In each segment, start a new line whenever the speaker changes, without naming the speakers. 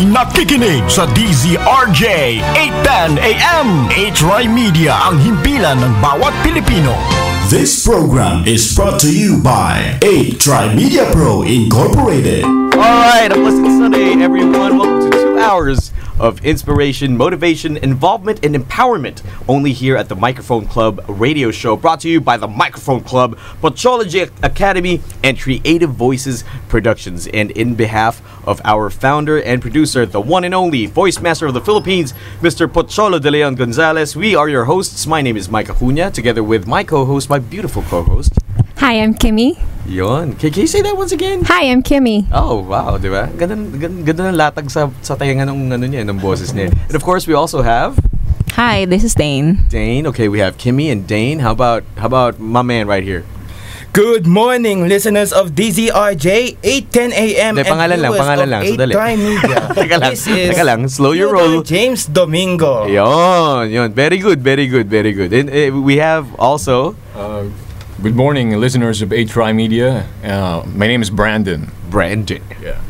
Kayo'y nakikinig sa DZRJ 810 AM. HY Media, ang himpilan ng bawat Pilipino. This program is brought to you by 8 Media Pro Incorporated.
Alright, a blessed Sunday, everyone. Welcome to 2 hours of inspiration, motivation, involvement, and empowerment. Only here at the Microphone Club radio show, brought to you by the Microphone Club, Pochology Academy, and Creative Voices Productions. And in behalf of our founder and producer, the one and only voice master of the Philippines, Mr. Pocholo De Leon Gonzalez, we are your hosts. My name is Mike Acuña, together with my co-host, my beautiful co-host.
Hi, I'm Kimmy.
Yon. Can you say that once again?
Hi, I'm Kimmy.
Oh, wow, di ba? Ganda ng latag sa tayangan ng boses niya. And of course, we also have
Hi, this is Dane.
Dane. Okay, we have Kimmy and Dane. How about my man right here?
Good morning, listeners of DZRJ 810 AM
De, pangalan lang, sandali.
Media.
Teka lang, slow your roll.
James Domingo.
Yon. Very good. And we have also
Good morning, listeners of Try Media. My name is Brandon.
Brandon.
Yeah.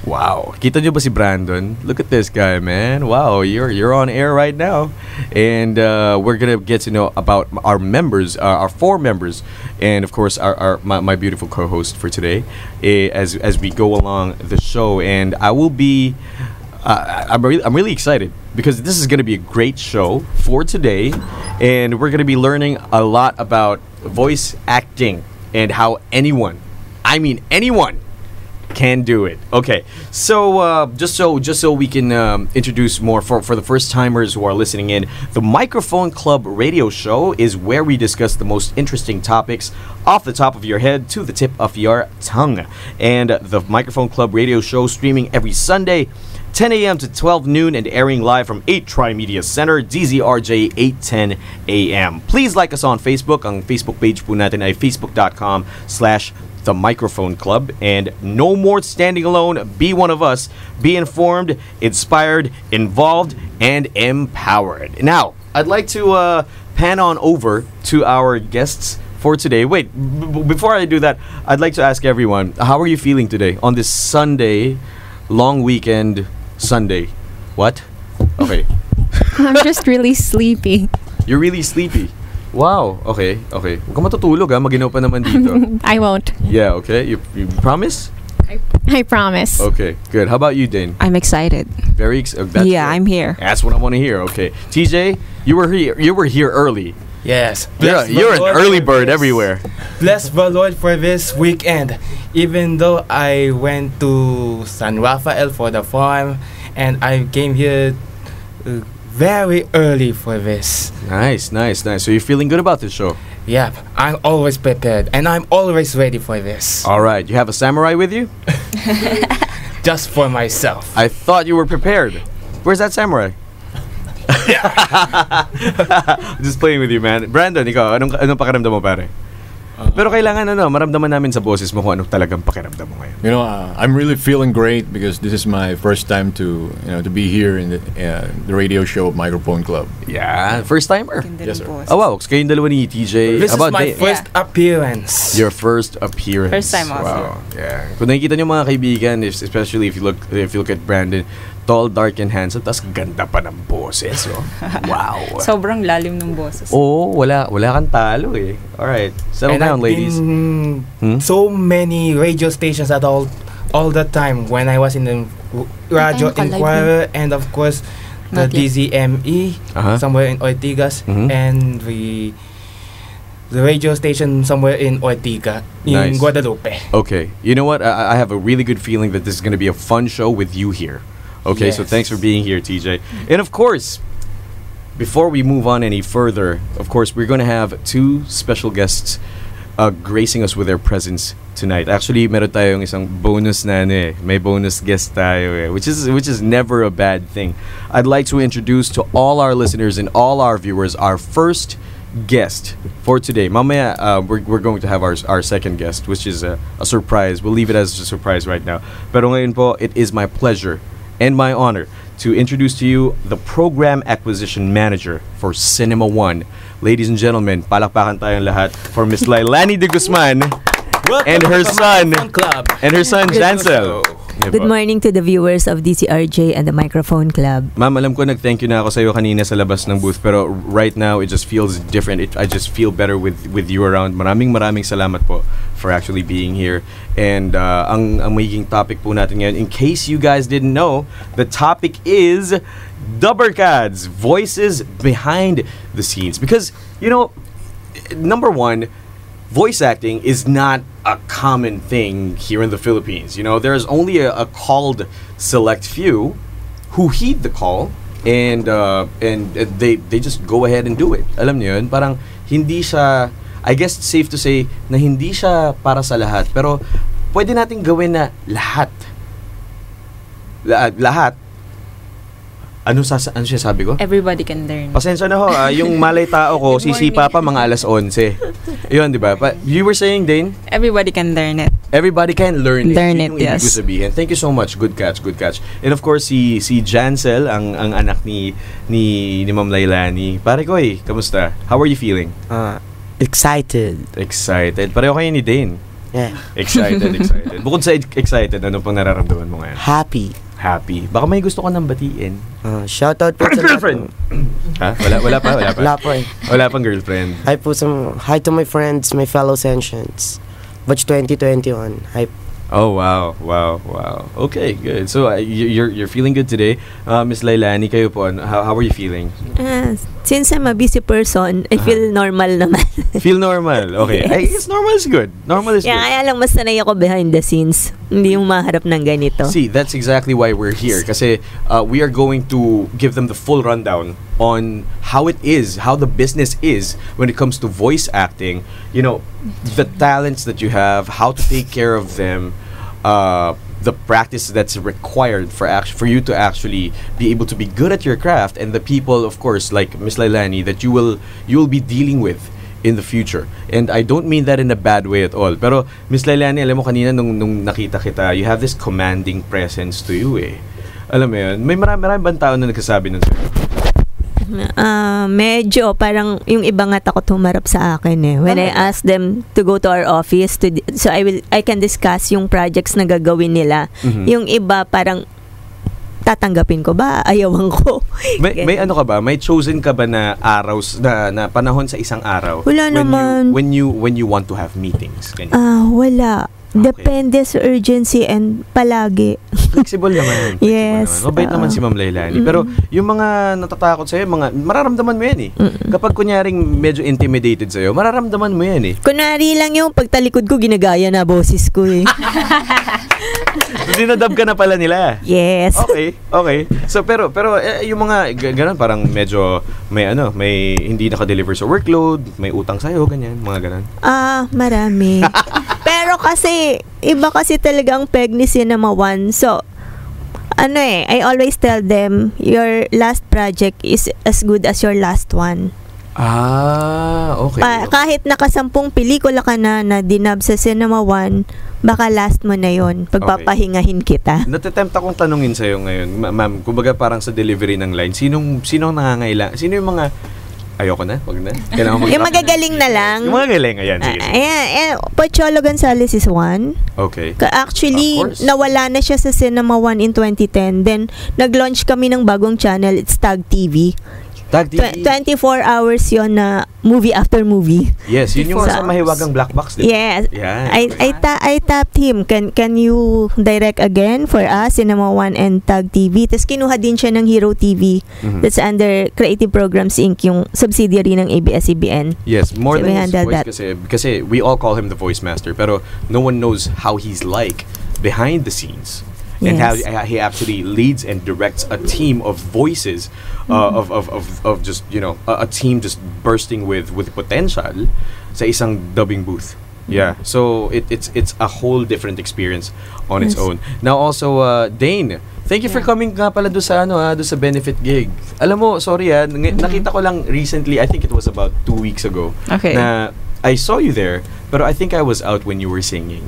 Wow. Kita nyo ba si Brandon? Look at this guy, man. Wow, you're on air right now. And we're going to get to know about our members, our 4 members, and of course my beautiful co-host for today as we go along the show. And I will be I'm really excited because this is going to be a great show for today, and we're going to be learning a lot about voice acting and how anyone can do it. Okay, so just so we can introduce more for the first timers who are listening in, the Microphone Club radio show is where we discuss the most interesting topics off the top of your head to the tip of your tongue. And the Microphone Club radio show streaming every Sunday 10 a.m. to 12 noon and airing live from 8 Tri-Media Center, DZRJ 810 a.m. Please like us on Facebook. Ang Facebook page po natin ay facebook.com/The Microphone Club. And no more standing alone. Be one of us. Be informed, inspired, involved, and empowered. Now, I'd like to pan on over to our guests for today. Wait, before I do that, I'd like to ask everyone, how are you feeling today on this Sunday, long weekend Sunday? What? Okay.
I'm just really sleepy.
You're really sleepy. Wow. Okay. Huwag ka matutulog ha. Maginaw pa naman dito.
I won't.
Yeah, okay. You promise?
I promise.
Okay, good. How about you, Dane?
I'm excited.
Very excited.
Yeah, I'm here.
That's what I want to hear. Okay. TJ, you were here early.
Yes.
You're an early bird everywhere.
Bless the Lord for this weekend. Even though I went to San Rafael for the farm, and I came here very early for this.
Nice. So you're feeling good about this show?
Yeah, I'm always prepared, and I'm always ready for this.
All right. You have a samurai with you?
Just for myself.
I thought you were prepared. Where's that samurai? Just playing with you, man. Brandon, ikaw, anong pakiramdam mo, pare? Pero kailangan maramdaman namin sa boses mo kung anong talagang pakiramdam mo ngayon.
You know, I'm really feeling great because this is my first time to be here in the radio show of Microphone Club.
Yeah, first timer.
Yes, sir.
Oh wow, so kayong dalawa ni TJ.
This is my first appearance.
Your first appearance.
First time also.
Wow. Yeah. Kung nakikita niyo mga kaibigan, especially if you look at Brandon, tall, dark, and handsome, tas ganda pa ng boses. Oh. Wow.
Sobrang lalim ng boses.
Oo, wala kang talo eh. Alright, settle down, ladies.
So many radio stations at all the time when I was in the Radio Inquirer, and of course the DZME somewhere in Ortigas, and the radio station somewhere in Ortiga, in Guadalupe.
Okay, you know what? I have a really good feeling that this is going to be a fun show with you here. Okay,
yes.
So thanks for being here, TJ. And of course, before we move on any further, of course, we're going to have 2 special guests gracing us with their presence tonight. Actually, meron tayong isang bonus na may bonus guest tayo which is never a bad thing. I'd like to introduce to all our listeners and all our viewers our first guest for today. Mamaya, we're going to have our second guest, which is a surprise. We'll leave it as a surprise right now. Pero ngayon po, it is my pleasure and my honor to introduce to you the Program Acquisition Manager for Cinema One. Ladies and gentlemen, palakpakan tayong lahat for Miss Lailani de Guzman and her son, Jancel.
Good morning to the viewers of DCRJ and the Microphone Club.
Ma'am, alam ko nag-thank you na ako sa iyo kanina sa labas ng booth, pero right now it just feels different. I just feel better with you around. Maraming salamat po for actually being here. And ang magiging topic po natin ngayon, in case you guys didn't know, the topic is Dubbercads, voices behind the scenes. Because, you know, number one, voice acting is not a common thing here in the Philippines. You know, there's only a called select few who heed the call and they just go ahead and do it. Alam niyo yun? Parang hindi siya, I guess it's safe to say na hindi siya para sa lahat, pero pwede nating gawin na lahat. Lahat. Ano siya sabi ko?
Everybody can learn.
Pasensya na ho, yung malay tao ko, sisipa pa mga alas 11. Yun, di ba? But you were saying, Dane?
Everybody can learn it.
Everybody can learn it.
Learn it, yes.
Ibig sabihin. Thank you so much. Good catch, good catch. And of course, si Jancel, ang anak ni Ma'am Lailani. Pare ko kamusta? How are you feeling?
Excited.
Excited. Pareho kayo ni Dane.
Yeah.
Excited. Bukod sa excited, ano pong nararamdaman mo ngayon? Happy. Baka may gusto ka nang batiin.
Shoutout po sa
girlfriend. Ha? Wala pa.
Wala po
Wala pang girlfriend.
Hi to my friends, my fellow sentients. Batch 2021. Hi.
Oh, wow. Okay, good. So, you're feeling good today. Miss Lailani, kayo po, how are you feeling?
Since I'm a busy person, I feel normal naman.
Feel normal? Okay.
Yes.
I guess normal is good.
Kaya lang mas sanay ako behind the scenes. Hindi yung maharap ng ganito.
See, that's exactly why we're here. Kasi we are going to give them the full rundown on how it is, how the business is when it comes to voice acting. You know, the talents that you have, how to take care of them, the practice that's required for you to actually be able to be good at your craft, and the people, of course, like Miss Lailani, that you will be dealing with in the future. And I don't mean that in a bad way at all. Pero Miss Lailani, alam mo kanina nung nakita kita, you have this commanding presence to you Alam mo yun, may marami bang tao na nagsasabi nun sa'yo?
Medyo parang yung iba nga takot humarap sa akin when I ask them to go to our office so I can discuss yung projects na gagawin nila. Yung iba parang tatanggapin ko ba, ayawan ko.
May ano ka ba, may chosen ka ba na araws na panahon sa isang araw
wala naman
when you want to have meetings?
Wala. Depende sa urgency and palagi.
Flexible naman.
Yes.
Mabait naman si Ma'am Lailani. Pero yung mga natatakot sa'yo, mararamdaman mo yan Kapag kunyaring medyo intimidated sa'yo, mararamdaman mo yan
Kunwari lang yung pagtalikod ko, ginagaya na boses ko
Dinadab ka na pala nila.
Yes.
Okay. So pero yung mga ganun parang medyo may hindi naka-deliver sa workload, may utang sa'yo, ganyan, mga ganun.
Marami. Pero kasi iba kasi talaga ang peg ni Cinema One. So I always tell them your last project is as good as your last one.
Okay.
Kahit nakasampung pelikula ka na dinab sa Cinema One, baka last mo na yon. Pagpapahingahin kita.
Natatempt akong tanungin sa'yo ngayon, ma'am, kumbaga parang sa delivery ng line, sinong nangangailangan? Sino yung mga ayoko na, wag na.
Yung magagaling na lang.
Yung magagaling, ayan, sige.
Pocholo Gonzales is one.
Okay.
Actually, nawala na siya sa Cinema One in 2010. Then, nag-launch kami ng bagong channel, it's Tag TV.
Tag TV.
24 hours yon na movie after movie.
Yes, yun yung sa mahiwagang black box din.
Yes. Yeah. I tapped him. Can you direct again for us, Cinema One and Tag TV? Tapos kinuha din siya ng Hero TV. That's under Creative Programs Inc., yung subsidiary ng ABS-CBN.
Yes, more than his voice kasi we all call him the voice master, pero no one knows how he's like behind the scenes. And how he actually leads and directs a team of voices, of just a team just bursting with potential sa isang dubbing booth. Yeah, so it's a whole different experience on its own. Now also Dane, thank you for coming nga pala do sa benefit gig. Alam mo, sorry nakita ko lang recently, I think it was about 2 weeks ago.
Okay.
Na I saw you there, but I think I was out when you were singing.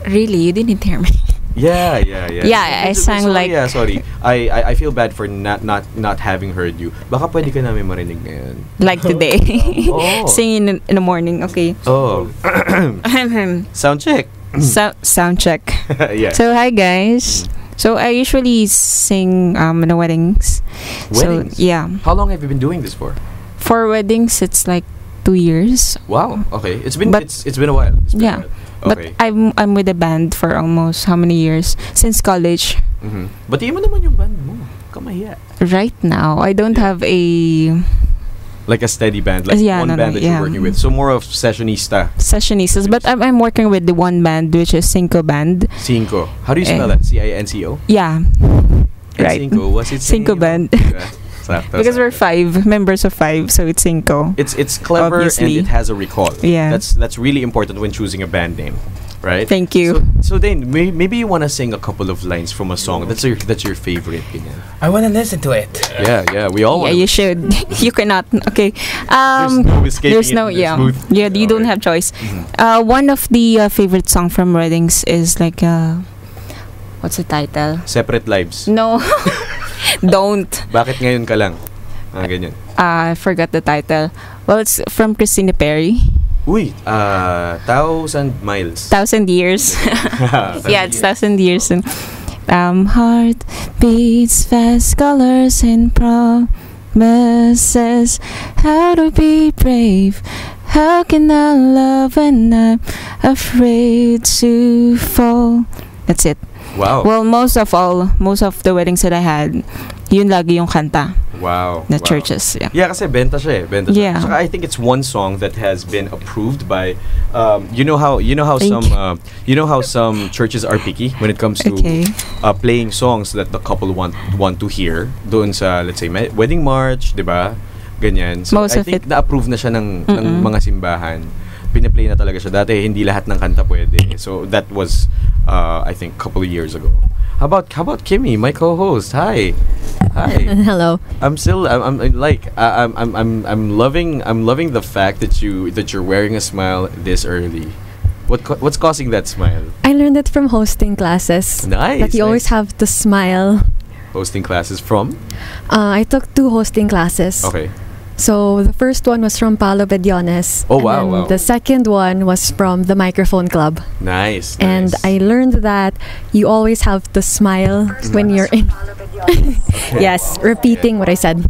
Really? You didn't hear me?
Yeah.
Yeah, I sang like...
Yeah, sorry. I feel bad for not having heard you. Baka pwede ka namin marinig ngayon.
Like today. Singing in the morning, okay.
Sound check.
Sound check.
Yeah.
So hi guys. So I usually sing in the weddings.
Weddings?
So yeah.
How long have you been doing this for?
For weddings it's like 2 years.
Wow. Okay. It's been
But-
it's been a while. It's been
Yeah.
a while. Okay.
But I'm with a band for almost how many years? Since college.
Batiin mo naman yung band mo. Kamahiya.
Right now I don't
Yeah.
have a
Like a steady band, like
Yeah,
one
no,
band
no,
that you're
yeah.
working with. So more of sessionista.
sessionistas, but I'm working with the one band which is Cinco band.
Cinco. How do you spell
Eh.
that? C-I-N-C-O?
Yeah.
And
Right.
Cinco. What's it?
Cinco band.
Sakto,
Because we're
sakto.
5 members of 5, so it's Cinco.
It's clever
Obviously.
and it has a recall.
Yeah.
That's really important when choosing a band name, right?
Thank you.
So Dane, maybe you want to sing a couple of lines from a song that's your favorite. Ganyan.
I want to listen to it.
Yeah. We all
Yeah,
want.
you should. You cannot. Okay.
There's no escaping
There's
it
no.
in this
Yeah.
booth.
Yeah. You don't
Okay.
have choice.
Mhm.
One of the favorite song from weddings is like what's the title?
Separate lives.
No. Don't.
Bakit ngayon ka lang? Ganyan.
I forgot the title. Well, it's from Christina Perry.
Uy, 1,000 miles.
1,000 years. Yeah, it's 1,000 years. And, heart beats fast, colors and promises. How to be brave? How can I love when I'm afraid to fall? That's it.
Wow.
Well, most of the weddings that I had, yun lagi yung kanta.
Wow.
The
wow.
churches, yeah.
Yeah, kasi benta siya eh. Benta siya.
Yeah.
Saka I think it's one song that has been approved by you know how
Thank
some churches are picky when it comes to
Okay.
playing songs that the couple want to hear doon sa, let's say, wedding march, 'di ba? Ganyan. So
Most
I
of
think
it.
na-approve na siya ng mga simbahan. Pina-play na talaga siya. Dati hindi lahat ng kanta pwede. So that was I think a couple of years ago. How about Kimmy, my co-host? Hi.
Hello.
I'm loving the fact that you're wearing a smile this early. What's causing that smile?
I learned it from hosting classes.
Nice.
That you always have to smile.
Hosting classes from?
I took 2 hosting classes.
Okay.
So the first one was from Paolo Bediones.
Oh,
and
wow,
then
wow.
The second one was from the Microphone Club.
Nice.
And I learned that you always have to smile when you're in. Yes, repeating what I said.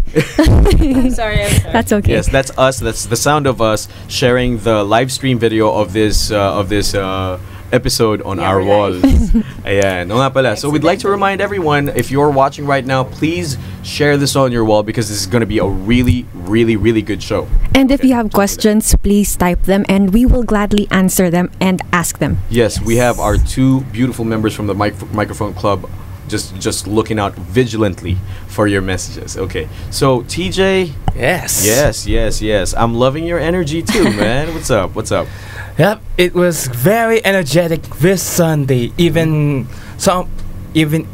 Sorry.
That's okay.
Yes, that's us. That's the sound of us sharing the live stream video of this episode on our walls. Ayan. O nga pala. So we'd like to remind everyone, if you're watching right now, please share this on your wall because this is going to be a really, really, really good show.
And if you have questions, please type them and we will gladly answer them and ask them.
Yes, we have our 2 beautiful members from the Microphone Club just looking out vigilantly for your messages. Okay. So TJ,
Yes.
yes. I'm loving your energy too, man. What's up?
Yep, it was very energetic this Sunday. Even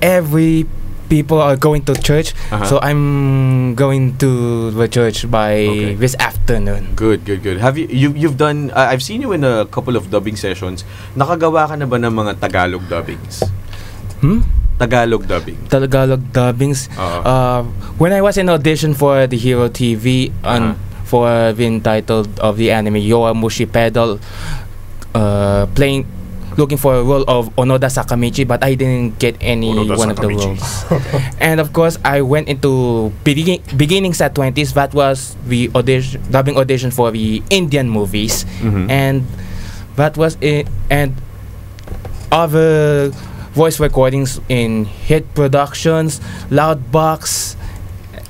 every people are going to church, so I'm going to the church by this afternoon.
Good. Have you've done? I've seen you in a couple of dubbing sessions. Nakagawa ka na ba ng mga Tagalog dubbings? Tagalog dubbing.
Tagalog dubbings. When I was in audition for the Hero TV for the entitled of the anime Yoa Mushi Pedal, looking for a role of Onoda Sakamichi, but I didn't get any one of the roles. And of course, I went into beginnings at 20s. That was the dubbing audition for the Indian movies, and that was it. And other voice recordings in Hit Productions, Loudbox.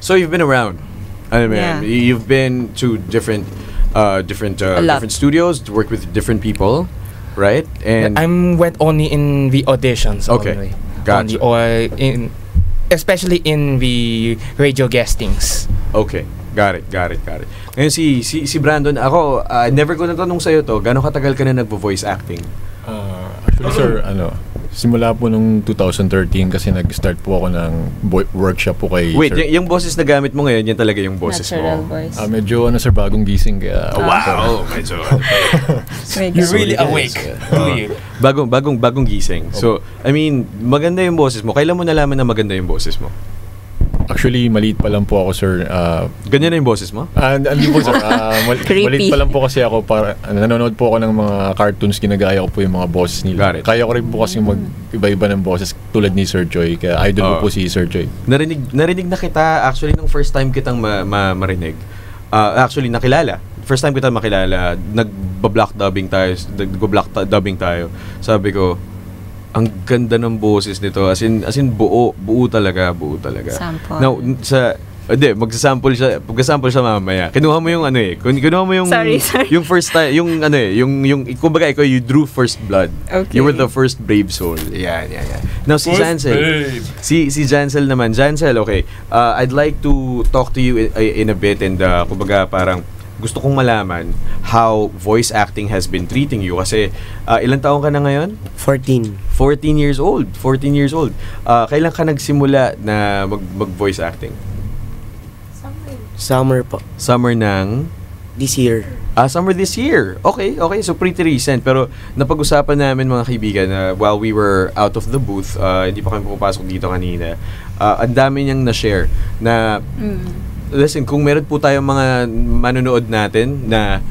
So you've been around. I mean,
Yeah.
you've been to different studios to work with different people, right? And
I went only in the auditions.
Okay.
Only.
Gotcha.
Especially in the radio guestings.
okay, got it. Ngayon si Brandon, ako never ko natanong sa'yo to. Gaano katagal ka na nagvo-voice acting?
Actually, sir, simula po nung 2013 kasi nag-start po ako ng workshop po kay
Wait,
sir.
yung boses na gamit mo ngayon, yan talaga yung boses
Natural
mo.
voice.
Medyo sir, bagong gising kaya.
Wow, medyo.
You're really
Sorry,
awake.
guys.
bagong gising. So, I mean, maganda yung boses mo. Kailan mo nalaman na maganda yung boses mo?
Actually, maliit pa lang po ako, sir.
Ganyan na yung boses mo?
Hindi po, sir. Maliit pa lang po kasi ako. Nanonood po ako ng mga cartoons, ginagaya ko po yung mga boses nila. Kaya ko rin po kasi mag-iba-iba ng boses tulad ni Sir Joy. Kaya idol ko po si Sir Joy.
Narinig na kita, actually, nung first time kitang marinig. Actually, nakilala. First time kita makilala, nagba-block dubbing tayo. Sabi ko, ang ganda ng boses nito. As in buo talaga.
Sample.
Now, magsasample siya mamaya. Kinuha mo yung kinuha mo yung
Sorry.
yung first time, yung kumbaga ikaw, you drew first blood.
Okay.
You were the first brave soul. Yeah. Now si Jansel. Si Jansel naman. Jansel, okay. I'd like to talk to you in a bit and kumbaga parang gusto kong malaman how voice acting has been treating you kasi ilang taon ka na ngayon?
14
years old. Kailan ka nagsimula na mag-voice acting?
Summer po.
Summer ng?
This year.
Summer this year. Okay. So pretty recent. Pero napag-usapan namin mga kaibigan na while we were out of the booth, hindi pa kami pumapasok dito kanina, ang dami niyang na-share na listen, kung meron po tayong mga manonood natin na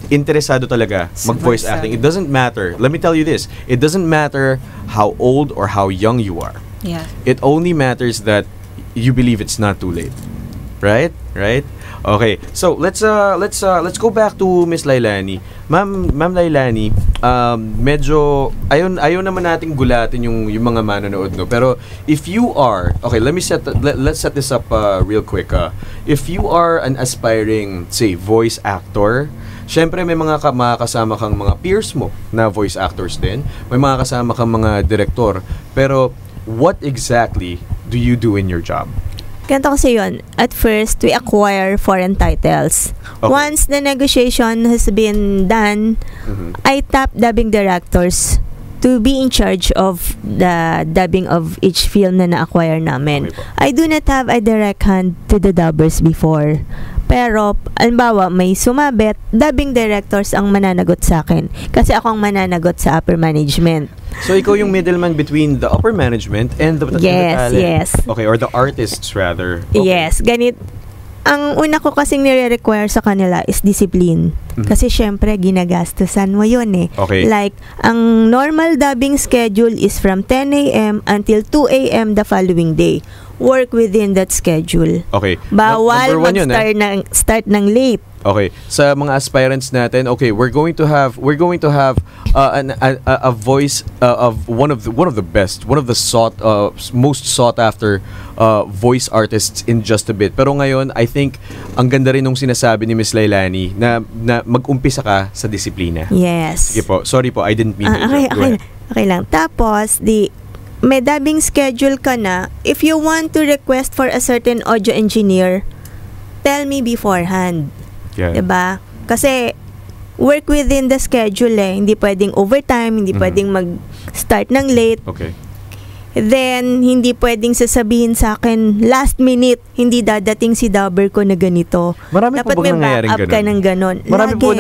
interesado talaga mag-voice acting, it doesn't matter. Let me tell you this. It doesn't matter how old or how young you are.
Yeah.
It only matters that you believe it's not too late. Right? Okay. So, let's go back to Miss Lailani. Ma'am Lailani, medyo ayaw naman nating gulatin yung mga manonood, no. Pero if you are, okay, let's set this up real quick. If you are an aspiring, say, voice actor, syempre may mga kasama kang mga peers mo na voice actors din. May mga kasama kang mga direktor. Pero what exactly do you do in your job?
Ganito kasi yun. At first, we acquire foreign titles.
Okay.
Once the negotiation has been done, I tap dubbing directors to be in charge of the dubbing of each film na na-acquire namin.
Okay po.
I do not have a direct hand to the dubbers before. Pero, alimbawa, may sumabit, dubbing directors ang mananagot sa akin. Kasi ako ang mananagot sa upper management.
So, ikaw yung middleman between the upper management and the talent.
Yes.
Okay, or the artists rather. Okay.
Yes, ganit. Ang una ko kasing nire-require sa kanila is discipline. Kasi syempre, ginagastusan mo yun eh.
Okay.
Like, ang normal dubbing schedule is from 10 a.m. until 2 a.m. the following day. Work within that schedule.
Okay.
Bawal
Number one yun,
start ng late.
Okay. Sa mga aspirants natin, okay, we're going to have a voice of one of the best, one of the most sought after voice artists in just a bit. Pero ngayon, I think ang ganda rin nung sinasabi ni Miss Lailani na mag-umpisa ka sa disiplina.
Yes.
Sige po. Sorry po, I didn't mean to interrupt.
Okay lang. Tapos, may dubbing schedule ka na. If you want to request for a certain audio engineer, tell me beforehand.
Yeah.
Diba? Kasi work within the schedule eh. Hindi pwedeng overtime, hindi pwedeng mag-start ng late.
Okay.
Then, hindi pwedeng sasabihin sa akin, last minute, hindi dadating si dubber ko na ganito.
Marami
dapat
po bang nangyayaring
may backup ka ng ganon.
Marami
Lagi.
po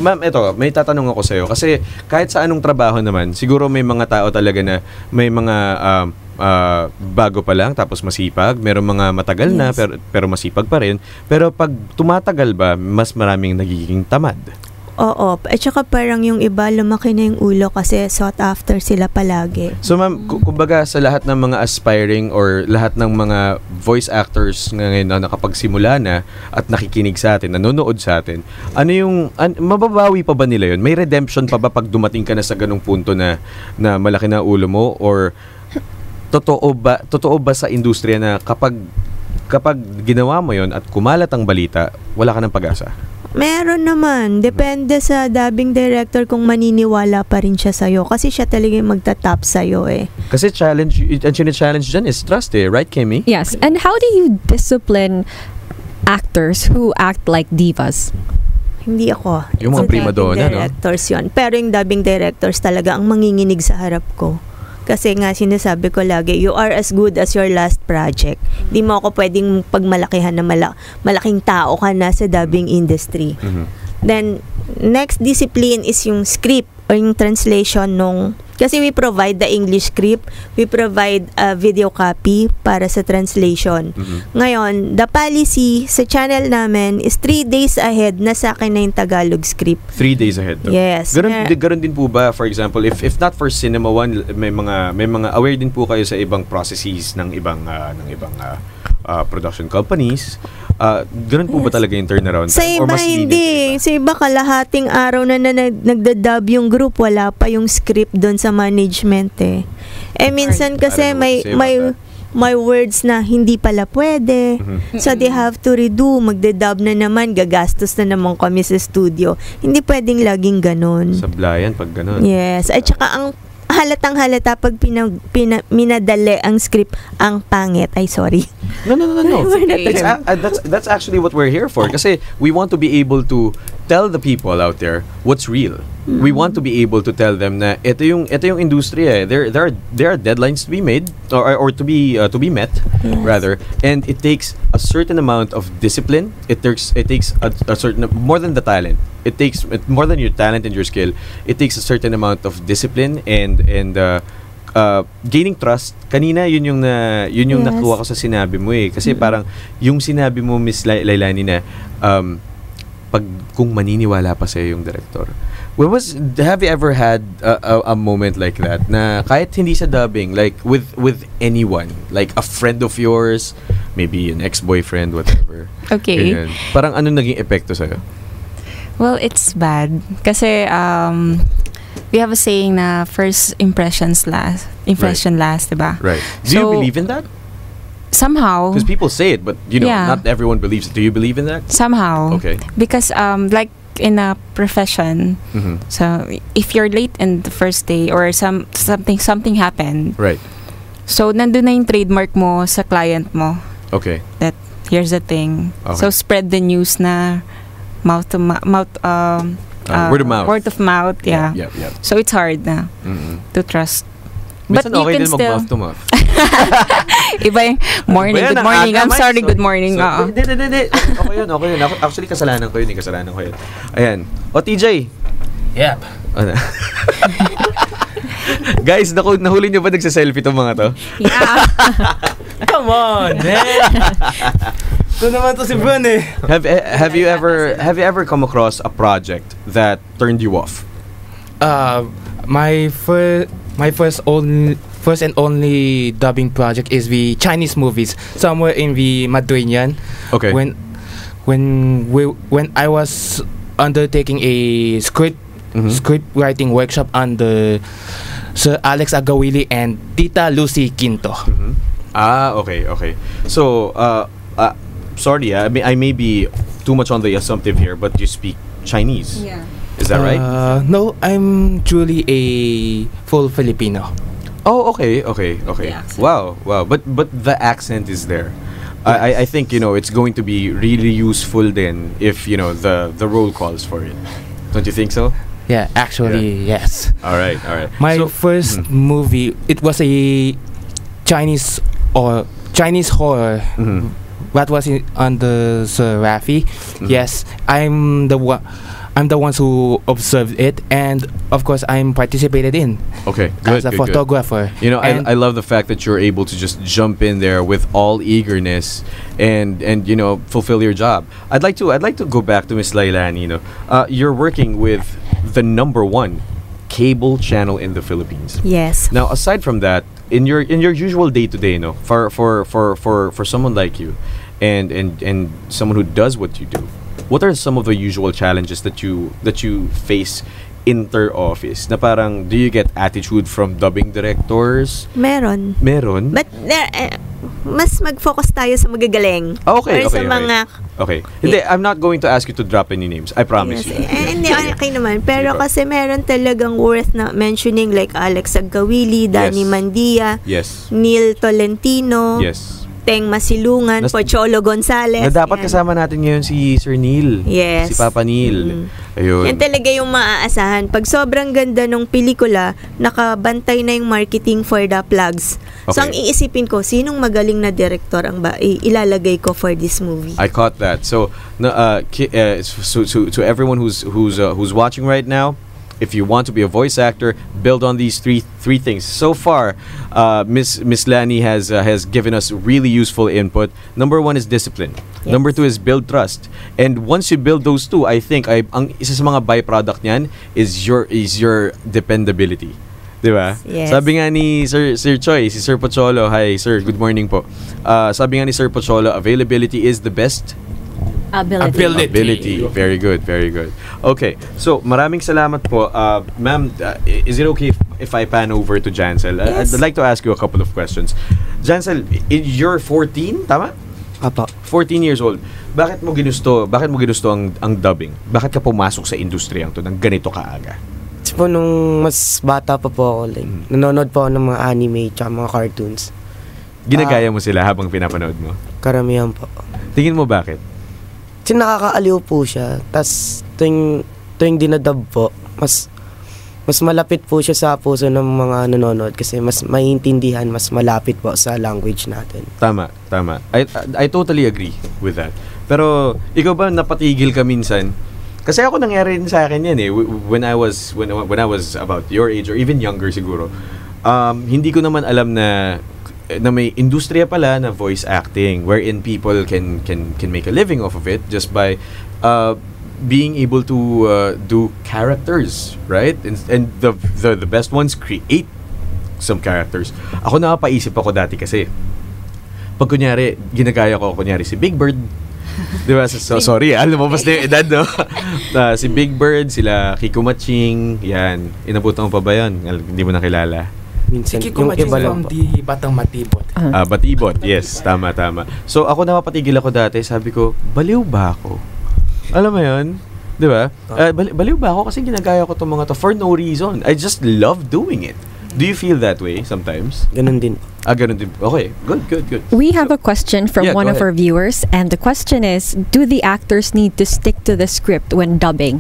ma'am, ito, may tatanong ako sa'yo. Kasi kahit sa anong trabaho naman, siguro may mga tao talaga na may mga bago pa lang, tapos masipag. Merong mga matagal na, pero masipag pa rin. Pero pag tumatagal ba, mas maraming nagiging tamad.
Oo. At saka parang yung iba, lumaki na yung ulo kasi sought after sila palagi.
So ma'am, kumbaga sa lahat ng mga aspiring or lahat ng mga voice actors ngayon na nakapagsimula na at nakikinig sa atin, nanonood sa atin, ano yung, mababawi pa ba nila yun? May redemption pa ba pag dumating ka na sa ganung punto na malaki na ulo mo? Or totoo ba sa industriya na kapag ginawa mo yon at kumalat ang balita, wala ka ng pag-asa?
Meron naman. Depende sa dubbing director kung maniniwala pa rin siya sa'yo. Kasi siya talaga yung magtatap sa'yo eh.
Kasi challenge dyan is trust eh. Right, Kimmy?
Yes. And how do you discipline actors who act like divas?
Hindi ako.
Yung mga prima donna, no?
Directors yun. Pero yung dubbing directors talaga ang manginginig sa harap ko. Kasi nga, sinasabi ko lagi, you are as good as your last project. Di mo ako pwedeng pagmalakihan na malaking tao ka na sa dubbing industry. Then, next discipline is yung script or yung translation nung Kasi we provide the English script, we provide a video copy para sa translation. Ngayon, the policy sa channel namin is 3 days ahead na sa akin na yung Tagalog script.
3 days ahead. Though.
Yes.
Ganun din po ba, for example, if not for Cinema One, may mga aware din po kayo sa ibang processes ng ibang production companies. Ganun po ba talaga yung turnaround time?
Sa iba hindi. Sa iba kalahating araw na nagda-dub yung group, wala pa yung script doon sa management eh. Minsan kasi may words na hindi pala pwede. So they have to redo, magda-dub na naman, gagastos na naman kami sa studio. Hindi pwedeng laging ganun.
Sablayan pag ganun.
Yes. At saka ang halatang-halata pag minadali ang script, ang pangit. Ay, sorry.
No. That's actually what we're here for. Kasi we want to be able to tell the people out there what's real. We want to be able to tell them na ito yung industriya. There are deadlines to be made or to be met, rather, and it takes a certain amount of discipline. It takes a certain, more than the talent. It takes more than your talent and your skill. It takes a certain amount of discipline and gaining trust. Kanina yun yung nakuha ko sa sinabi mo eh. Kasi parang yung sinabi mo, Miss Lailani, na pag kung maniniwala pa sa'yo yung director. Have you ever had a moment like that na kahit hindi sa dubbing, like with anyone, like a friend of yours, maybe an ex-boyfriend, whatever.
Okay.
Ganyan. Parang ano naging epekto sa'yo?
Well, it's bad. Kasi we have a saying na first impression last, diba?
Right. Do you believe in that?
Somehow.
Because people say it, but not everyone believes it. Do you believe in that?
Somehow.
Okay.
Because like in a profession, so if you're late in the first day or something happened,
right?
So nandun na yung trademark mo sa client mo.
Okay.
That here's the thing. Okay. So spread the news na word of mouth. Word of mouth, yeah.
Yep.
So it's hard na to trust.
But
you
okay
can still
mouth to mouth.
Iba yung morning, good morning. I'm sorry, good morning.
Hindi. Okay yun. Actually, kasalanan ko yun. Ayan. O, TJ.
Yep.
Guys, nahuli nyo ba nagsa-selfie itong mga to?
Yeah.
Come on, man. Ito naman to si Bron eh.
Have you ever come across a project that turned you off?
My first and only dubbing project is the Chinese movies, somewhere in the Madrileñan.
Okay.
When I was undertaking a script writing workshop under Sir Alex Agawili and Tita Lucy Quinto.
Okay. So, sorry, I may be too much on the assumptive here, but you speak Chinese.
Yeah.
Is that right?
No, I'm truly a full Filipino.
Oh, okay. Wow. But the accent is there. Yes. I think it's going to be really useful then if the role calls for it. Don't you think so?
Yeah, actually, yes.
All right.
My first movie, it was a Chinese horror. That was under Sir Rafi. Yes, I'm the ones who observed it, and of course I'm participated in.
Okay,
as a photographer.
Good. I love the fact that you're able to just jump in there with all eagerness and fulfill your job. I'd like to go back to Miss Lailani. You're working with the #1 cable channel in the Philippines.
Yes.
Now, aside from that, in your usual day-to-day, for someone like you, and someone who does what you do, what are some of the usual challenges that you face inter-office? Na parang, do you get attitude from dubbing directors?
Meron. But mas mag-focus tayo sa magagaling.
Okay.
Sa mga...
Okay. Hindi, I'm not going to ask you to drop any names. I promise you.
Hindi, okay naman. Pero kasi meron talagang worth na mentioning like Alex Agawili, Danny Mandia, Neil Tolentino, Teng Masilungan, Pocholo Gonzales.
Na dapat kasama natin ngayon si Sir Neil.
Yes.
Si Papa Neil. Ayun.
Yan talaga yung maaasahan. Pag sobrang ganda ng pelikula, nakabantay na yung marketing for the plugs. Okay. So, ang iisipin ko, sinong magaling na director ang ilalagay ko for this movie?
I caught that. So, to everyone who's watching right now, if you want to be a voice actor, build on these three things. So far, Miss Lani has given us really useful input. Number 1 is discipline. Yes. Number 2 is build trust. And once you build those two, I think ang isa sa mga byproduct niyan is your dependability. Diba?
Yes.
Sabi nga ni Sir Choi, si Sir Pocholo, hi Sir, good morning po. Sabi nga ni Sir Pocholo, availability is the best ability. Very good, very good. Okay, so maraming salamat po. Ma'am, is it okay if I pan over to Jansel?
Yes.
I'd like to ask you a couple of questions. Jansel, you're 14, tama?
Apo.
14 years old. Bakit mo ginusto ang dubbing? Bakit ka pumasok sa industriyang to ng ganito kaaga?
Kasi po nung mas bata pa po ako, like, nanonood po ako ng mga anime tsaka mga cartoons.
Ginagaya mo sila habang pinapanood mo?
Karamihan po.
Tingin mo bakit?
Kasi nakakaaliw po siya. Tapos tuwing dinadub po, mas malapit po siya sa puso ng mga nanonood kasi mas maiintindihan, mas malapit po sa language natin.
Tama. I totally agree with that. Pero ikaw ba napatigil ka minsan? Kasi ako nangyari rin sa akin yan eh. When I was about your age or even younger siguro. Hindi ko naman alam na may industriya pala na voice acting wherein people can make a living off of it just by being able to do characters, right? And the best ones create some characters. Ako napapaisip ako dati kasi pag kunyari ginagaya ko si Big Bird. Diba? So, sorry, lumabas na yung edad, no? Si Big Bird, sila Kiko Matching, yan. Inabutan mo pa ba yan? Hindi mo nakilala.
Si Kiko Matching from the Batang Matibot.
Batibot, yes. Tama. So, ako napapatigil ako dati, sabi ko, baliw ba ako? Alam mo yun? Diba? Baliw ba ako? Kasi ginagaya ko itong mga to for no reason. I just love doing it. Do you feel that way sometimes?
Ganun din.
Ganun din. Okay, good.
We have a question from one of our viewers, and the question is, do the actors need to stick to the script when dubbing?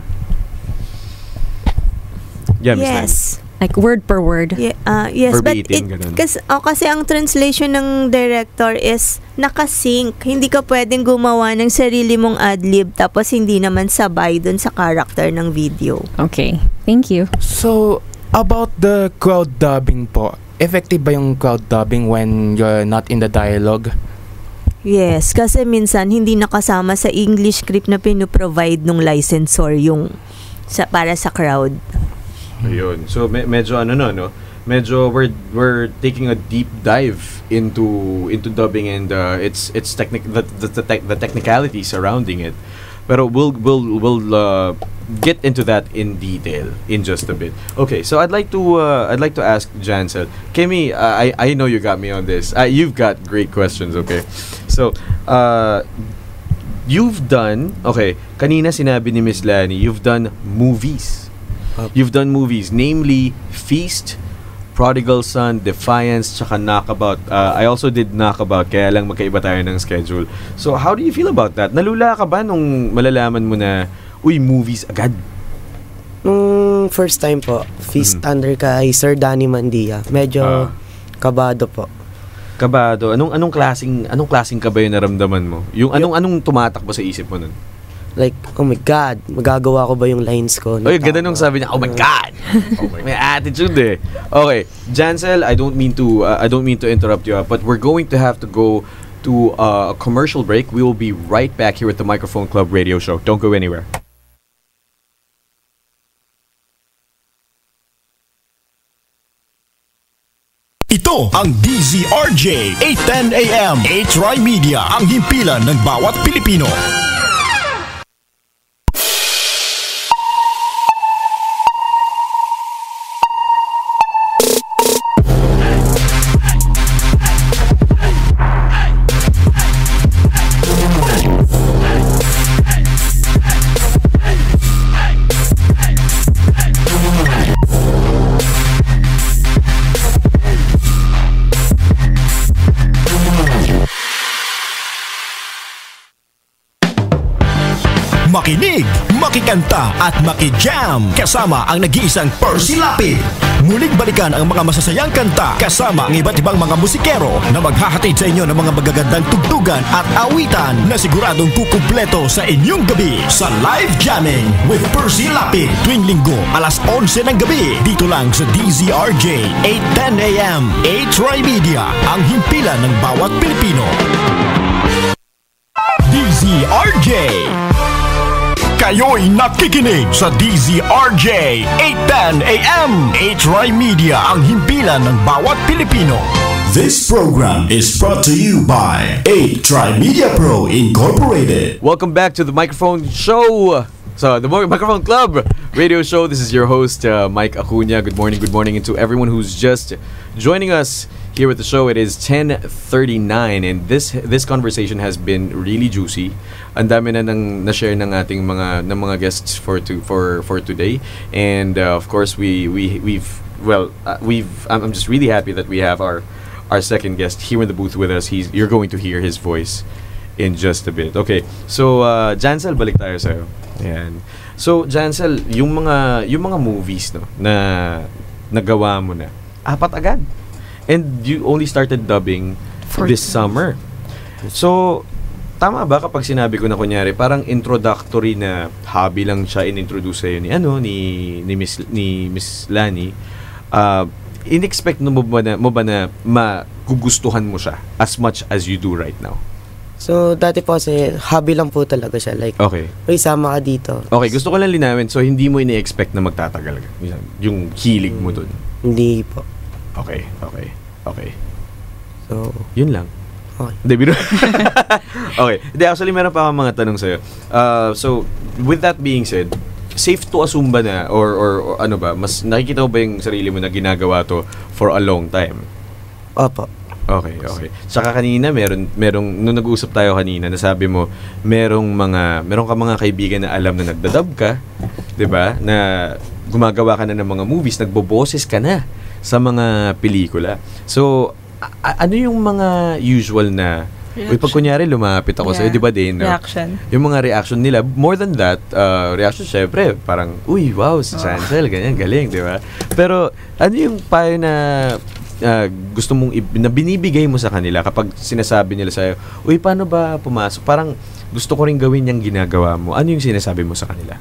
Yeah, Miss
Yes.
Like word per word?
Yeah, yes,
verbatim,
but kasi ang translation ng director is nakasync. Hindi ka pwedeng gumawa ng sarili mong ad-lib tapos hindi naman sabay dun sa character ng video.
Okay, thank you.
So, about the crowd dubbing po, effective ba yung crowd dubbing when you're not in the dialogue?
Yes, kasi minsan hindi nakasama sa English script na pinoprovide ng licensor yung para sa crowd.
Ayun. So medyo no? Medyo we're taking a deep dive into dubbing and it's the technicality surrounding it. Pero we'll get into that in detail in just a bit. Okay, so I'd like to ask Jansel. Kemi, I know you got me on this. You've got great questions, okay? So, you've done, kanina sinabi ni Miss Lani, you've done movies. You've done movies, namely Feast, Prodigal Son, Defiance, tsaka Knockabout. I also did Knockabout, kaya lang magkaiba tayo ng schedule. So, how do you feel about that? Nalula ka ba nung malalaman mo na, movies agad?
Nung first time po, Feast under kay Sir Danny Mandia. Medyo kabado po.
Kabado? Anong klaseng kaba yung naramdaman mo? Yung anong tumatakbo sa isip mo nun?
Like, oh my God, magagawa ko ba yung lines ko?
Ganda nung sabi niya, oh my God! May attitude eh. Okay, Jansel, I don't mean to interrupt you, but we're going to have to go to a commercial break. We will be right back here at the Microphone Club Radio Show. Don't go anywhere.
Ito ang DZRJ 810 AM H-Rai Media, ang himpilan ng bawat Pilipino. makinig, makikanta at makijam kasama ang nag-iisang Percy Lapid. Muling balikan ang mga masasayang kanta kasama ang iba't ibang mga musikero na maghahatid sa inyo ng mga magagandang tugtugan at awitan na siguradong kukumpleto sa inyong gabi sa Live Jamming with Percy Lapid tuwing Linggo alas 11 ng gabi dito lang sa DZRJ 8:10 AM. A-Try Media, ang himpilan ng bawat Pilipino. DZRJ. Kayo'y nakikinig sa DZRJ 8:10 AM. A-Try Media, ang himpilan ng bawat Pilipino. This program is brought to you by A-Try Media Pro Incorporated.
Welcome back to the Microphone Show. So, the Microphone Club radio show. This is your host, Mike Acuna. Good morning, and to everyone who's just joining us here with the show. It is 10:39, and this conversation has been really juicy. Ang dami na nang na-share ng ating mga guests for today, and of course I'm just really happy that we have our second guest here in the booth with us. You're going to hear his voice in just a bit. Okay, so Jansel, balik tayo sa'yo. Ayan. So Jansel, yung mga movies na nagawa mo na 4 agad, and you only started dubbing this summer. So tama ba kapag sinabi ko na kunyari parang introductory na hobby lang siya in-introduce sa'yo ni Miss Lani? In-expect mo ba na magugustuhan mo siya as much as you do right now?
So, dati po kasi hobby lang po talaga siya. Like,
okay,
sama ka dito.
Okay, gusto ko lang linawin. So, hindi mo ini-expect na magtatagal yung hilig mo dun?
Hindi po.
Okay.
So,
yun lang.
Okay.
Hindi, biro. Okay. Hindi, actually, meron pa akong mga tanong sa'yo. So, with that being said, safe to assume ba na, or ano ba, mas nakikita mo ba yung sarili mo na ginagawa to for a long time?
Opo.
Okay. Saka kanina merong nung nag-uusap tayo kanina, nasabi mo meron ka mga kaibigan na alam na nagdadub ka, 'di ba? Na gumagawa ka na ng mga movies, nagboboses ka na sa mga pelikula. So ano yung mga usual na pag kunyari lumapit ako sa'yo, di ba din?
Reaction.
Yung mga reaction nila, more than that, reaction syempre, parang, uy, wow, si Chancel, ganyan, galing, di ba? Pero, ano yung payo na gusto mong na binibigay mo sa kanila kapag sinasabi nila sa'yo, uy, paano ba pumasok? Parang, gusto ko rin gawin yung ginagawa mo. Ano yung sinasabi mo sa kanila?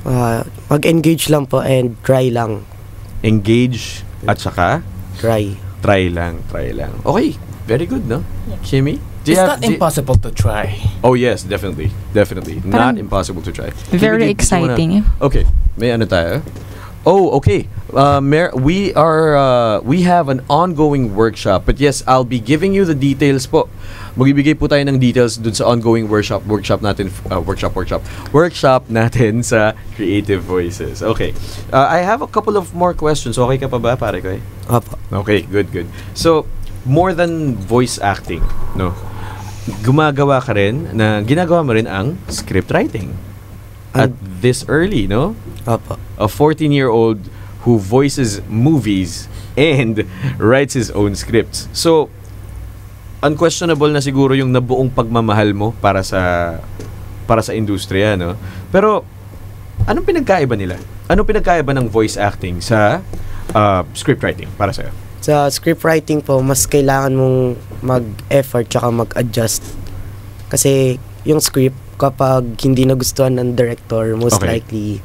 Mag-engage lang po and try lang.
Engage at saka?
Try.
Try lang. Okay, very good, no? Kimmy?
It's not impossible to try.
Oh yes, definitely. Not impossible to try.
Very exciting.
Okay, may ano tayo? Oh, okay. We have an ongoing workshop. But yes, I'll be giving you the details po. Magbibigay po tayo ng details dun sa ongoing workshop natin sa Creative Voices. Okay. I have a couple of more questions. Okay ka pa ba, pare ko?
Opo.
Okay, good. So, more than voice acting, no? Ginagawa mo rin ang script writing at this early, no?
Opo.
A 14-year-old who voices movies and writes his own scripts. So, unquestionable na siguro yung nabuong pagmamahal mo para sa industriya, no? Pero anong pinagkaiba nila? Anong pinagkaiba ng voice acting sa script writing para sa'yo?
Sa script writing po, mas kailangan mong mag-effort tsaka mag-adjust. Kasi yung script, kapag hindi nagustuhan ng director, most likely,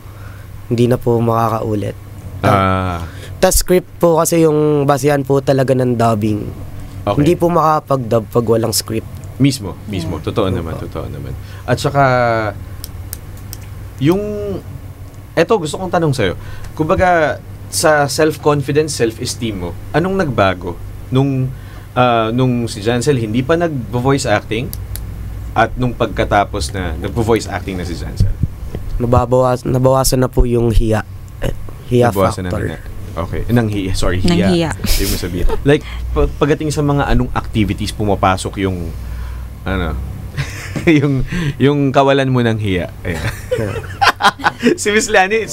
hindi na po makakaulit. Tas script po kasi yung basehan po talaga ng dubbing. Okay. Hindi po makapag-dub pag walang script.
Mismo. Totoo naman. At saka, eto gusto kong tanong sa'yo. Kumbaga, sa self-confidence, self-esteem mo, anong nagbago nung si Jansel hindi pa nag-voice acting at nung pagkatapos na nag-voice acting na si Jansel?
Nabawasan na po yung hiya
nabawasan
factor.
Okay. Hiya. Hindi mo sabihin. Like, pagdating sa mga anong activities pumapasok yung yung kawalan mo ng hiya. Si Miss Lani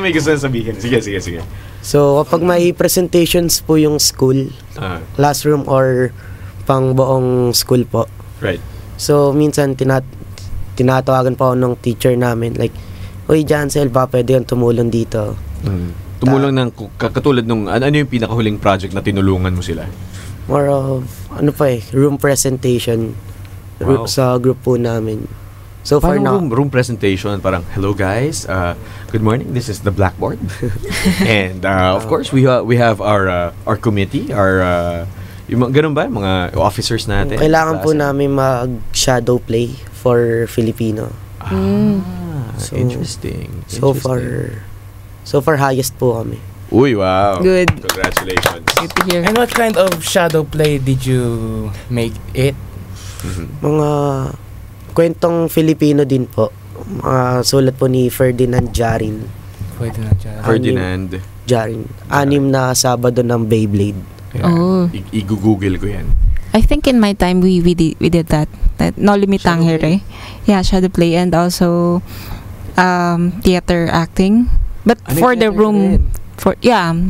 may gusto na sabihin. Sige.
So, kapag may presentations po yung school, classroom or pang buong school po.
Right.
So, minsan tinatawagan pa ako ng teacher namin, like, "Uy, Jancel, ba pwede kang tumulong dito?"
Tumulong ng katulad nung ano yung pinakahuling project na tinulungan mo sila?
More of, room presentation sa group po namin. So far na
room presentation, parang, "Hello guys, good morning, this is the Blackboard." And of course, we have our committee, yung ganun ba, mga officers natin.
Kailangan po namin mag-shadow play for Filipino.
So, interesting.
So far highest po kami.
Uy, wow.
Good.
Congratulations.
Good to hear.
And what kind of shadow play did you make it?
Mga kwentong Filipino din po. Sulat po ni Ferdinand Jarin.
Ferdinand
Jarin. 6 na Sabado ng Beyblade.
Oh.
I-google ko yan.
I think in my time we did that. No Limitang Here. Yeah, shadow play and also theater acting. But for the room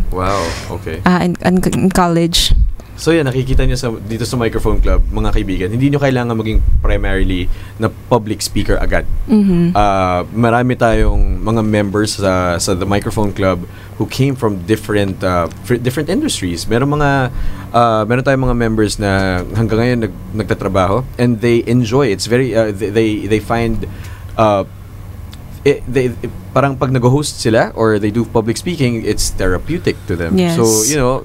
Wow, okay.
In college.
So yan, nakikita niyo dito sa Microphone Club, mga kaibigan, hindi niyo kailangan maging primarily na public speaker agad. Marami tayong mga members sa The Microphone Club who came from different industries. Meron tayong mga members na hanggang ngayon nagtatrabaho and they enjoy. It's very they find parang pag nag-host sila or they do public speaking, it's therapeutic to them.
Yes.
So,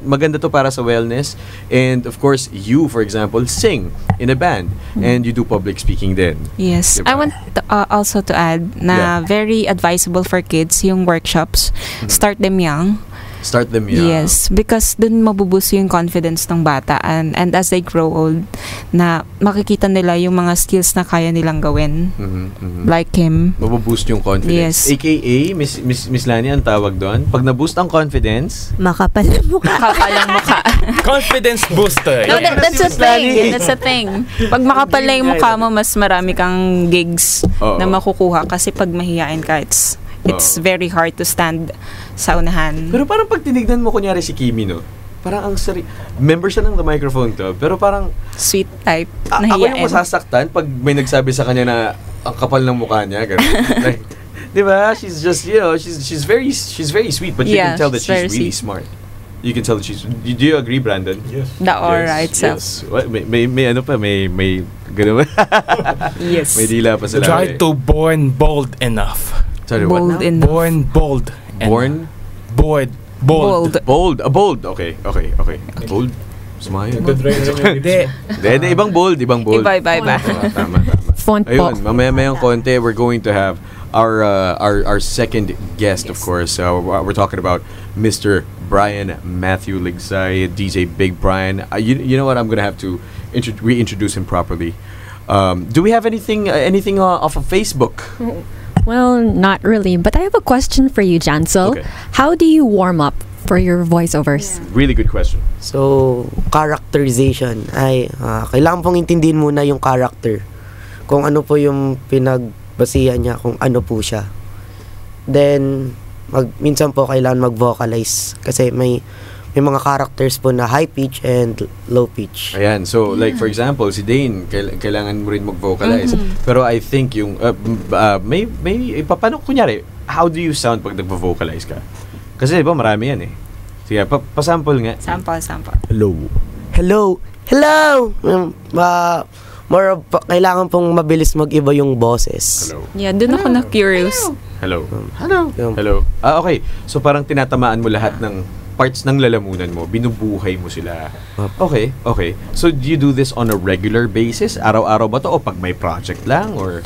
maganda to para sa wellness. And of course, you, for example, sing in a band and you do public speaking din.
Yes.
Diba?
I want also to add na very advisable for kids yung workshops. Start them young.
Start them young.
Yes, because dun mabuboost yung confidence ng bata and as they grow old na makikita nila yung mga skills na kaya nilang gawin. Like him.
Mabuboost yung confidence.
Yes.
AKA, Miss Lani, ang tawag doon. Pag na-boost ang confidence,
Makapal ang mukha.
Makapal ang mukha.
Confidence booster.
No, that's a thing. That's a thing. Pag makapal na yung mukha mo, mas marami kang gigs na makukuha kasi pag mahihain ka, it's very hard to stand sa unahan.
Pero parang pag tinignan mo kunyari si Kimi, no? Parang ang member siya ng The Microphone Club, pero parang
sweet type.
Ako yung masasaktan pag may nagsabi sa kanya na ang kapal ng mukha niya, ganun. Like, di ba? She's just, she's very sweet, but you can tell that she's really smart. You can tell that she's. Do you agree, Brandon?
Yes.
The aura itself.
Yes. What, may ano pa, may ganun.
Yes.
May dila pa sila.
Try to born bold enough.
Sorry,
bold
what?
enough.
Born bold.
Born?
Bold.
Bold. Bold. Okay. Bold. Smile.
Hindi.
Ibang bold.
Iba.
Tama.
Font po.
Ayun, mamaya-mayang konti, we're going to have our second guest, of course. We're talking about Mr. Brian Matthew Ligsay, DJ Big Brian. You know what? I'm gonna have to reintroduce him properly. Do we have anything off of Facebook?
Well, not really, but I have a question for you, Jancel.
Okay.
How do you warm up for your voiceovers?
Really good question.
So, characterization ay kailangan pong intindihin muna yung character. Kung ano po yung pinagbasihan niya, kung ano po siya. Then, minsan po kailangan mag-vocalize kasi may mga characters po na high pitch and low pitch.
Ayan, so like for example, si Dane, kailangan mo rin mag-vocalize. Pero I think yung paano kunyari, how do you sound pag nag-vocalize ka? Kasi diba marami yan eh. Sige, pa-sample nga.
Sample.
Hello.
Kailangan pong mabilis mag-iba yung boses.
Hello.
Yeah, dun ako na-curious.
Hello. Okay. So parang tinatamaan mo lahat ng parts ng lalamunan mo, binubuhay mo sila. Okay. So do you do this on a regular basis? Araw-araw ba to o pag may project lang or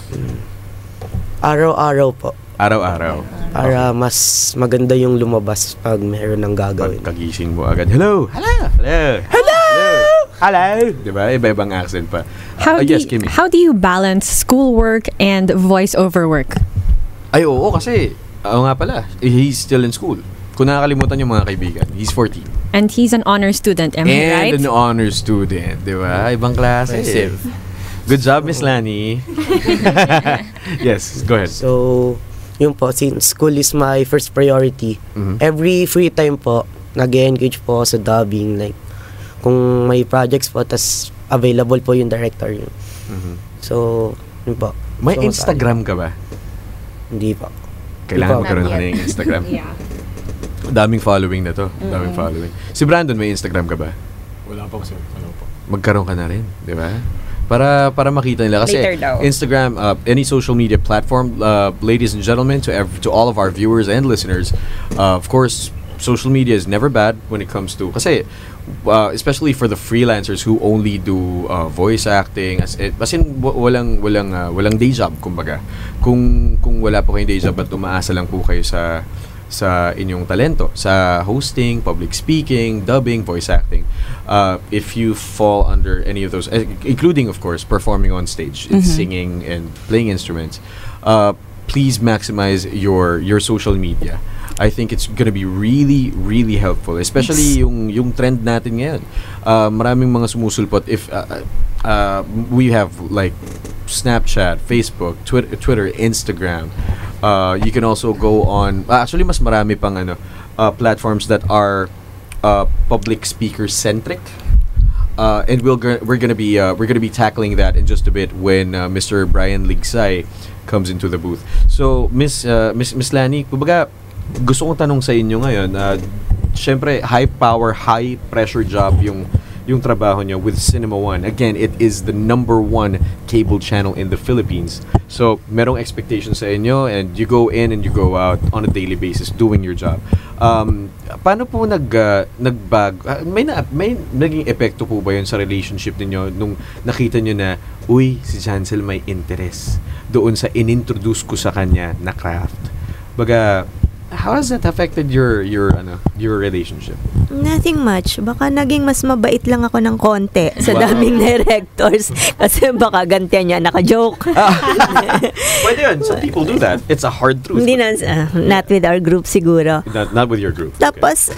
Araw-araw po.
Araw-araw.
Para mas maganda yung lumabas pag meron ng gagawin.
Pagkagising mo agad, hello. Diba? Iba-ibang accent pa. Yes, Kimi.
How do you balance schoolwork and voiceover work?
Ay, oo, kasi nga pala, he's still in school. Kung nakakalimutan yung mga kaibigan, he's 14.
And he's an honor student, am I right?
And an honor student, di ba? Ibang klase. Good job, Miss Lani. Yes, go ahead.
So, yun po, since school is my first priority, every free time po, nag-engage po sa dubbing. Like, kung may projects po, tas available po yung director yun. So, yun po.
May Instagram ka ba?
Hindi pa.
Kailangan magkaroon ka ng Instagram.
Yeah.
Daming following na to. Daming following. Si Brandon, may Instagram ka ba?
Wala pa sir. Wala pa.
Magkaroon ka na rin, di ba? Para makita nila kasi Instagram, any social media platform, ladies and gentlemen, to all of our viewers and listeners, of course, social media is never bad when it comes to kasi especially for the freelancers who only do voice acting as in walang day job kumbaga. Kung wala po kayong day job at umaasa lang po kayo sa inyong talento, sa hosting, public speaking, dubbing, voice acting. If you fall under any of those, including of course performing on stage, singing and playing instruments, please maximize your social media. I think it's gonna be really, really helpful, especially yung trend natin ngayon. Maraming mga sumusulpot. If we have like Snapchat, Facebook, Twitter, Instagram. You can also go on. Actually, mas marami pang platforms that are public speaker centric. And we're gonna be tackling that in just a bit when Mr. Brian Ligsay comes into the booth. So Miss Lani, kumbaga gusto kong tanong sa inyo ngayon. Syempre, high power, high pressure job yung trabaho niyo with Cinema One. Again, it is the #1 cable channel in the Philippines. So, merong expectation sa inyo and you go in and you go out on a daily basis doing your job. Paano po nagbago? May naging epekto po ba yun sa relationship niyo nung nakita niyo na, uy, si Jancel may interest doon sa inintroduce ko sa kanya na craft? Baga, how has that affected your relationship?
Nothing much. Baka naging mas mabait lang ako ng konti sa daming directors kasi baka gantian niya naka-joke.
Pwede yun. Some people do that. It's a hard truth.
Hindi not with our group siguro.
Not with your group.
Tapos,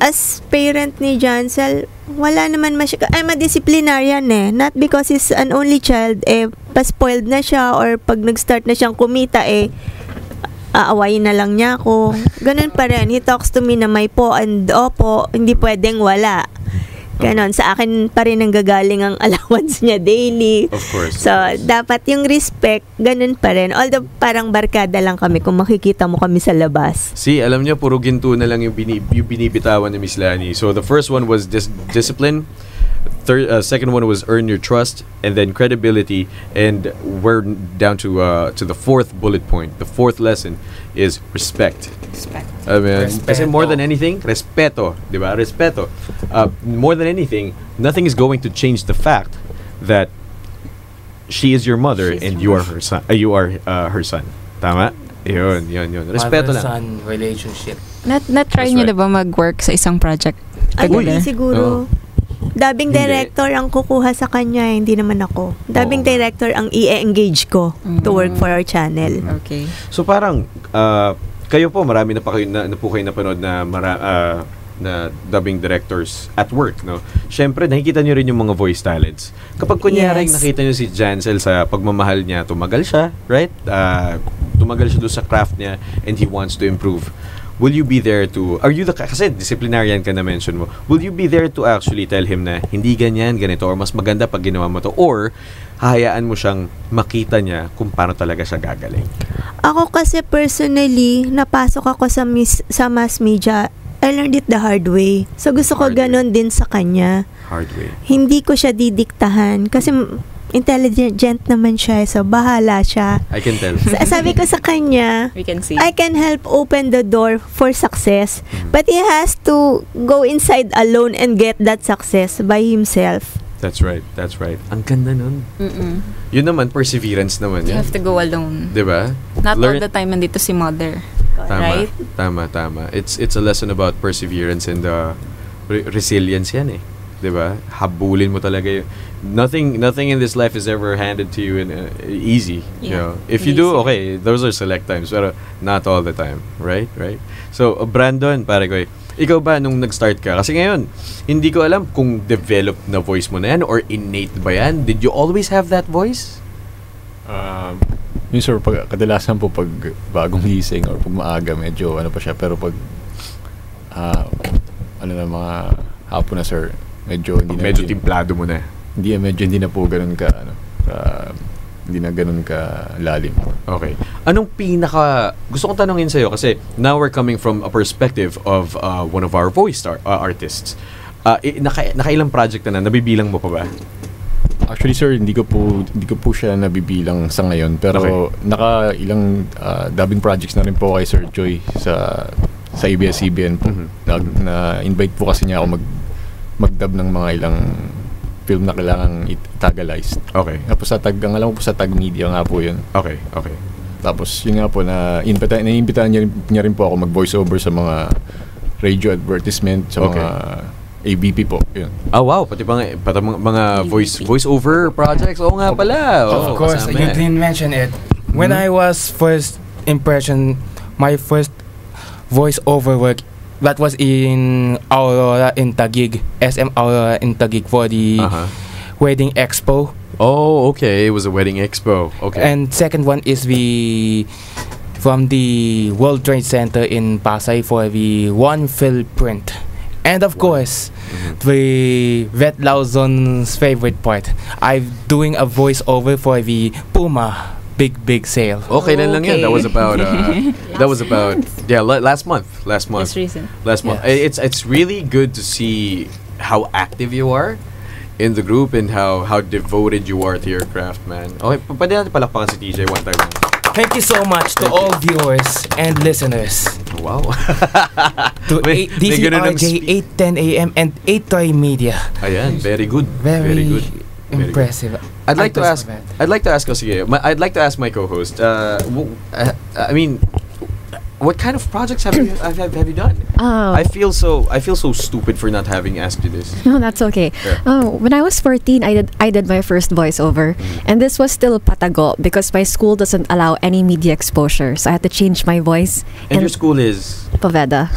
as parent ni Jancel, wala naman madisciplinarian Not because he's an only child, pa-spoiled na siya or pag nag-start na siyang kumita, aawayin na lang niya ako. Ganun pa rin. He talks to me na may po and opo, hindi pwedeng wala. Ganon. Sa akin pa rin ang gagaling ang allowance niya daily.
Of course.
So, dapat yung respect, ganun pa rin. Although, parang barkada lang kami kung makikita mo kami sa labas.
See, alam niyo, puro ginto na lang yung binibitawan ni Miss Lani. So, the first one was discipline. Second one was earn your trust, and then credibility, and we're down to the fourth bullet point. The fourth lesson is respect. I mean, kasi more than anything, respeto, di ba? Respeto. More than anything, nothing is going to change the fact that she is your mother and you are her son. You are her son. Tama? Yun. Respeto lang.
Father-son relationship.
Na-try niyo ba mag-work sa isang project?
Ay, siguro. Dubbing director ang kukuha sa kanya, hindi naman ako. Dubbing director ang i-engage ko to work for our channel.
Okay.
So parang kayo po marami na kayo napanood na na dubbing directors at work, no? Syempre nakikita niyo rin yung mga voice talents. Kapag kunyari nakita niyo si Jancel sa pagmamahal niya, tumagal siya, right? Tumagal siya doon sa craft niya and he wants to improve. Will you be there to, kasi disciplinarian ka na mention mo, will you be there to actually tell him na hindi ganyan, ganito, or mas maganda pag ginawa mo to, or hahayaan mo siyang makita niya kung paano talaga siya gagaling?
Ako kasi personally, napasok ako sa mass media, I learned it the hard way. So gusto ko ganun din sa kanya.
Hard way.
Hindi ko siya didiktahan kasi intelligent naman siya, so bahala siya.
I can tell.
Sabi ko sa kanya,
we can see.
I can help open the door for success, but he has to go inside alone and get that success by himself.
That's right. Ang ganda nun. Yun naman, perseverance naman yan.
You have to go alone.
Diba?
Not all the time nandito si mother. Right?
Tama. It's a lesson about perseverance and resilience yan diba? Habulin mo talaga yun. Nothing in this life is ever handed to you in easy.
Yeah.
You know? If you do, okay, those are select times, pero not all the time, right? So, Brandon, pare ko, ikaw ba nung nag-start ka? Kasi ngayon, hindi ko alam kung developed na voice mo na yan or innate ba yan. Did you always have that voice?
Yun sir, kadalasan po pag bagong gising or pag maaga, medyo pa siya. Pero pag mga hapon na sir, medyo hindi na.
Medyo timplado mo na.
Medyo hindi na po ganun ka Hindi na ganun ka lalim.
Okay. Anong gusto kong tanungin sa'yo kasi now we're coming from a perspective of one of our voice artists. Nakailang project na nabibilang mo pa ba?
Actually sir, hindi ko po siya nabibilang sa ngayon, pero nakailang dubbing projects na rin po kay Sir Joy sa ABS-CBN po. Na-invite po kasi niya ako mag-dub ng mga ilang film na kailangang itagalized.
Okay.
Tapos alam mo po sa Tag Media nga po yun.
Okay.
Tapos yun nga po naiimbitahan niya rin po ako mag-voice over sa mga radio advertisement, sa mga ABP po. Yun.
Oh wow, pati mga voice over projects. Oo nga pala.
Of course, you didn't mention it. When I was my first voice over work, that was in Aurora in Taguig, SM Aurora in Taguig for the Wedding Expo.
Oh, okay. It was a wedding expo. Okay.
And second one is from the World Trade Center in Pasay for the One Film Print. And of course, the Vet Lauzon's favorite part, I'm doing a voiceover for the Puma big sale.
Okay, lang yan. That was about last month.
It's recent.
Last month.
Yes.
It's really good to see how active you are in the group and how devoted you are to your craft, man. Okay, pwede natin palakpakan si TJ one time.
Thank you so much to all viewers and listeners.
Wow.
To DCRJ 8:10 AM and 8 Media.
Ayan, very good.
Very
good.
Impressive.
I'd like to ask my co-host. I mean, what kind of projects have you done? I feel so stupid for not having asked you this.
No, that's okay.
Yeah.
When I was 14, I did my first voiceover, and this was still patago because my school doesn't allow any media exposure, so I had to change my voice.
And your school is
Poveda.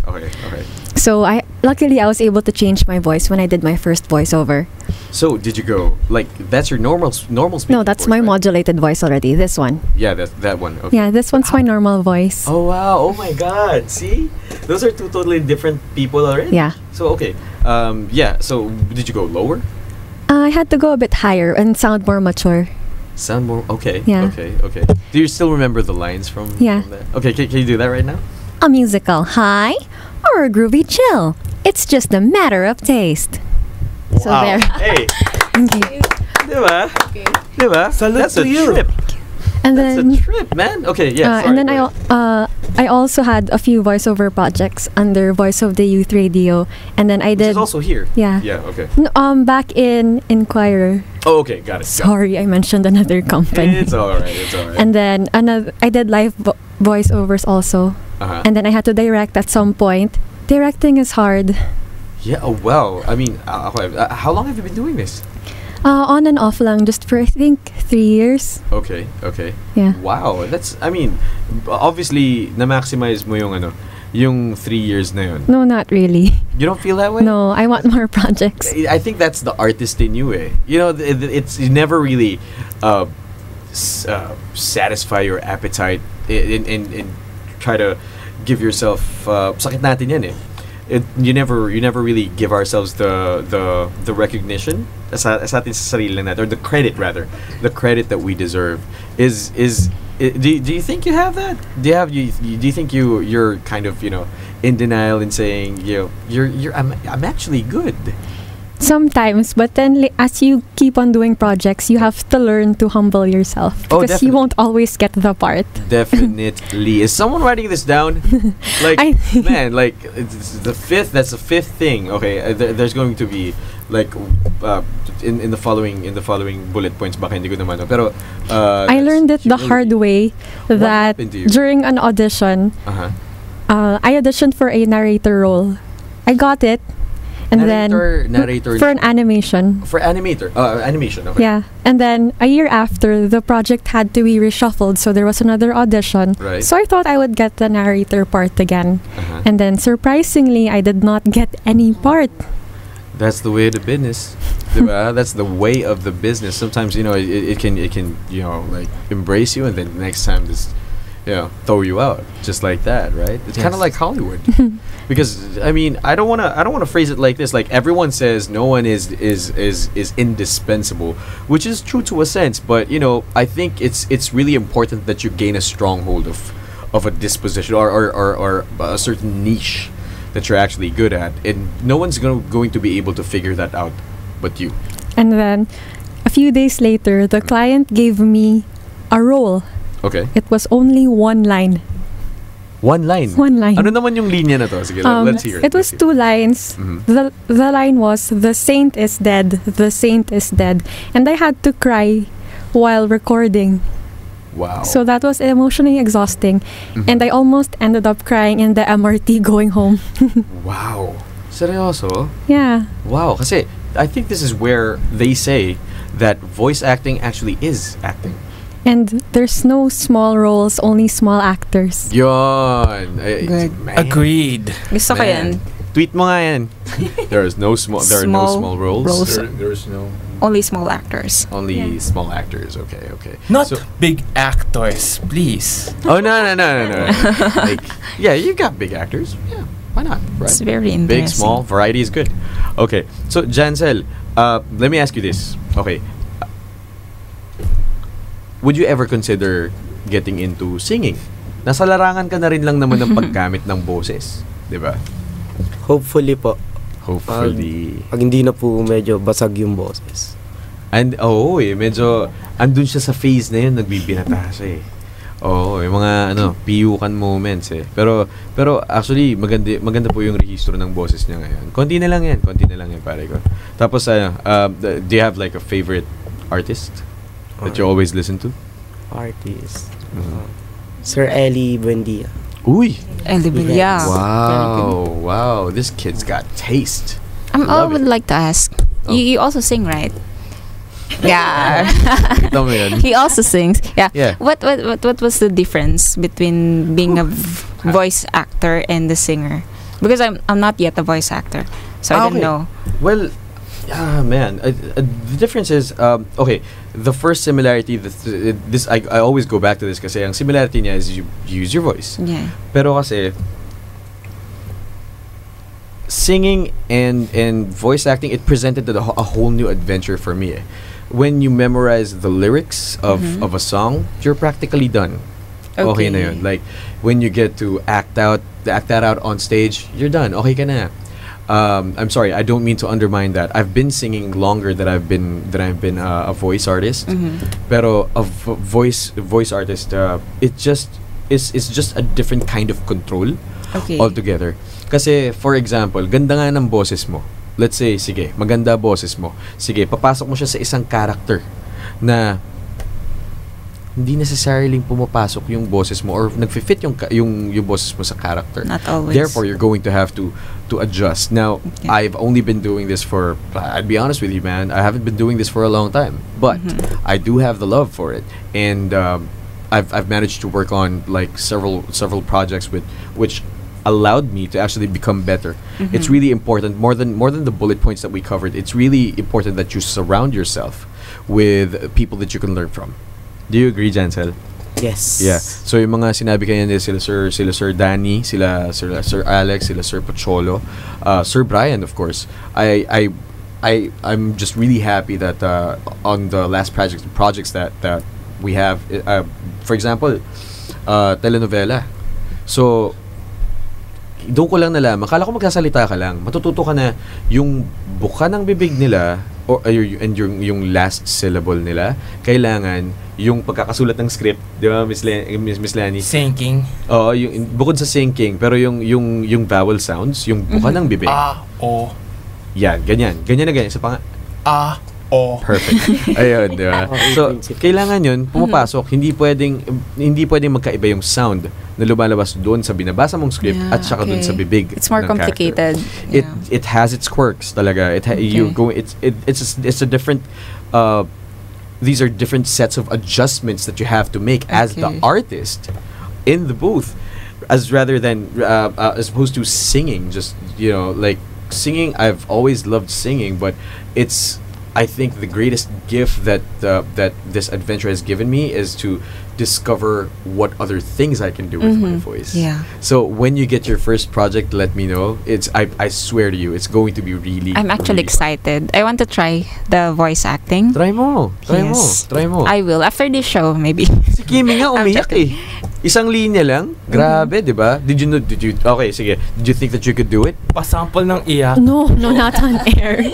Okay.
So luckily I was able to change my voice when I did my first voiceover.
So did you go that's your normal speaking?
No, that's
voice,
my
right?
modulated voice already. This one.
Yeah, that one. Okay.
Yeah, this one's my normal voice.
Oh wow! Oh my God! See, those are two totally different people already.
Yeah.
So okay. So did you go lower?
I had to go a bit higher and sound more mature.
Sound more okay.
Yeah.
Okay. Do you still remember the lines from?
Yeah.
From that? Okay. Can you do that right now?
A musical high or a groovy chill. It's just a matter of taste.
Wow.
So there.
Hey.
Okay.
Diba?
Salute
That's
to
a
you.
trip.
And
That's
then
a trip, man. Okay, yeah.
and then I also had a few voiceover projects under Voice of the Youth Radio, and then I
Which
did
is also here.
Yeah.
Yeah. Okay.
Back in Inquirer.
Oh, okay. Got it.
Sorry, I mentioned another company.
It's all right.
And then I did live voiceovers also. And then I had to direct at some point. Directing is hard.
Yeah. Oh well. I mean, how long have you been doing this?
On and off lang, just for I think 3 years.
Okay.
Yeah.
Wow. I mean, obviously, na-maximize mo yung 3 years na yun.
No, not really.
You don't feel that way?
No, I want more projects.
I think that's the artist in you, eh. You know, you never really satisfy your appetite and try to give yourself sakit natin yan, eh. You never really give ourselves the recognition sa atin sa sarili natin, or the credit that we deserve. Do you think you have that? Do you think you're kind of in denial and saying I'm actually good?
Sometimes, but then as you keep on doing projects, you have to learn to humble yourself because you won't always get the part.
Definitely. Is someone writing this down? It's the fifth. That's the fifth thing. Okay, there's going to be in the following bullet points. Baka hindi ko naman. Pero
I learned it the hard way that during an audition, I auditioned for a narrator role. I got it. And
narrator
for an animation.
For animation, okay.
Yeah. And then a year after, the project had to be reshuffled, so there was another audition.
Right.
So I thought I would get the narrator part again. And then surprisingly, I did not get any part.
That's the way of the business. Diba? That's the way of the business. Sometimes, it can embrace you, and then next time throw you out just like that, right? It's kind of like Hollywood. Because I mean, I don't want to phrase it like this. Like everyone says, no one is indispensable, which is true to a sense. But you know, I think it's really important that you gain a stronghold of a disposition or a certain niche that you're actually good at, and no one's going to be able to figure that out but you.
And then a few days later, the client gave me a role.
Okay.
It was only one line.
One line?
One line.
Ano naman yung linya na to? Sige, let's hear it.
It was 2 lines. The line was, "The saint is dead, the saint is dead." And I had to cry while recording.
Wow.
So that was emotionally exhausting. And I almost ended up crying in the MRT going home.
Wow. Seryoso?
Yeah.
Wow. Kasi I think this is where they say that voice acting actually is acting.
And there's no small roles, only small actors.
Yun.
Good.
Agreed.
Gusto ko yan.
Tweet mo nga yan. There are no small roles.
There's no...
Only small actors.
Only small actors. Okay.
Not big actors, please.
Oh, no. Like, yeah, you got big actors. Yeah, why not? Right?
It's very interesting.
Big, small, variety is good. Okay, so Jancel, let me ask you this. Okay. Would you ever consider getting into singing? Nasa larangan ka na rin lang naman ng paggamit ng boses, 'di ba?
Hopefully po.
Hopefully.
Pag hindi na po medyo basag yung boses.
And medyo andun siya sa phase na yun, nagbibinata siya eh. Yung mga piyukan moments eh. Pero actually maganda po yung registro ng boses niya ngayon. Konti na lang yan pare ko. Tapos do you have like a favorite artist that you always listen to?
Artist. Sir Ellie Buendia.
Uy!
Ellie Buendia.
Wow. This kid's got taste.
I would like to ask. You also sing, right? Yeah. He also sings. Yeah. What was the difference between being a voice actor and the singer? Because I'm not yet a voice actor, so I don't know.
Well, man, the difference is the first similarity. I always go back to this kasi ang similarity niya is you use your voice.
Yeah.
Pero kasi singing and voice acting, it presented a whole new adventure for me. When you memorize the lyrics of a song, you're practically done. Okay na yun. Like when you get to act that out on stage, you're done. Okay ka na. I'm sorry, I don't mean to undermine that. I've been singing longer than I've been a voice artist. Pero a voice artist, it's just a different kind of control altogether. Kasi for example, ganda nga ng boses mo. Let's say, sige, maganda boses mo. Sige, papasok mo siya sa isang character na hindi necessarily pumapasok yung boses mo or nagfi-fit yung boses mo sa character.
Not always.
Therefore, you're going to have to adjust. Now, I've only been doing this for, I'd be honest with you, man, I haven't been doing this for a long time. But I do have the love for it. And I've managed to work on like several projects which allowed me to actually become better. It's really important, more than the bullet points that we covered. It's really important that you surround yourself with people that you can learn from. Do you agree, Jancel?
Yes.
Yeah. So yung mga sinabi kayo nila, sila Sir Danny, sila Sir Alex, sila Sir Pocholo, Sir Brian, of course. I'm just really happy that on the last projects that we have, for example, telenovela. So doon ko lang nalaman, akala ko magsasalita ka lang, matututo ka na yung buka ng bibig nila and yung last syllable nila, kailangan yung pagkakasulat ng script, di ba, Miss Lani?
Syncing.
Oo, yung bukod sa syncing, pero yung vowel sounds, yung buka ng bibig.
O.
Yan, ganyan na ganyan sa
O.
Perfect. Ayun, di ba? So, kailangan yun, pumapasok, hindi pwedeng magkaiba yung sound na lumalabas doon sa binabasa mong script at saka doon sa bibig.
It's more complicated.
It has its quirks talaga. It's a different these are different sets of adjustments that you have to make as the artist in the booth, as opposed to singing. Just like singing, I've always loved singing, but I think the greatest gift that that this adventure has given me is to discover what other things I can do with my voice.
Yeah.
So when you get your first project, let me know. I swear to you, it's going to be really.
I'm actually
really
excited. I want to try the voice acting.
Try mo.
I will after this show maybe.
Si Kimi nga umiyak eh. Isang linya lang. Grabe, di ba? Did you okay, sige. Did you think that you could do it?
Pasample ng iyak.
No, not on air.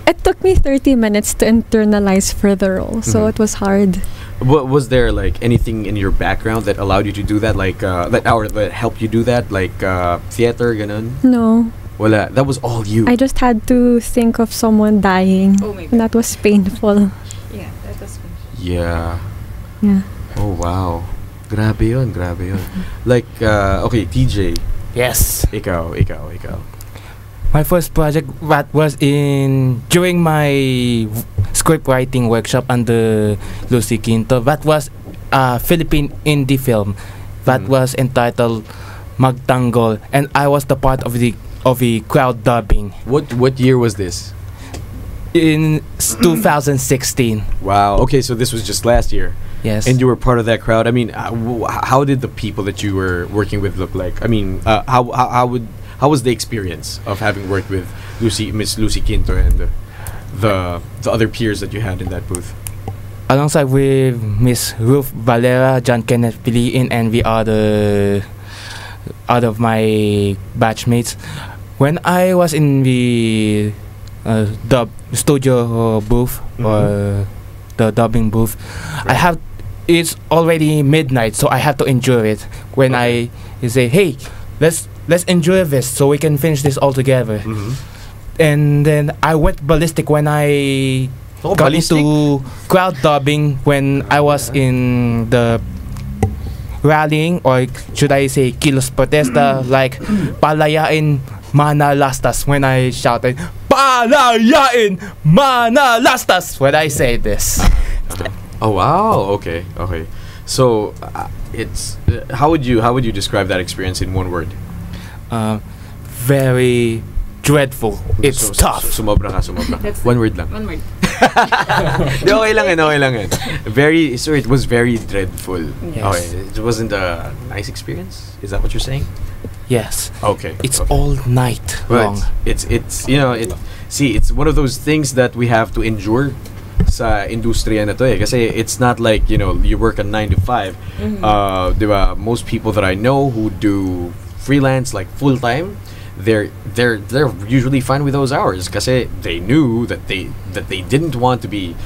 It took me 30 minutes to internalize for the role, so it was hard.
Was there like anything in your background that allowed you to do that, like that helped you do that, like theater, ganun?
No.
Wala. That was all you.
I just had to think of someone dying, and that was painful.
Yeah, that was painful.
Yeah.
Yeah.
Oh wow. Grabe yun. Like okay, TJ.
Yes.
Ikaw.
My first project that was during my script writing workshop under Lucy Quinto. That was a Philippine indie film that was entitled Magtanggol, and I was the part of the crowd dubbing.
What year was this?
In 2016.
Wow. Okay, so this was just last year.
Yes.
And you were part of that crowd. I mean, how did the people that you were working with look like? I mean, how was the experience of having worked with Miss Lucy Quinto and the other peers that you had in that booth?
Alongside with Miss Ruth Valera, John Kenneth Piliin, and the other of my batchmates, when I was in the dub studio booth or the dubbing booth, it's already midnight, so I have to endure it. When I say, "Hey, let's enjoy this so we can finish this all together." And then I went ballistic when I got into crowd dubbing when I was in the rallying, or should I say kilos protesta, like palayain manalastas, when I shouted palayain manalastas when I say this.
Oh wow, okay. So it's how would you describe that experience in one word?
Very dreadful. It's tough.
Sumobra. One word lang. Okay lang yan. So it was very dreadful.
Yes.
Okay, it wasn't a nice experience? Is that what you're saying?
Yes.
Okay.
It's all night long.
It's it's one of those things that we have to endure sa industriya na to eh. Kasi it's not like, you work a 9 to 5. Diba, most people that I know who do freelance like full time, they're usually fine with those hours kasi they knew that they didn't want to be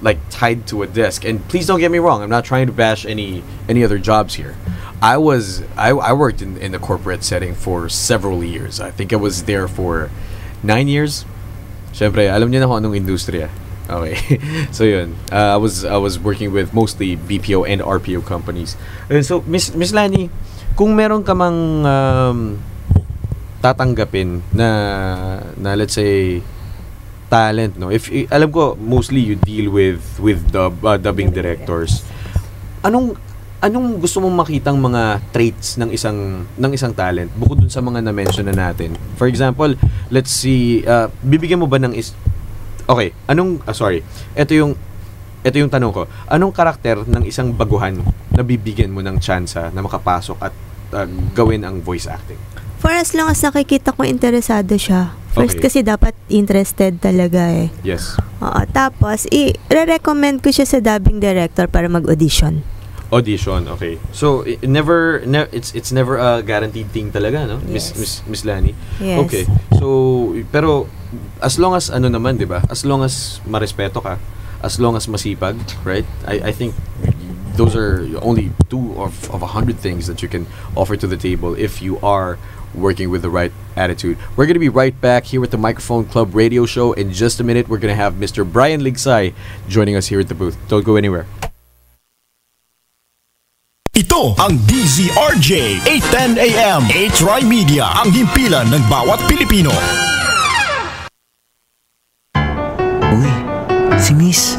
like tied to a desk. And please don't get me wrong, I'm not trying to bash any other jobs here. I worked in the corporate setting for several years. I think I was there for 9 years. Syempre, alam niyo na kung anong industriya. Okay. So yun. I was working with mostly BPO and RPO companies. And so Miss Lani, kung meron ka mang tatanggapin na let's say talent, no? If alam ko mostly you deal with dubbing directors. Anong gusto mong makitang mga traits ng isang talent bukod dun sa mga na-mention na natin? For example, let's see, bibigyan mo ba ng okay, ito yung tanong ko. Anong karakter ng isang baguhan na bibigyan mo ng tsansa na makapasok at gawin ang voice acting?
For as long as nakikita ko interesado siya. First, kasi dapat interested talaga eh.
Yes.
Tapos, i-recommend ko siya sa dubbing director para mag-audition.
Okay. So it's never a guaranteed thing talaga, no?
Yes.
Miss Lani.
Yes.
Okay. So pero as long as naman, 'di ba? As long as marespeto ka, as long as masipag, right? I think those are only 2 of 100 things that you can offer to the table if you are working with the right attitude. We're going to be right back here with the Microphone Club radio show. In just a minute, we're going to have Mr. Brian Ligsay joining us here at the booth. Don't go anywhere.
Ito ang DZRJ 810 AM H-Rai Media, ang himpilan ng bawat Pilipino.
Uy, si Miss,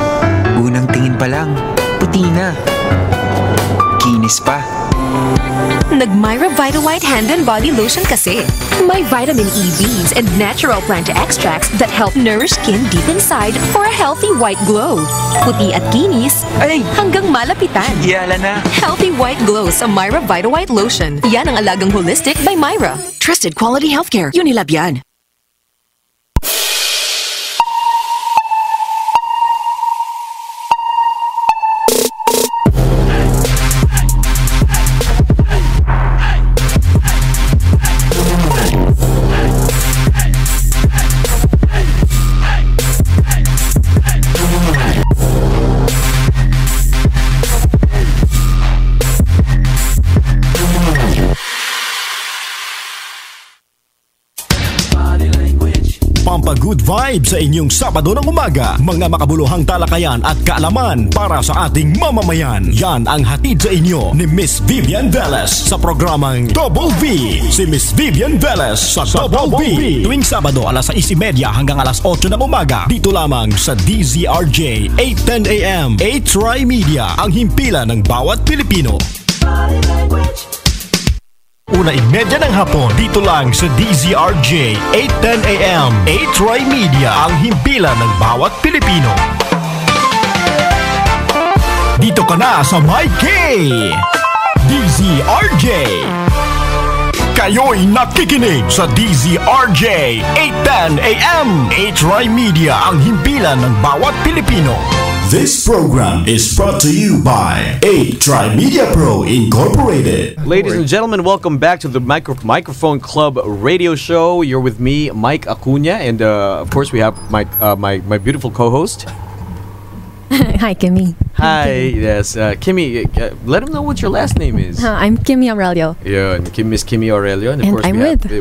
unang tingin pa lang, puti na. Kinis pa.
Nag-Myra Vita White Hand and Body Lotion kasi. May vitamin E beans and natural plant extracts that help nourish skin deep inside for a healthy white glow. Puti at kinis, hanggang malapitan.
Yala na.
Healthy white glow sa Myra Vita White Lotion. Yan ang alagang holistic by Myra. Trusted quality healthcare. Unilab yan.
Good vibes sa inyong Sabado ng umaga. Mga makabuluhang talakayan at kaalaman para sa ating mamamayan. Yan ang hatid sa inyo ni Miss Vivian Velez sa programang Double V. Si Miss Vivian Velez sa Double V. Tuwing Sabado alas 6:30 hanggang alas 8 ng umaga. Dito lamang sa DZRJ 810 AM. 8 Media, ang himpilan ng bawat Pilipino. Una 1:30 ng hapon, dito lang sa DZRJ 810 AM. 8 Media, ang himpilan ng bawat Pilipino. Dito ka na sa My K. DZRJ. Kayo'y nakikinig sa DZRJ 810 AM. 8 Media, ang himpilan ng bawat Pilipino. This program is brought to you by 8 Media Pro Incorporated.
Ladies and gentlemen, welcome back to the Microphone Club radio show. You're with me, Mike Acuna, and of course we have my beautiful co-host.
Hi, Kimmy.
Hi, yes, Kimmy. Let him know what your last name is.
I'm Kimmy Aurelio.
Yeah, Miss Kimmy Aurelio, and of course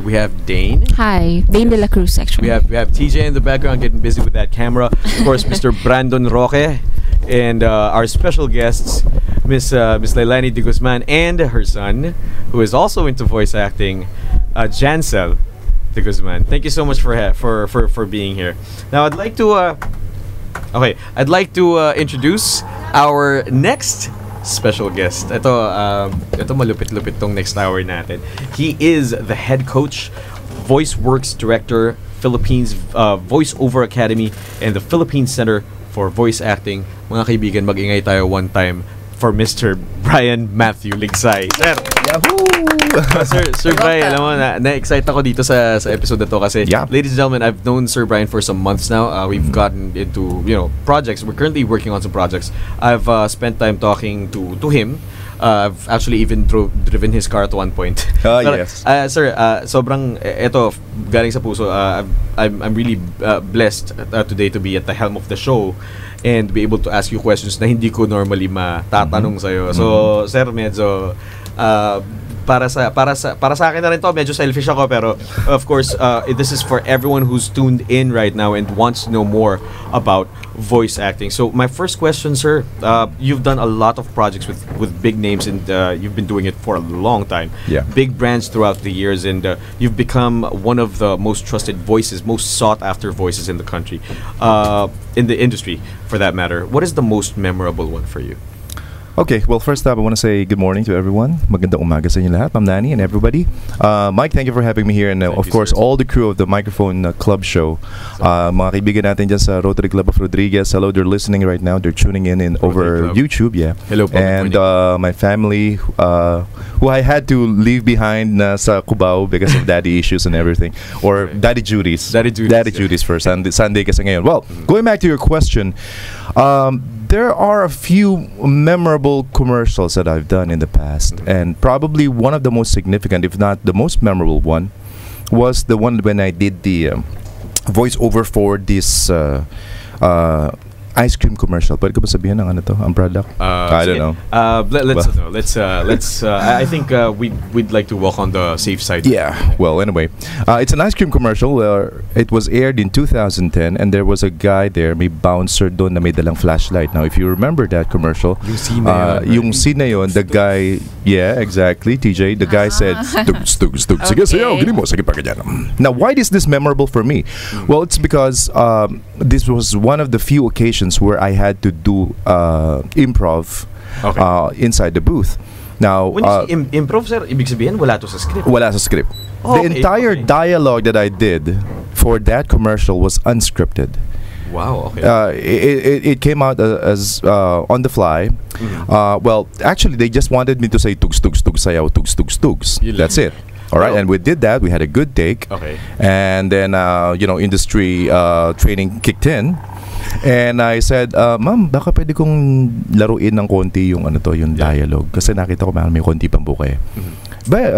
we have Dane.
Hi, Dane De La Cruz. Actually,
we have TJ in the background getting busy with that camera. Of course, Mr. Brandon Roque, and our special guests, Miss Leilani De Guzman and her son, who is also into voice acting, Jansel De Guzman. Thank you so much for being here. Now, I'd like to introduce our next special guest. Ito malupit-lupit tong next hour natin. He is the head coach, VoiceWorks Director, Philippines Voice Over Academy, and the Philippines Center for Voice Acting. Mga kaibigan, mag-ingay tayo one time for Mr. Brian Matthew Ligsay. Sir!
Yahoo!
Sir Brian, alam mo, na-excite ako dito sa episode na to kasi, ladies and gentlemen, I've known Sir Brian for some months now. We've gotten into, projects. We're currently working on some projects. I've spent time talking to him. I've actually even driven his car at one point.
Yes.
Sir, sobrang, eto, galing sa puso, I'm really blessed today to be at the helm of the show and be able to ask you questions na hindi ko normally matatanong sa'yo. So, sir, medyo para sa akin na rin to, medyo selfish ako, pero of course this is for everyone who's tuned in right now and wants to know more about voice acting. So my first question, sir, you've done a lot of projects with big names, and you've been doing it for a long time. Big brands throughout the years, and you've become one of the most trusted voices, most sought after voices in the country, in the industry for that matter. What is the most memorable one for you?
Okay, well, first up, I want to say good morning to everyone. Magandang umaga sa inyo lahat, Ma'am Nani and everybody. Mike, thank you for having me here, and of course, all the crew of the Microphone Club show. Mga kaibigan natin dyan sa Rotary Club of Rodriguez, hello, they're listening right now. They're tuning in over YouTube,
Hello,
and my family, who I had to leave behind sa Cubao because of daddy issues and everything, or daddy duties. Daddy duties for Sunday kasi ngayon. Well, going back to your question, there are a few memorable commercials that I've done in the past, and probably one of the most significant, if not the most memorable one, was the one when I did the voiceover for this ice cream commercial. Pwede ko ba sabihin ang ano to, ang product? I don't know.
Let's. I think we'd like to walk on the safe side.
Yeah. Well, anyway, it's an ice cream commercial. It was aired in 2010, and there was a guy there, may bouncer doon na may dalang flashlight. Now, if you remember that commercial, yung scene na yun, the guy, yeah, exactly, TJ, the guy said, "Stug. Sige, sayaw, gini mo, sige pa ganyan." Now, why is this memorable for me? Well, it's because this was one of the few occasions where I had to do improv inside the booth. Now,
when you say improv, sir, ibig sabihin wala to sa script.
Wala sa script.
Oh,
the entire dialogue that I did for that commercial was unscripted.
Wow. Okay.
It came out as on the fly. Well, actually, they just wanted me to say tugs tugs tugs sayaw tugs tugs tugs. That's it. All right, and we did that. We had a good take.
Okay.
And then industry training kicked in. And I said, ma'am, baka pwede kong laruin ng konti yung yung dialogue. Kasi nakita ko may konti pang buka eh.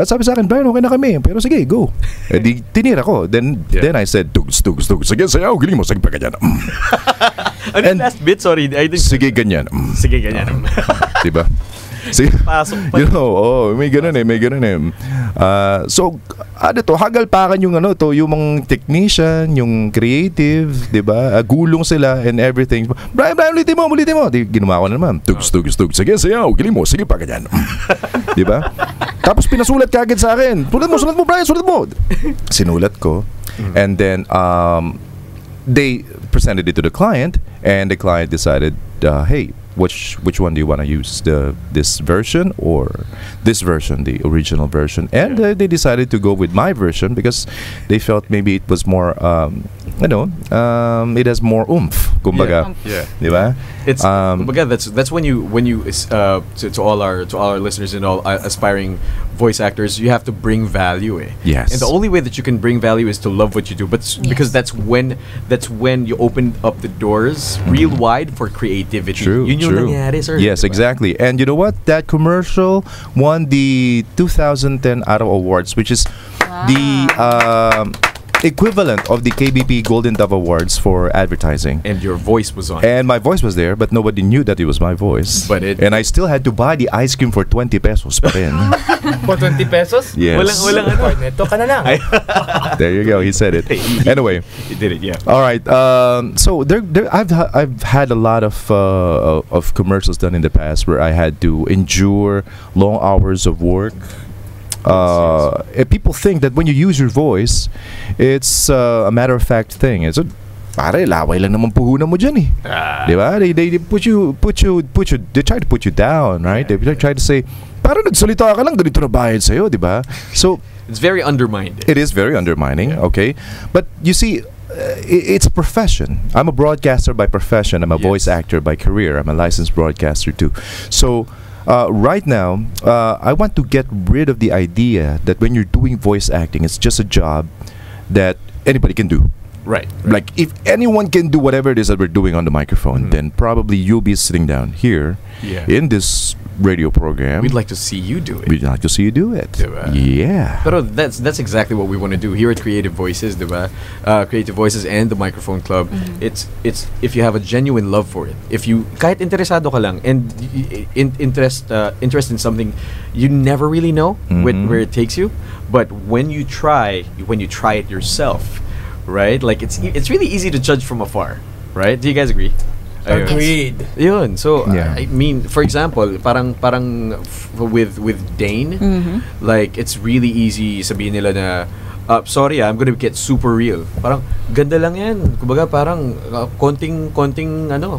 Sabi sa akin, Brian, okay na kami. Pero sige, go. Di tinira ko. Then I said, tugs, tugs, tugs. Sige, sayaw, galing mo. Sige pa ganyan.
And last bit, sorry.
Sige, ganyan.
Sige, ganyan.
Diba? See, may ganun eh. So, hagalpakan yung yung mga technician, yung creative, di ba? Gulong sila and everything. Brian, ulitin mo. Ginawa ko na naman. Tugs. Sige, sayaw, galing mo. Sige pa, ganyan. Di ba? Tapos pinasulat ka agad sa akin. Sulat mo, Brian, sulat mo. Sinulat ko. And then, they presented it to the client, and the client decided, hey, which one do you want to use, this version or this version, the original version? And they decided to go with my version because they felt maybe it was more it has more oomph, kumbaga. Diba?
It's kumbaga, that's when you to all our listeners and all aspiring voice actors, you have to bring value.
Yes.
And the only way that you can bring value is to love what you do, because that's when you open up the doors real wide for creativity.
True. Yes, exactly. And you know what? That commercial won the 2010 Arrow Awards, which is the equivalent of the KBP Golden Dove Awards for advertising.
And your voice was on.
And my voice was there, but nobody knew that it was my voice. And I still had to buy the ice cream for 20 pesos pa rin.
For 20 pesos?
Yes.
Walang neto ka na lang.
There you go. He said it. Anyway.
He did it, yeah.
All right. So I've had a lot of commercials done in the past where I had to endure long hours of work. People think that when you use your voice, it's a matter of fact thing. It's pare, laway lang naman puhunan mo dyan eh. Diba? They try to put you down, right? They try to say, parang nagsalita ka lang, ganito na bayad sa'yo, diba? So,
it's very undermined.
It is very undermining, okay? But you see, it's a profession. I'm a broadcaster by profession. I'm a voice actor by career. I'm a licensed broadcaster too. So, right now, I want to get rid of the idea that when you're doing voice acting, it's just a job that anybody can do.
Right.
Like, if anyone can do whatever it is that we're doing on the microphone, then probably you'll be sitting down here in this radio program.
We'd like to see you do it.
We'd like to see you do it. Yeah.
But that's exactly what we want to do here at Creative Voices, diba? Creative Voices and the Microphone Club. It's if you have a genuine love for it, if you kahit interesado ka lang and interest in something, you never really know where it takes you. But when you try it yourself, right? Like it's really easy to judge from afar, right? Do you guys agree?
Agreed.
Yun. So I mean, for example, parang with Dane, like it's really easy sabihin nila na sorry, I'm gonna get super real. Parang ganda lang yan. Kumbaga parang konting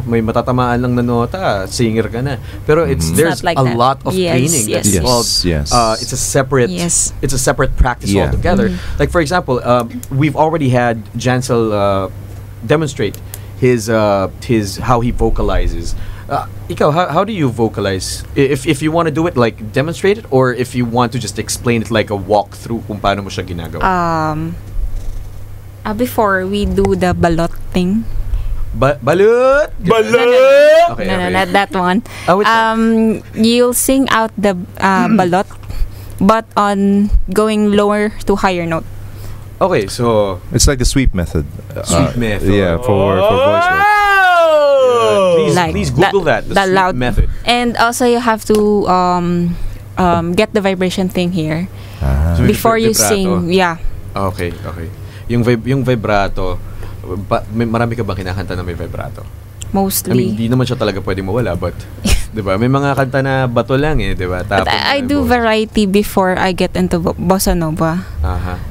may matatamaan lang na nota, singer ka na. Pero there's
like
a
that.
lot of training that's involved. It's a separate practice altogether. Like for example, we've already had Jansel demonstrate his how he vocalizes. Ikaw, how do you vocalize? If you want to do it, like demonstrate it, or if you want to just explain it like a walkthrough kung paano mo siya ginagawa?
Before we do the balot thing.
Balut!
Okay, no, not that one. You'll sing out the balot, but on going lower to higher note.
Okay, so
it's like the sweep method.
Sweep method.
Yeah, for voice work.
Please Google that. The sweep
loud
method.
And also you have to get the vibration thing here before you sing. Yeah.
Okay. Yung vibrato, marami ka bang kinakanta na may vibrato?
Mostly.
I mean, di naman siya talaga pwede mawala, but diba? May mga kanta na bato lang eh, diba?
But I do variety before I get into bossa nova.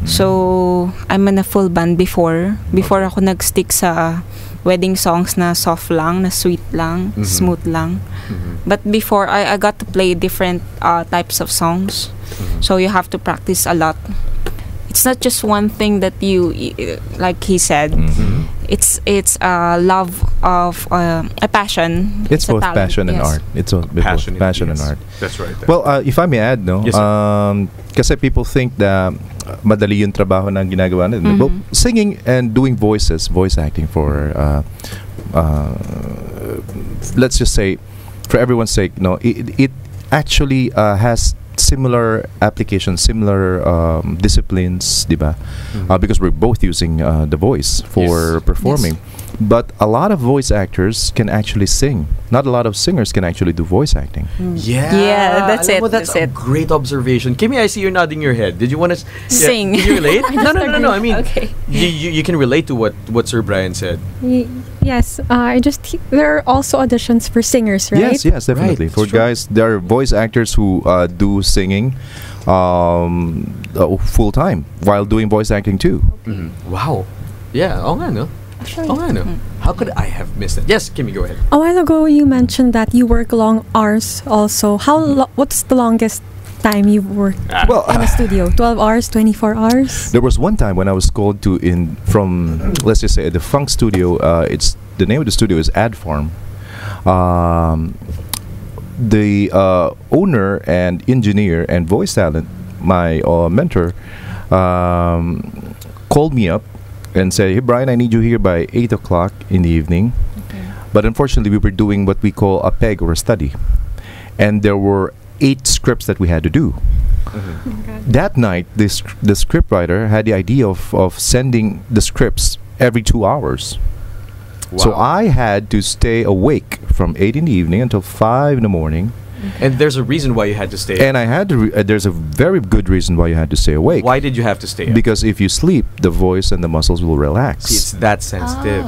So, I'm in a full band before ako nag-stick sa wedding songs na soft lang, na sweet lang, smooth lang. But before, I got to play different types of songs. So you have to practice a lot. It's not just one thing that you, like he said. It's a love of a passion.
It's both passion and art. It's both passion and art.
That's right.
Well, if I may add, no,
yes,
kasi people think that madali yung trabaho na ginagawa nila. But singing and doing voice acting for, let's just say, for everyone's sake, no, it actually has similar applications, similar disciplines, diba? Because we're both using the voice for performing. Yes. But a lot of voice actors can actually sing. Not a lot of singers can actually do voice acting.
Yeah, that's it.
That's a great observation. Kimmy, I see you're nodding your head. Did you want to
sing?
Can you relate? No. I mean, you can relate to what Sir Brian said.
Yes, there are also auditions for singers, right?
Yes, definitely. Right. For guys, there are voice actors who do singing full time while doing voice acting too.
Wow. Yeah. Oh, I know. How could I have missed it? Yes, Kimmy, go ahead.
A while ago, you mentioned that you work long hours also. What's the longest time you've worked in a studio? 12 hours, 24 hours?
There was one time when I was called from, let's just say, the funk studio. It's the name of the studio is Ad Farm. The owner and engineer and voice talent, my mentor, called me up and said, "Hey Brian, I need you here by 8 o'clock in the evening." But unfortunately, we were doing what we call a peg or a study, and there were 8 scripts that we had to do. That night, the scriptwriter had the idea of sending the scripts every 2 hours. Wow. So I had to stay awake from 8 in the evening until 5 in the morning.
And there's a reason why you had to stay.
And I had to. There's a very good reason why you had to stay awake.
Why did you have to stay?
Because if you sleep, the voice and the muscles will relax.
See, it's that sensitive.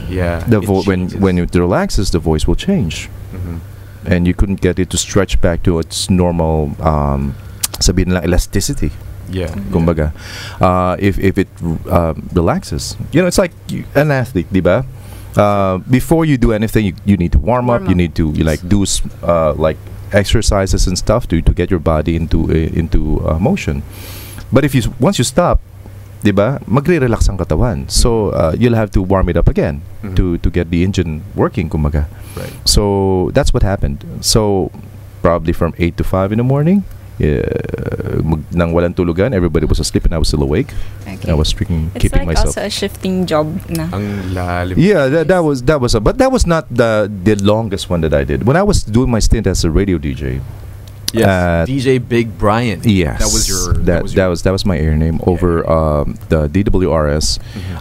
Yeah.
When it relaxes, the voice will change, and you couldn't get it to stretch back to its normal, sabihin lang, elasticity.
Yeah.
Kumbaga, if it relaxes, it's like an athlete, diba? Before you do anything, you need to warm up. You need to do exercises and stuff to get your body into motion. But once you stop, diba, magre-relax ang katawan. So you'll have to warm it up again to get the engine working, kumbaga.
Right.
So that's what happened. So probably from 8 to 5 in the morning, nang walang tulugan, everybody was asleep and I was still awake. And I was keeping myself.
It's also a shifting job na.
Ang lalim.
Yeah, that was but that was not the longest one that I did. When I was doing my stint as a radio DJ.
Yes, DJ Big Brian.
Yes, that was my air name over the DWRS.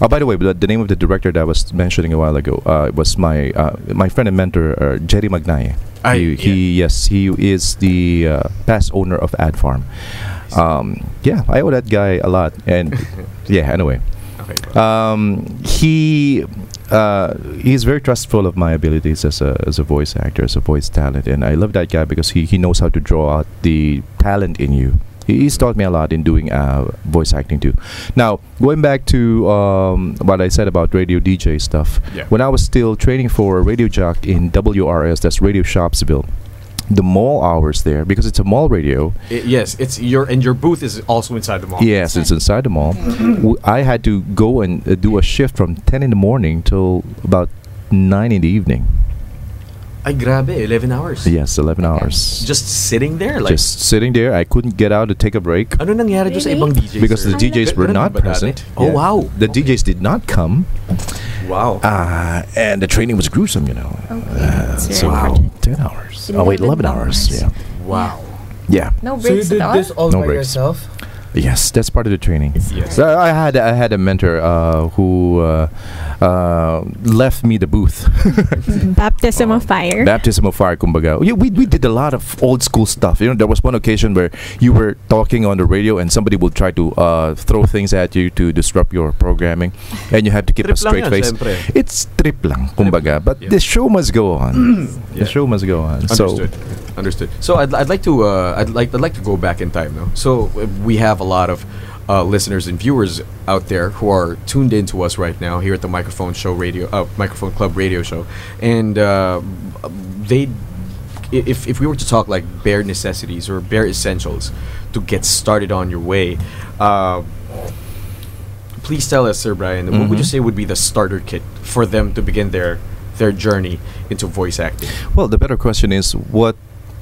By the way, the name of the director that I was mentioning a while ago was my friend and mentor Jerry Magnaye. He is the past owner of Ad Farm. I owe that guy a lot, and anyway. He's very trustful of my abilities as a voice actor, as a voice talent, and I love that guy because he knows how to draw out the talent in you. He's taught me a lot in doing voice acting too. Now, going back to what I said about radio DJ stuff, when I was still training for Radio Jock in WRS, that's Radio Shopsville, the mall hours there, because it's a mall radio.
It's your booth is also inside the mall.
Yes, it's inside the mall. I had to go and do a shift from 10 in the morning till about 9 in the evening.
Ay, grabe, 11 hours.
Yes, 11 hours.
Just sitting there?
Just sitting there. I couldn't get out to take a break.
Ano nangyari doon sa ibang DJs?
Because the DJs were not present.
Oh, wow.
The DJs did not come.
Wow.
And the training was gruesome, So 10 hours. 11 hours. Yeah.
Wow.
Yeah.
No breaks.
So you did this all by yourself?
Yes, that's part of the training.
Yes.
So I had a mentor who left me the booth.
Baptism of fire.
Baptism of fire, kumbaga. We did a lot of old school stuff. There was one occasion where you were talking on the radio and somebody would try to throw things at you to disrupt your programming, and you have to keep a straight face. It's trip lang, kumbaga. But the show must go on. The show must go on.
Understood. So I'd like to go back in time, no? So we have a lot of listeners and viewers out there who are tuned in to us right now here at the Microphone Club radio show, and if we were to talk like bare necessities or bare essentials to get started on your way, please tell us, Sir Brian, what would you say would be the starter kit for them to begin their journey into voice acting?
Well, the better question is, what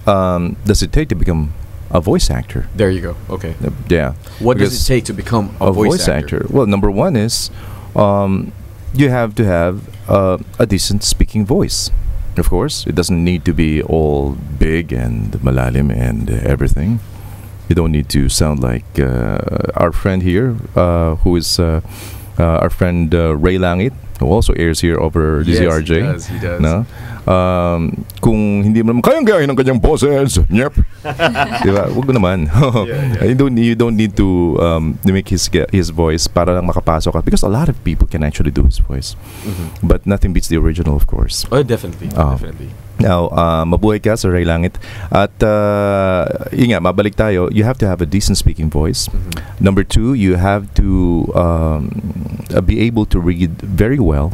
does it take to become a voice actor?
There you go. Okay.
Yeah.
What does it take to become a voice actor?
Well, number one is you have to have a decent speaking voice. Of course, it doesn't need to be all big and malalim and everything. You don't need to sound like our friend here, who is our friend Ray Langit, who also airs here over DZRJ.
He does.
No? Kung hindi mo naman kayang-gayahin ng kanyang boses, yep. Diba? Wag mo naman. You don't need to make his voice para lang makapasok ka, because a lot of people can actually do his voice. But nothing beats the original, of course.
Oh, definitely. Definitely.
Now, mabuhay ka sa Ray Langit. At yun nga, mabalik tayo, you have to have a decent speaking voice. Number two, you have to be able to read very well.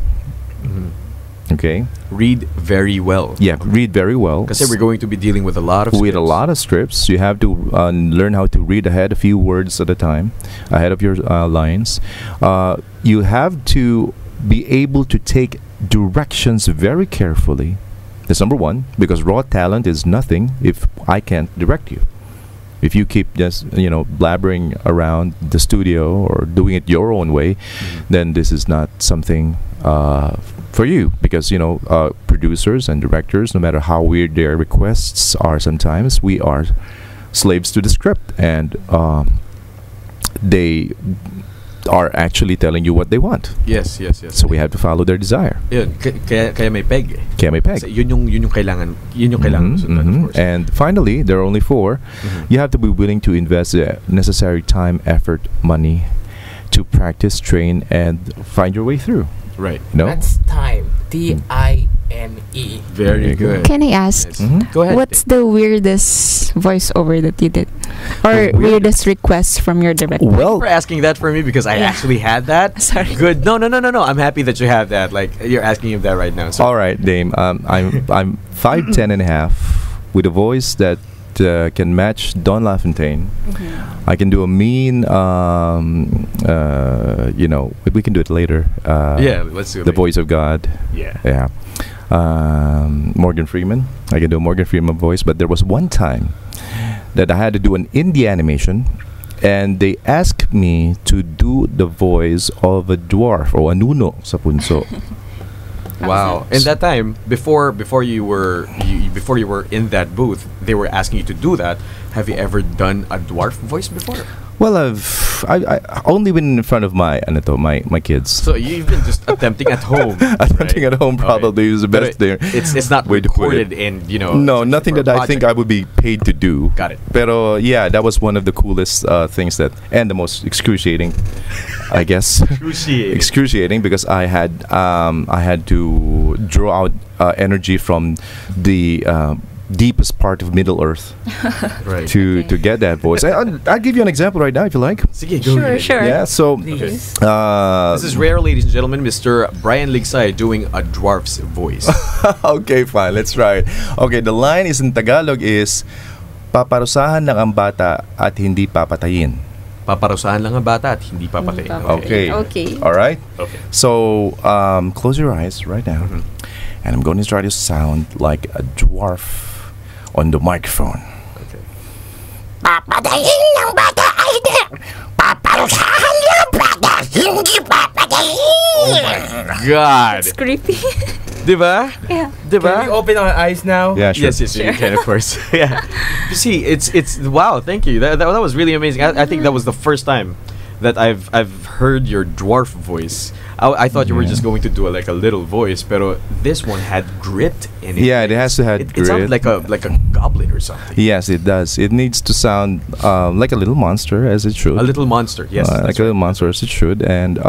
Okay.
Read very well.
Yeah, read very well.
Because we're going to be dealing with a lot of scripts.
With a lot of scripts. You have to learn how to read ahead a few words at a time, ahead of your lines. You have to be able to take directions very carefully. That's number one, because raw talent is nothing if I can't direct you. If you keep just, blabbering around the studio or doing it your own way, then this is not something for you, because producers and directors, no matter how weird their requests are, sometimes we are slaves to the script, and they are actually telling you what they want.
Yes.
So we have to follow their desire.
Yeah, kaya may peg.
Kaya may peg.
So yun yung kailangan sundan, of course.
And finally, there are only four. You have to be willing to invest the necessary time, effort, money to practice, train, and find your way through.
Right.
No?
That's time. T-I-M-E.
Very good.
Can I ask?
Go ahead.
What's the weirdest voiceover that you did? Or weirdest request from your director?
Well, for asking that for me, because I actually had that.
Sorry.
Good. No. I'm happy that you have that. Like, you're asking him that right now. So.
All right, Dame. I'm 5'10" and a half with a voice that can match Don LaFontaine. I can do a mean, we can do it later.
Let's do it.
The Voice of God.
Yeah.
Morgan Freeman. I can do a Morgan Freeman voice, but there was one time that I had to do an indie animation, and they asked me to do the voice of a dwarf or a nuno sa punso.
Wow! And that time, before you were in that booth, they were asking you to do that. Have you ever done a dwarf voice before?
Well, I only been in front of my kids.
So you've been just attempting at home.
Attempting at home probably is the best there.
It's not recorded in
No, nothing that I think I would be paid to do.
Got it.
Pero yeah, that was one of the coolest things and the most excruciating, I guess. Excruciating because I had to draw out energy from the deepest part of Middle Earth to get that voice. I'll give you an example right now if you like.
Sure.
Yeah, so
this is rare, ladies and gentlemen, Mr. Brian Ligsay doing a dwarf's voice.
Okay, fine, let's try it. Okay, the line is in Tagalog is paparusahan lang ang bata at hindi papatayin.
Paparusahan lang ang bata at hindi papatayin.
Okay. All right.
Okay.
So close your eyes right now, and I'm going to try to sound like a dwarf on the microphone.
Okay.
Papatayin ng bata ay hindi. Paparusahan ng bata, hindi papatayin.
Oh my God.
It's creepy.
Diba?
Yeah.
Can we open our eyes now?
Yeah, sure.
Yes, you can, of course. Yeah. You see, it's wow. Thank you. That was really amazing. I think that was the first time that I've heard your dwarf voice. I thought you were just going to do like a little voice, but this one had grit in it.
Yeah, it has to have grit.
It sounded like a goblin or something.
Yes, it does. It needs to sound like a little monster, as it should.
A little monster, yes.
Like a little monster, as it should. And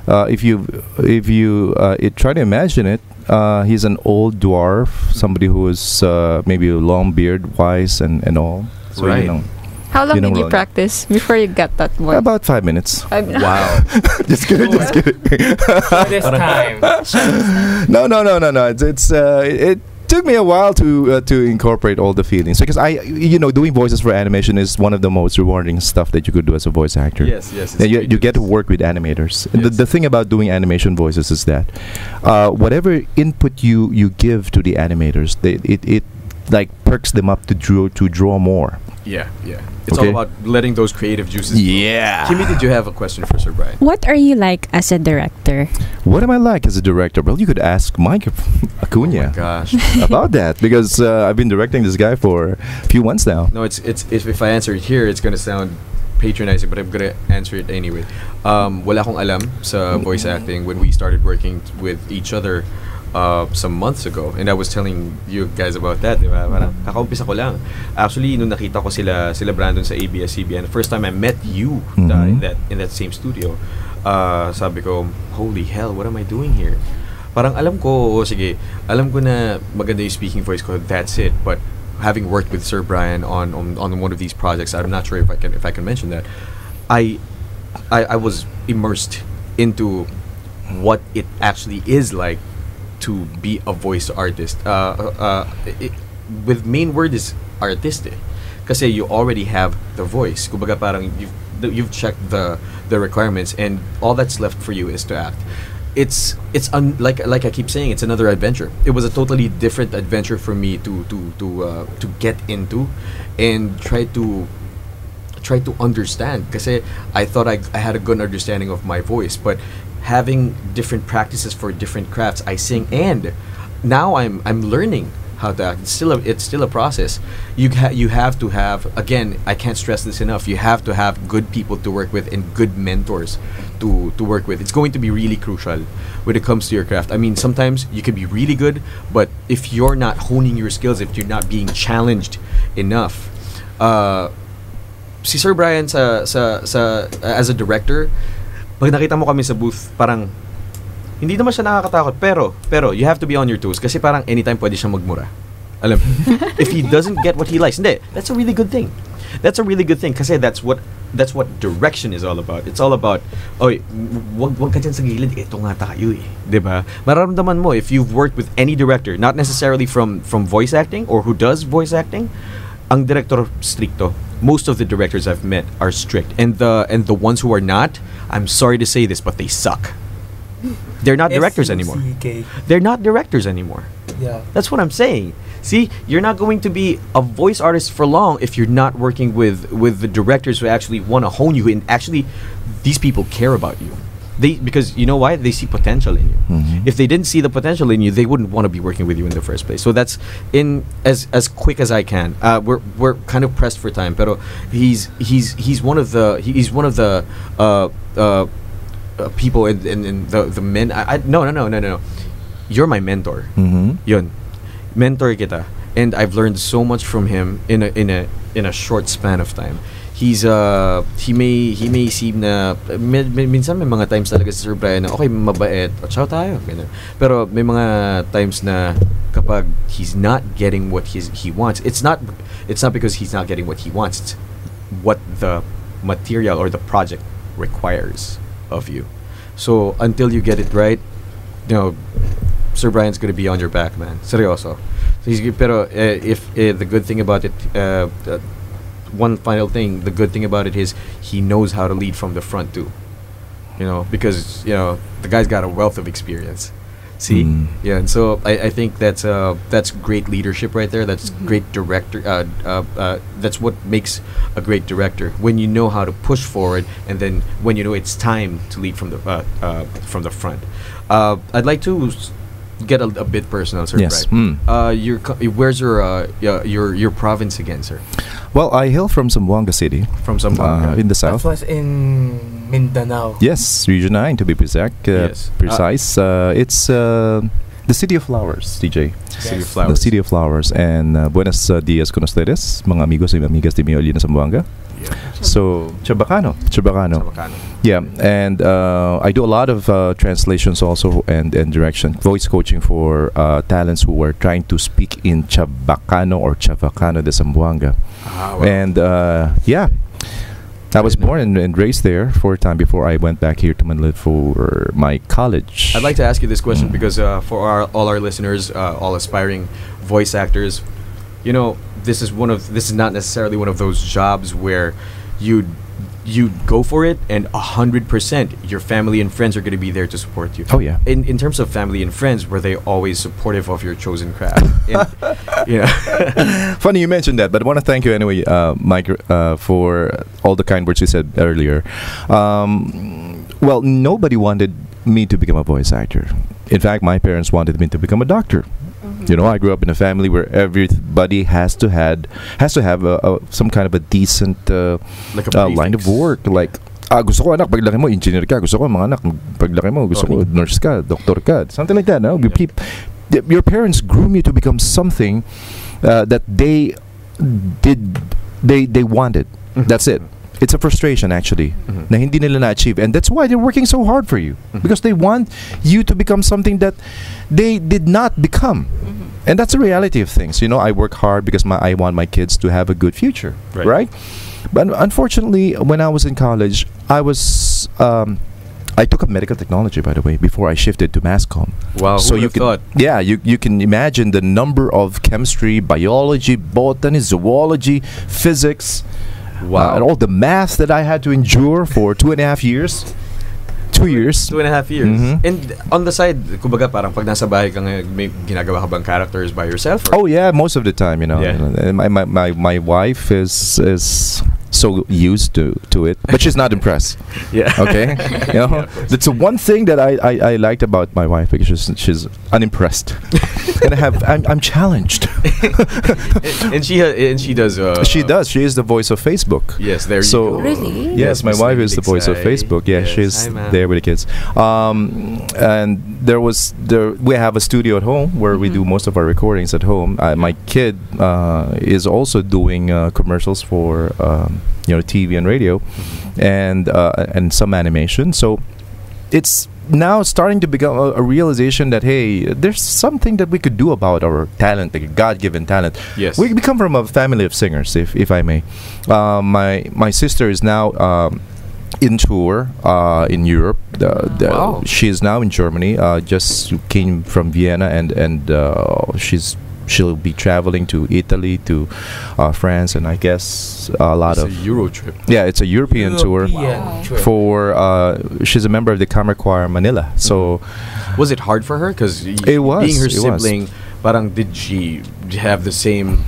if you try to imagine it, he's an old dwarf, somebody who is maybe a long beard, wise and all. So
right.
How long did you practice before you got that voice?
About 5 minutes.
Wow.
Just kidding.
This time.
No. It took me a while to incorporate all the feelings, because doing voices for animation is one of the most rewarding stuff that you could do as a voice actor.
Yes.
You get to work with animators. Yes. The thing about doing animation voices is that whatever input you give to the animators, it like perks them up to draw more.
Yeah. It's all about letting those creative juices flow.
Yeah.
Kimmy, did you have a question for Sir Brian?
What are you like as a director?
What am I like as a director? Well, you could ask Mike Acuna
Oh my gosh.
about that, because I've been directing this guy for a few months now.
No, it's if I answer it here, it's gonna sound patronizing, but I'm gonna answer it anyway. Wala akong alam sa voice acting when we started working with each other some months ago, and I was telling you guys about that, diba? Parang kakaumpisa ko lang. Actually, nung nakita ko sila Brandon sa ABS-CBN, the first time I met you in that same studio, sabi ko, holy hell, what am I doing here? Parang alam ko na maganda yung speaking voice ko, that's it. But having worked with Sir Brian on one of these projects, I'm not sure if I can mention that, I was immersed into what it actually is like to be a voice artist. With main word is artist, kasi you already have the voice. Kumbaga parang you've checked the requirements, and all that's left for you is to act. It's like I keep saying, it's another adventure. It was a totally different adventure for me to get into and try to understand, kasi I thought I had a good understanding of my voice, but having different practices for different crafts, I sing, and now I'm learning how to act. It's still a process. You have to have, again, I can't stress this enough, you have to have good people to work with and good mentors to work with. It's going to be really crucial when it comes to your craft. I mean, sometimes you can be really good, but if you're not honing your skills, if you're not being challenged enough, si Sir Brian as a director, pag nakita mo kami sa booth, parang hindi naman siya nakakatakot, pero you have to be on your toes, kasi parang anytime pwede siyang magmura. Alam mo, if he doesn't get what he likes, hindi, that's a really good thing. That's a really good thing, kasi that's what direction is all about. It's all about, oy, wag ka dyan sa gilid, ito nga tayo eh. Diba? Mararamdaman mo, if you've worked with any director, not necessarily from voice acting or who does voice acting, ang director stricto. Most of the directors I've met are strict, and the ones who are not, I'm sorry to say this, but they suck. They're not directors anymore. They're not directors anymore.
Yeah.
That's what I'm saying. See, you're not going to be a voice artist for long if you're not working with the directors who actually want to hone you, and actually these people care about you. Because you know why? They see potential in you. Mm-hmm. If they didn't see the potential in you, they wouldn't want to be working with you in the first place. So that's as quick as I can. We're kind of pressed for time, pero he's one of the people and the men. No. You're my mentor.
Mm-hmm.
Yun, mentor kita, and I've learned so much from him in a short span of time. He may seem na minsan may mga times talaga si Sir Brian na okay, mabait, ciao tayo, ganun. Pero may mga times na kapag he's not getting what he wants, it's not because he's not getting what he wants, it's what the material or the project requires of you. So until you get it right, Sir Brian's gonna be on your back, man. Seryoso. Pero if the good thing about it, one final thing, the good thing about it is he knows how to lead from the front too. Because the guy's got a wealth of experience. See, yeah, and so I think that's great leadership right there. That's great director. That's what makes a great director, when you know how to push forward, and then when you know it's time to lead from the front. I'd like to get a bit personal, sir.
Yes.
Where's your province again, sir?
Well, I hail from Zamboanga City.
From Zamboanga,
in the south.
That was in Mindanao.
Yes, Region 9 to be precise.
Yes.
It's The City of Flowers, DJ.
City of Flowers.
The City of Flowers. And buenos dias con ustedes, mga amigos y amigas de Miolina Zamboanga. Yeah. So, Chabacano. Yeah, and I do a lot of translations also and direction, voice coaching for talents who are trying to speak in Chabacano or Chavacano de Zamboanga. Wow. And yeah, I was born and raised there for a time before I went back here to Manila for my college.
I'd like to ask you this question because for all our listeners, all aspiring voice actors, you know, this is not necessarily one of those jobs where you go for it and 100% your family and friends are going to be there to support you.
Oh yeah.
In terms of family and friends, were they always supportive of your chosen craft?
Funny you mentioned that, but I want to thank you anyway, Mike, for all the kind words you said earlier. Well, nobody wanted me to become a voice actor. In fact, my parents wanted me to become a doctor. You know, I grew up in a family where everybody has to have some kind of a decent line of work. Like, gusto ko anak, paglaki mo, engineer ka. Gusto ko mga anak, paglaki mo, gusto ko nurse ka, doctor ka. Something like that, no? Your parents groom you to become something that they wanted. That's it. It's a frustration, actually, na hindi nila na-achieve. And that's why they're working so hard for you. Because they want you to become something that they did not become. And that's the reality of things. You know, I work hard because I want my kids to have a good future, right? But unfortunately, when I was in college, I took up medical technology, by the way, before I shifted to mass comm.
Wow,
so
who would have thought?
Yeah, you can imagine the number of chemistry, biology, botany, zoology, physics. Wow. And all the math that I had to endure for 2.5 years. 2 years.
2.5 years. And on the side, kumbaga parang pag nasa bahay ka may ginagawa ka bang characters by yourself?
Or? Oh yeah, most of the time, you know. Yeah. My wife is so used to it, but she's not impressed.
Yeah.
Okay. You know, that's the one thing that I liked about my wife, because she's unimpressed, and I'm challenged.
and she does.
She does. She is the voice of Facebook.
Yes, there you
go.
Really?
Yes, my wife is the voice of Facebook. Yeah, she's there with the kids. And we have a studio at home where we do most of our recordings at home. My kid is also doing commercials for TV and radio, and some animation. So it's now starting to become a realization that, hey, there's something that we could do about our talent, like a God-given talent.
Yes.
We come from a family of singers, if I may. My sister is now in tour in Europe.
Wow.
She is now in Germany. Just came from Vienna, and she'll be traveling to Italy, to France, and I guess a lot of
Euro trip.
Yeah, it's a European tour. For she's a member of the Camera Choir Manila. So,
was it hard for her? Because
it was
being her sibling. Parang did she have the same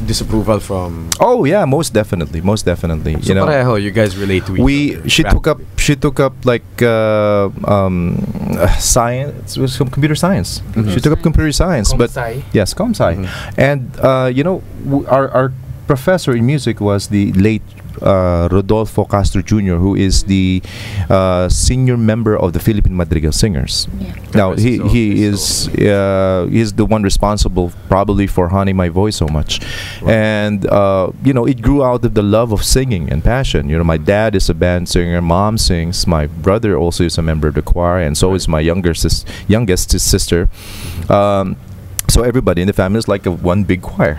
disapproval from?
Oh yeah, most definitely.
So pareho, you guys relate to each other.
She took up like science. It was some computer science. She took up computer science, yes, ComSci. And our professor in music was the late Rodolfo Castro Jr., who is the senior member of the Philippine Madrigal Singers. Yeah. Now he's the one responsible probably for honing my voice so much. Right. And it grew out of the love of singing and passion. My dad is a band singer, mom sings, my brother also is a member of the choir, and so is my youngest sister. So everybody in the family is like one big choir.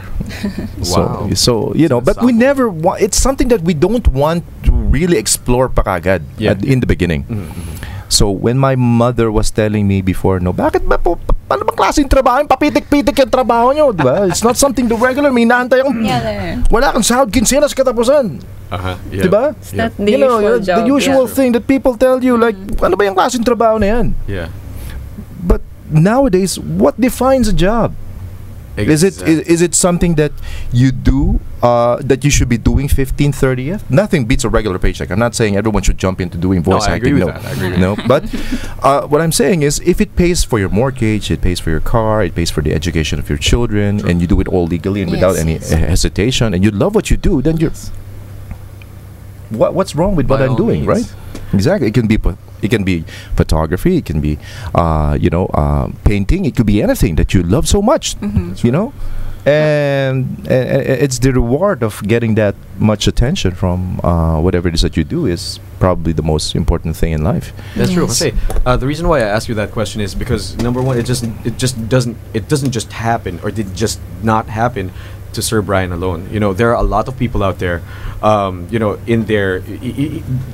Wow.
So but we never want. It's something that we don't want to really explore pa kagad in the beginning. So when my mother was telling me before, bakit ba po, paano bang klaseng trabaho? Papitik-pitik yung trabaho nyo, diba? It's not something the regular. May naantay yung, wala kang sahod, kinsenas katapusan. Diba?
It's not the usual job.
The usual thing that people tell you, like, ano ba yung klaseng trabaho na yan?
Yeah.
But nowadays, what defines a job? Exactly. Is it something that you do that you should be doing 15/30th? Nothing beats a regular paycheck. I'm not saying everyone should jump into doing voice acting.
I agree with that.
But what I'm saying is, if it pays for your mortgage, it pays for your car, it pays for the education of your children, and you do it all legally and without any hesitation, and you love what you do, then you're what's wrong with what I'm doing, right? Exactly. It can be photography. It can be, painting. It could be anything that you love so much. You know, and it's the reward of getting that much attention from whatever it is that you do is probably the most important thing in life.
That's true. Say, the reason why I ask you that question is because number one, it doesn't just happen, or did just not happen to Sir Brian alone. You know, there are a lot of people out there, in their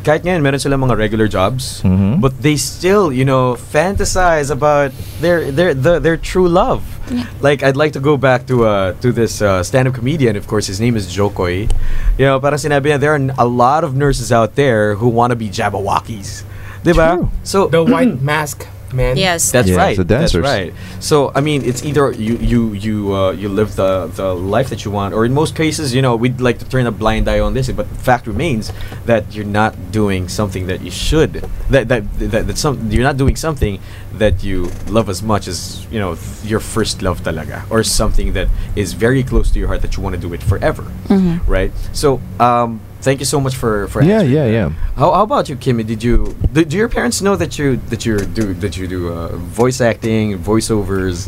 kahit ngayon meron sila mga regular jobs, but they still, fantasize about their true love. Yeah. Like, I'd like to go back to this stand-up comedian. Of course, his name is Jokoy. Parang sinabi niya, there are a lot of nurses out there who want to be Jabberwockies. Diba?
True.
So
the white mask. Man.
Yes,
that's right.
The dancers.
That's right. So I mean, it's either you live the life that you want, or in most cases, we'd like to turn a blind eye on this. But the fact remains that you're not doing something that you should. You're not doing something that you love as much as your first love talaga, or something that is very close to your heart that you want to do it forever, right? So thank you so much for answering.
Yeah.
How about you, Kimmy? Do your parents know that you do voice acting, voiceovers?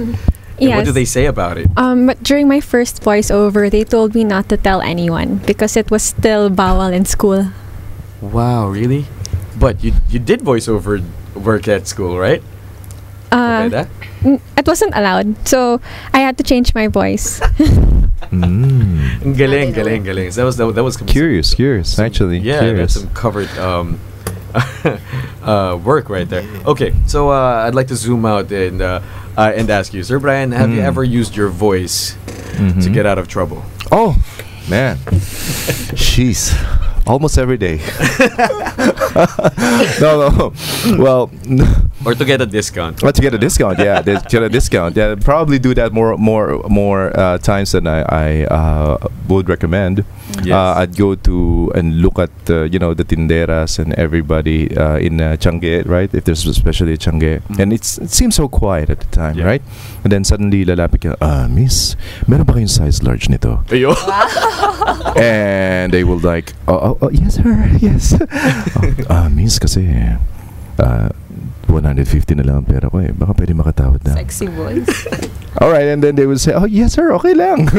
Yes.
What do they say about it?
But during my first voiceover, they told me not to tell anyone because it was still bawal in school.
Wow, really? But you did voiceover work at school, right?
It wasn't allowed, so I had to change my voice.
Galing. That was
curious. Actually,
yeah,
curious.
That's some covered work right there. Okay, so I'd like to zoom out and ask you, Sir Brian, have you ever used your voice to get out of trouble?
Oh, man, jeez. Almost every day. No. Well,
or to get a discount.
To get a discount, yeah. To get a discount. Yeah, probably do that more times than I would recommend.
Yes.
I'd go to and look at the tinderas and everybody in Changi, right? If there's especially Changi, and it seems so quiet at the time, right? And then suddenly lalapit ka, miss, meron ba kayong size large nito?
Ayo.
And they will like, oh, yes sir, yes. Miss, kasi 150 na lang ang pera ko eh. Baka pwede makatawad na.
Sexy voice.
Alright, and then they would say, oh yes sir, okay lang.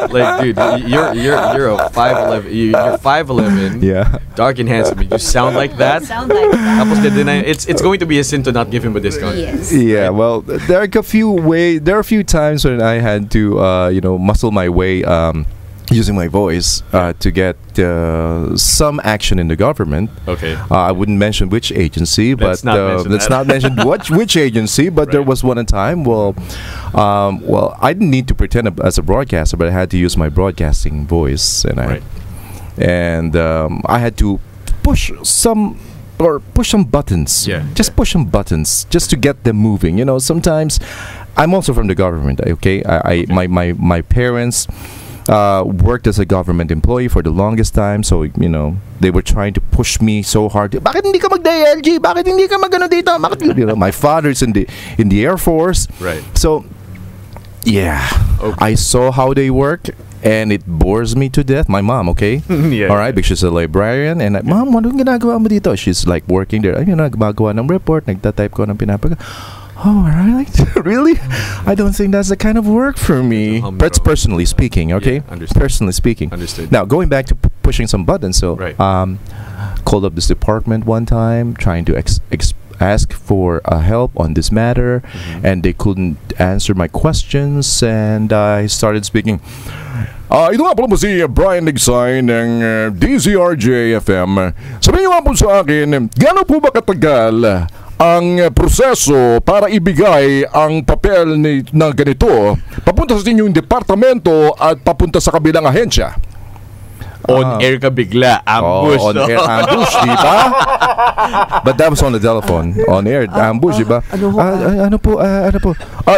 Like, dude, you're a 5'11", you're 5'11",
yeah,
dark and handsome. You sound like that. It's going to be a sin to not give him a discount.
Yes.
Yeah, well, there are a few times when I had to muscle my way using my voice to get some action in the government.
Okay.
I wouldn't mention which agency, but let's not mention which agency. But there was one time. Well, I didn't need to pretend as a broadcaster, but I had to use my broadcasting voice, and I had to push some buttons.
Yeah.
Just push some buttons just to get them moving. Sometimes I'm also from the government. Okay. My parents worked as a government employee for the longest time, so they were trying to push me so hard. Bakit hindi ka mag-DLG? Bakit hindi ka mag-ano dito? Bakit my father's in the Air Force,
right?
So yeah, okay. I saw how they work, and it bores me to death. My mom, okay,
yeah,
all right, because she's a librarian, and Mom, ano ginagawa mo dito? She's like working there. Gumagawa ng report, nagtatype ko ng pinapagawa. Oh, right? Really? I don't think that's the kind of work for me. But personally speaking, okay?
Yeah, understood.
Personally speaking.
Understood.
Now, going back to pushing some buttons, so called up this department one time, trying to ask for help on this matter, and they couldn't answer my questions, and I started speaking. Ito nga po si Brian Negsay ng DZRJ-FM. Sabihin niyo nga po sa akin, gaano po ba katagal ang proseso para ibigay ang papel na ganito papunta sa inyong departamento at papunta sa kabilang ahensya?
On air ka bigla, ambush.
On air ambush, di ba? But that was on the telephone. On air ambush, di ba? Ano po?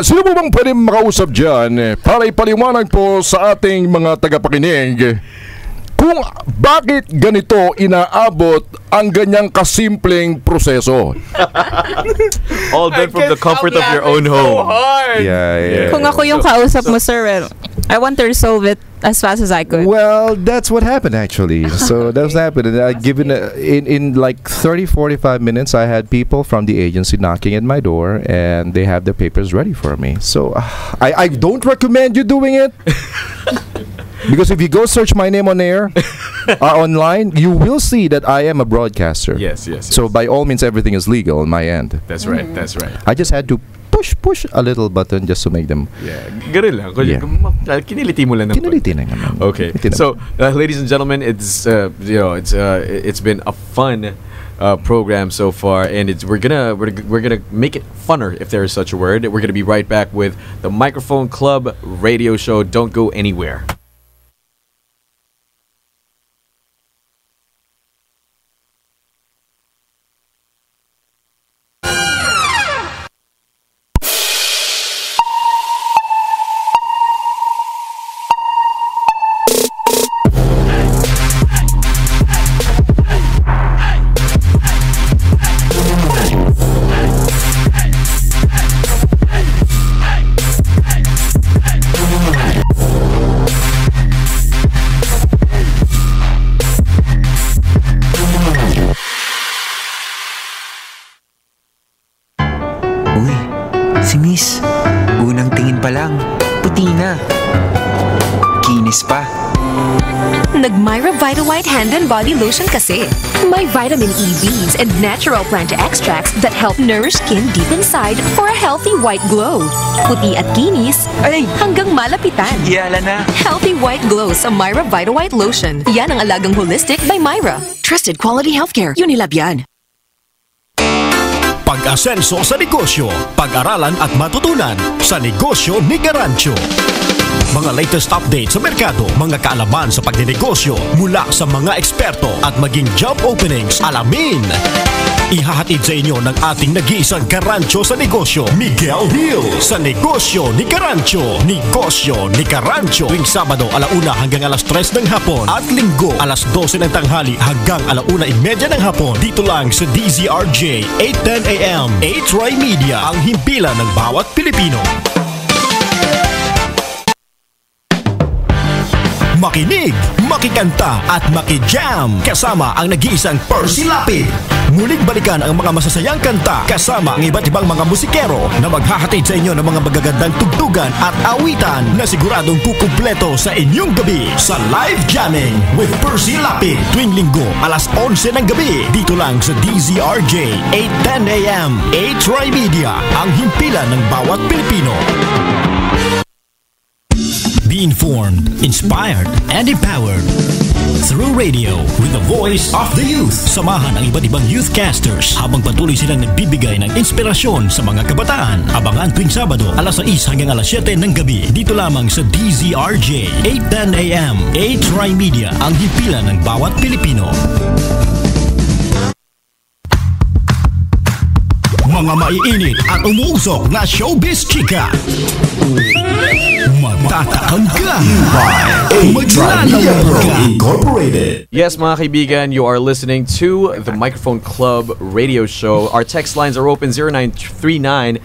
Sino po bang pwede makausap dyan para ipaliwanag po sa ating mga tagapakinig kung bakit ganito inaabot ang ganyang kasimpleng proseso?
All done from the comfort of your own home.
Yeah.
Kung ako yung kausap mo, sir, I want to resolve it as fast as I could.
Well, that's what happened actually. So that's what happened. And in like 30-45 minutes, I had people from the agency knocking at my door, and they have the papers ready for me. So I don't recommend you doing it. Because if you go search my name on air online, you will see that I am a broadcaster.
Yes.
So by all means, everything is legal on my end.
That's right. That's right.
I just had to push a little button just to make them.
Yeah, ganun lang. Kiniliti mo lang naman.
Kiniliti na naman.
Okay. So, ladies and gentlemen, it's it's been a fun program so far, and we're gonna make it funner, if there is such a word. We're gonna be right back with the Microphone Club radio show. Don't go anywhere.
Si Miss, unang tingin pa lang, puti na. Kinis pa.
Nag-Myra Vita White Hand and Body Lotion kasi. May vitamin E beads and natural plant extracts that help nourish skin deep inside for a healthy white glow. Puti at kinis, hanggang malapitan.
Yala na.
Healthy white glow sa Myra Vita White Lotion. Yan ang alagang holistic by Myra. Trusted quality healthcare. Unilab yan.
Pag-asenso sa negosyo, pag-aralan at matutunan sa Negosyo ni Garancio. Mga latest updates sa merkado, mga kaalaman sa pagninegosyo mula sa mga eksperto at maging job openings, alamin. Ihahatid sa inyo ng ating nag-iisang Garancio sa negosyo, Miguel Hill, sa Negosyo ni Garancio. Negosyo ni Garancio, tuwing Sabado 1:00 hanggang 3:00 ng hapon at Linggo 12:00 ng tanghali hanggang 1:30 ng hapon. Dito lang sa DZRJ 810 AM. A-Try Media, ang himpilan ng bawat Pilipino. Makinig, makikanta at makijam kasama ang nag-iisang Percy Lapid. Muling balikan ang mga masasayang kanta kasama ang iba't ibang mga musikero na maghahatid sa inyo ng mga magagandang tugtugan at awitan na siguradong kukumpleto sa inyong gabi sa Live Jamming with Percy Lapid tuwing Linggo 11:00 ng gabi dito lang sa DZRJ 810 AM. A-Try Media, ang himpilan ng bawat Pilipino. Be informed, inspired, and empowered through radio with the voice of the youth. Samahan ang iba't ibang youthcasters habang patuloy silang nagbibigay ng inspirasyon sa mga kabataan. Abangan tuwing Sabado 6:00 hanggang 7:00 ng gabi dito lamang sa DZRJ 810 AM. A-Try Media, ang himpilan ng bawat Pilipino. Mga maiinit at umuusok na showbiz chika. Magtatakang ka. Incorporated.
Yes, mga kaibigan, you are listening to the Microphone Club radio show. Our text lines are open 0939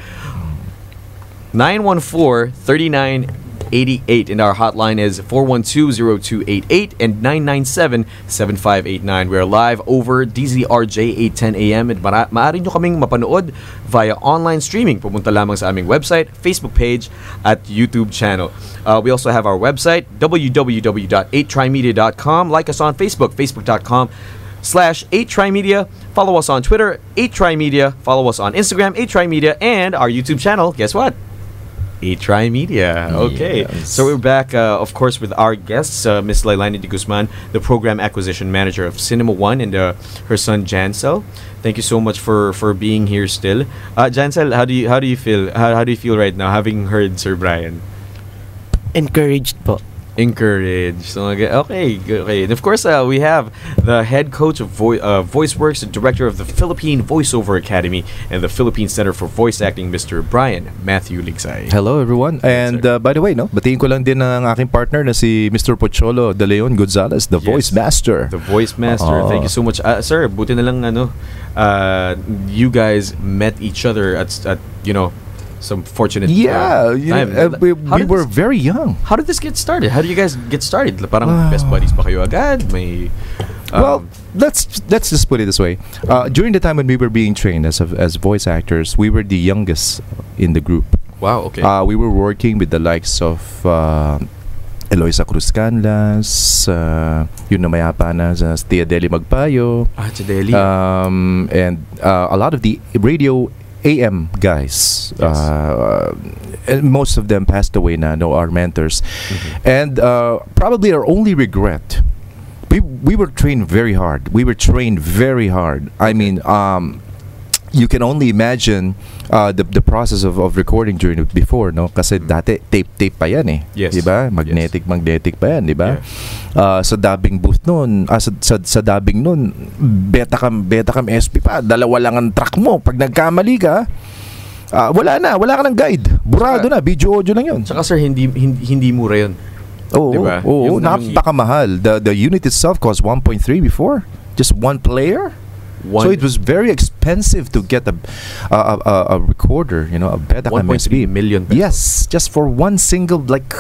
914 3988, and our hotline is 412-0288 and 997-7589. We're live over DZRJ 810 AM, and maaari nyo kaming mapanood via online streaming. Pumunta lamang sa aming website, Facebook page at YouTube channel. We also have our website, www.8trymedia.com. Like us on Facebook, facebook.com/8trymedia. Follow us on Twitter, 8trymedia. Follow us on Instagram, 8trymedia, and our YouTube channel. Guess what? 8Try Media. Okay. Yes. So we're back, of course, with our guests, Miss Lailani de Guzman, the Program Acquisition Manager of Cinema One, and her son, Jansel. Thank you so much for being here still. Jansel, how do you feel? How do you feel right now, having heard Sir Brian?
Encouraged po.
Encouraged. So, okay. And of course, we have the head coach of VoiceWorks, the director of the Philippine Voiceover Academy and the Philippine Center for Voice Acting, Mr. Brian Matthew Ligsay.
Hello, everyone. And by the way, batiin ko lang din ang aking partner na si Mr. Pocholo De Leon Gonzalez, the Voice Master.
The Voice Master. Thank you so much. Sir, buti na lang, you guys met each other at some fortunate
time. We were very young.
How did this get started? How did you guys get started? Parang best buddies ba kayo agad? May
well, let's just put it this way. During the time when we were being trained as voice actors, we were the youngest in the group.
Wow, okay.
We were working with the likes of Eloisa Cruz Canlas, yun na mayapa na sa Tia Deli Magpayo.
Tia Deli.
And a lot of the radio AM guys.
Yes.
And most of them passed away now, our mentors. Mm-hmm. And probably our only regret, we were trained very hard. I mean, you can only imagine the process of recording during before, no? Kasi dati tape pa yan eh.
Yes.
Diba? Magnetic pa yan, diba? Yeah. Sa dubbing booth noon, sa dubbing noon, Betacam SP pa, dalawa lang ang track mo. Pag nagkamali ka, wala ka ng guide. Burado na, video audio lang yun.
Saka sir, hindi mura yun.
Diba? Napakamahal. The unit itself cost 1.3 before. Just one player. So it was very expensive to get a recorder, a Betacam SP.
1.3 million pesos.
Yes, just for one single, like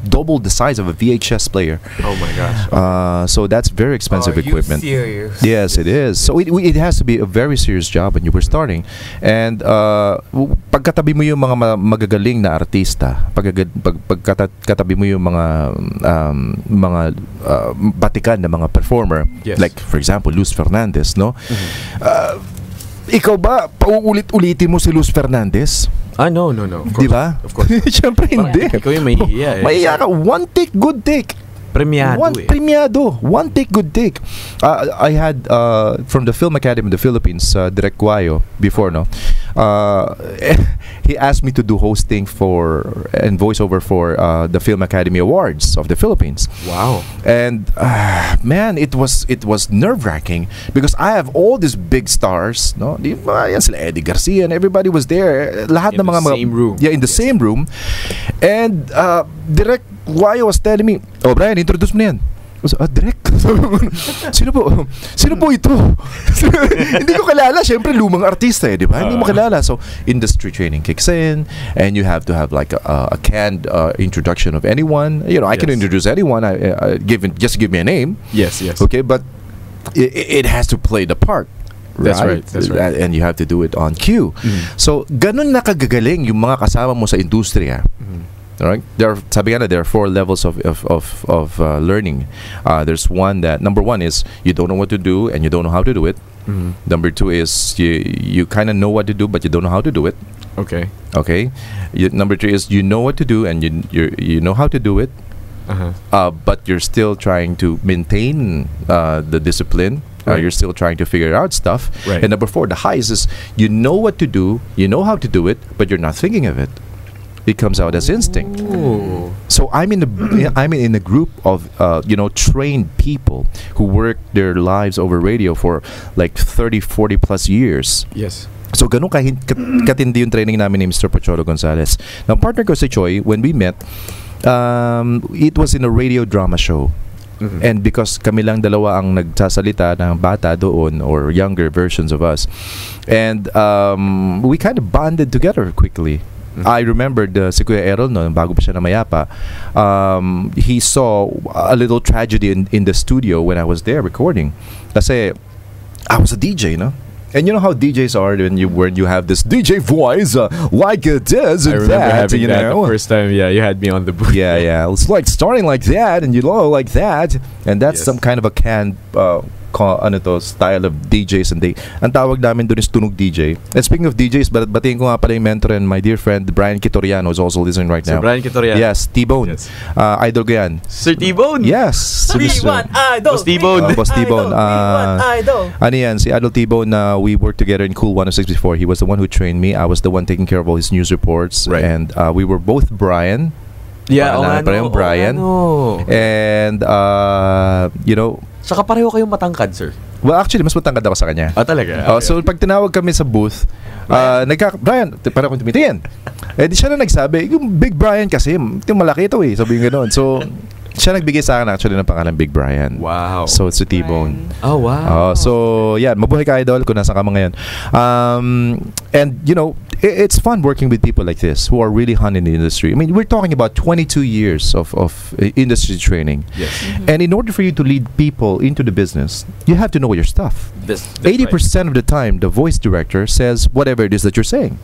double the size of a VHS player.
Oh my gosh.
So that's very expensive equipment.
Are you serious?
Yes, it is. So it has to be a very serious job when you were starting. And pagkatabi mo yung mga magagaling na artista, pagkatabi mo yung mga batikan na mga performer,
yes.
Like for example Luz Fernandez, no? Mm-hmm. Ikaw ba pauulit-ulitin mo si Luz Fernandez?
No. Of course.
Diba?
Of course.
Siyempre hindi.
Ikaw yung mahihiya.
Mahihiya ka. One take, good take. Premiado. One take, good take. I had from the Film Academy of the Philippines, Direk Guayo, before, no? He asked me to do hosting and voiceover for the Film Academy Awards of the Philippines.
Wow.
And man, it was nerve-wracking because I have all these big stars, no? Yan sila Eddie Garcia and everybody was there. Lahat
in
ng mga
same room.
Yeah, in the same room. And Direk Guayo was telling me, "Oh, Brian, introduce mo na yan." Direk? Sino po ito? Hindi ko kilala. Siyempre, lumang artista di ba? Hindi mo kilala. So, industry training kicks in and you have to have like a canned introduction of anyone. I can introduce anyone. Just give me a name.
Yes.
Okay, but it has to play the part.
That's right.
And you have to do it on cue. Mm-hmm. So, ganun nakagagaling yung mga kasama mo sa industriya. Mm-hmm. All right. There are 4 levels of learning. There's one that number 1 is you don't know what to do and you don't know how to do it. Mm-hmm. Number 2 is you kind of know what to do but you don't know how to do it.
Okay.
Number 3 is you know what to do and you know how to do it.
Uh-huh.
But you're still trying to maintain the discipline.
Right.
You're still trying to figure out stuff.
Right.
And number 4, the highest is you know what to do, you know how to do it, but you're not thinking of it. It comes out as instinct.
Ooh.
So I'm in a group of trained people who work their lives over radio for like 30-40 plus years.
Yes.
So ganun katindi yung training namin ni Mr. Pocholo Gonzalez. Now partner ko si Choi, when we met, it was in a radio drama show. Mm-hmm. And because kami lang dalawa ang nagsasalita ng bata doon or younger versions of us, and we kind of bonded together quickly. I remembered si Kuya Errol no, bago pa siya na mayapa, he saw a little tragedy in the studio when I was there recording. Kasi I was a DJ, no? And you know how DJs are when you have this DJ voice like it is.
I remember having that the first time. Yeah, you had me on the booth.
Yeah. It's like starting like that and like that, and that's some kind of a canned style of DJs, and ang tawag namin doon is tunog DJ. And speaking of DJs, batiin ko nga pala yung mentor and my dear friend Brian Quitoriano is also listening right now.
Sir Brian Quitoriano.
Yes, T-Bone.
Yes.
Idol ko yan.
Sir T-Bone?
Yes.
T1 Idol.
Boss T-Bone.
Boss T-Bone.
Idol.
Ano yan, si Idol T-Bone, we worked together in Cool 106 before. He was the one who trained me. I was the one taking care of all his news reports.
Right.
And we were both Brian.
Yeah,
Brian. And,
saka pareho kayong matangkad, sir.
Well, actually, mas matangkad ako sa kanya.
Talaga?
So, pag tinawag kami sa booth, Brian, parang kung tumitingin. Di siya na nagsabi, yung Big Brian kasi, yung malaki ito sabi yung gano'n. So, siya nagbigay sa akin actually ng pangalan Big Brian.
Wow.
So, it's a T-Bone.
Oh, wow.
So, yeah, mabuhay ka idol kung nasa ka ngayon. And, it's fun working with people like this who are really hot in the industry. I mean, we're talking about 22 years of industry training.
Yes.
And in order for you to lead people into the business, you have to know your stuff. 80% of the time, the voice director says whatever it is that you're saying.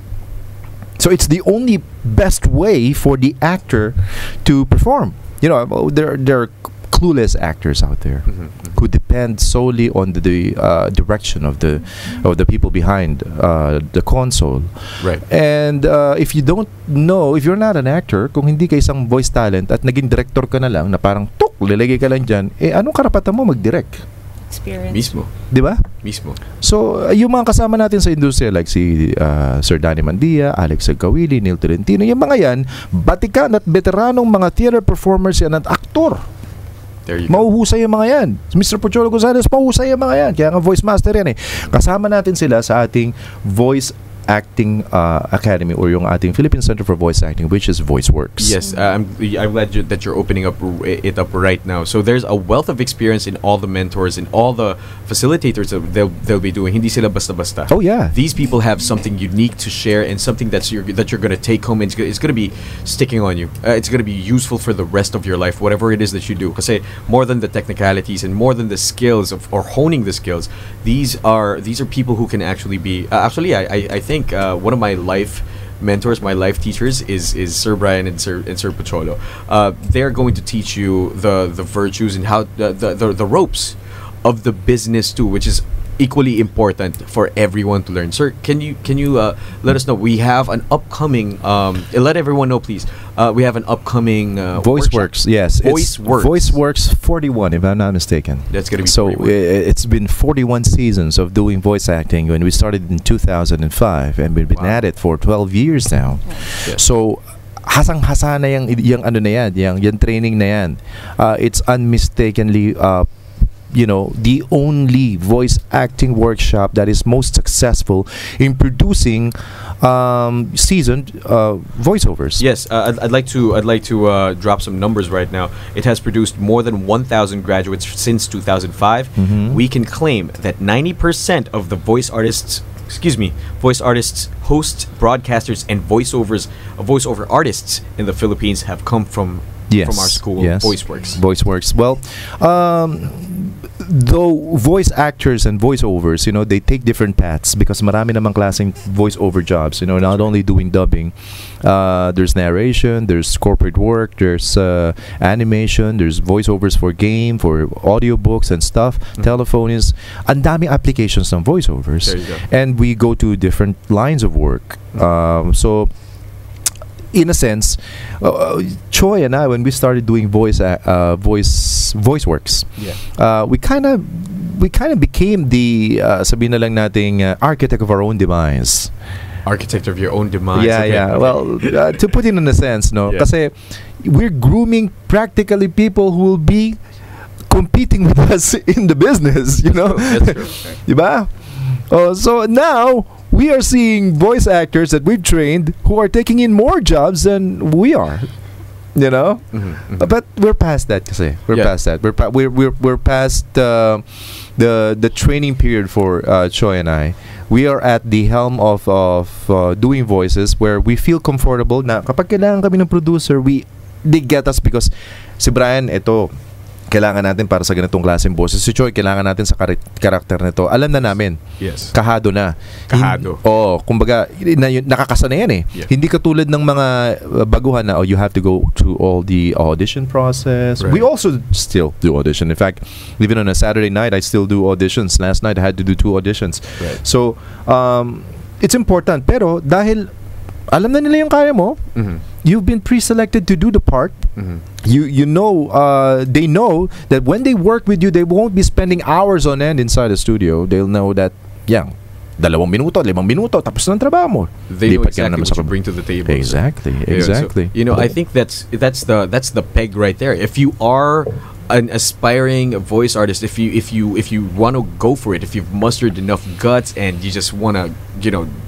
So it's the only best way for the actor to perform. You know, there are clueless actors out there who depend solely on the direction of the people behind the console.
Right.
And if you don't know, if you're not an actor, kung hindi ka isang voice talent at naging director ka na lang, na parang tuk, lalagay ka lang dyan, anong karapatan mo mag-direct?
Experience.
Mismo.
Di ba?
Mismo.
So, yung mga kasama natin sa industriya like si Sir Danny Mandia, Alex Agkawili, Neil Tolentino, yung mga yan, batikan at veteranong mga theater performers yan at aktor. Mauhusay yung mga yan. Mr. Pocholo Gonzalez, mauhusay yung mga yan. Kaya nga voice master yan eh. Kasama natin sila sa ating voice acting academy or yung ating Philippine Center for Voice Acting, which is VoiceWorks.
Yes, I'm glad that you're opening it up right now. So there's a wealth of experience in all the mentors and all the facilitators that they'll be doing. Hindi sila basta-basta.
Oh yeah.
These people have something unique to share and something that you're going to take home and it's going to be sticking on you. It's going to be useful for the rest of your life, whatever it is that you do. Kasi more than the technicalities and more than the skills or honing the skills, these are people who can actually be I think one of my life mentors, my life teachers is Sir Brian and Sir Pocholo. They're going to teach you the virtues and how the ropes of the business too, which is equally important for everyone to learn. Sir, can you let us know? We have an upcoming let everyone know, please. We have an upcoming
VoiceWorks. Yes,
VoiceWorks.
VoiceWorks 41, if I'm not mistaken.
That's gonna be
so.
41.
It's been 41 seasons of doing voice acting. When we started in 2005, and we've been at it for 12 years now.
Yes.
So. Hasang-hasa na yung ano na yan, yung training na yan. It's unmistakably the only voice acting workshop that is most successful in producing seasoned voiceovers.
Yes, I'd like to drop some numbers right now. It has produced more than 1,000 graduates since 2005. We can claim that 90% of the voice artists, hosts, broadcasters, and voiceover artists in the Philippines have come from our school, VoiceWorks.
VoiceWorks. Well, though voice actors and voiceovers, they take different paths because marami namang klaseng voiceover jobs. Not only doing dubbing, there's narration, there's corporate work, there's animation, there's voiceovers for game, for audiobooks and stuff. Telephone is ang daming applications ng voiceovers.
There you go.
And we go to different lines of work. So in a sense, Choi and I, when we started doing VoiceWorks, we kind of became the sabihin na lang nating architect of our own demise.
Architect of your own demise.
Yeah,
okay.
yeah. Well, to put it in a sense, no, kasi we're grooming practically people who will be competing with us in the business.
That's true.
Diba? So now we are seeing voice actors that we've trained who are taking in more jobs than we are. But we're past that kasi. We're past that. We're past the training period for Choi and I. We are at the helm of doing voices where we feel comfortable na kapag kailangan kami ng producer, they get us because si Brian, ito, kailangan natin para sa ganitong klaseng boses. Si Choi, kailangan natin sa karakter nito. Alam na namin.
Yes.
Kahado na. Kumbaga, nakakasana yan eh.
Yeah.
Hindi katulad ng mga baguhan na, you have to go through all the audition process.
Right.
We also still do audition. In fact, even on a Saturday night, I still do auditions. Last night, I had to do 2 auditions.
Right.
So, it's important. Pero, dahil alam na nila yung kaya mo, you've been pre-selected to do the part. They know that when they work with you, they won't be spending hours on end inside the studio. They'll know that 2 minuto, 5 minuto, tapos na ang trabaho mo.
They know exactly what you bring to the table.
Exactly.
So, I think that's the peg right there. If you are an aspiring voice artist, if you want to go for it, if you've mustered enough guts and you just want to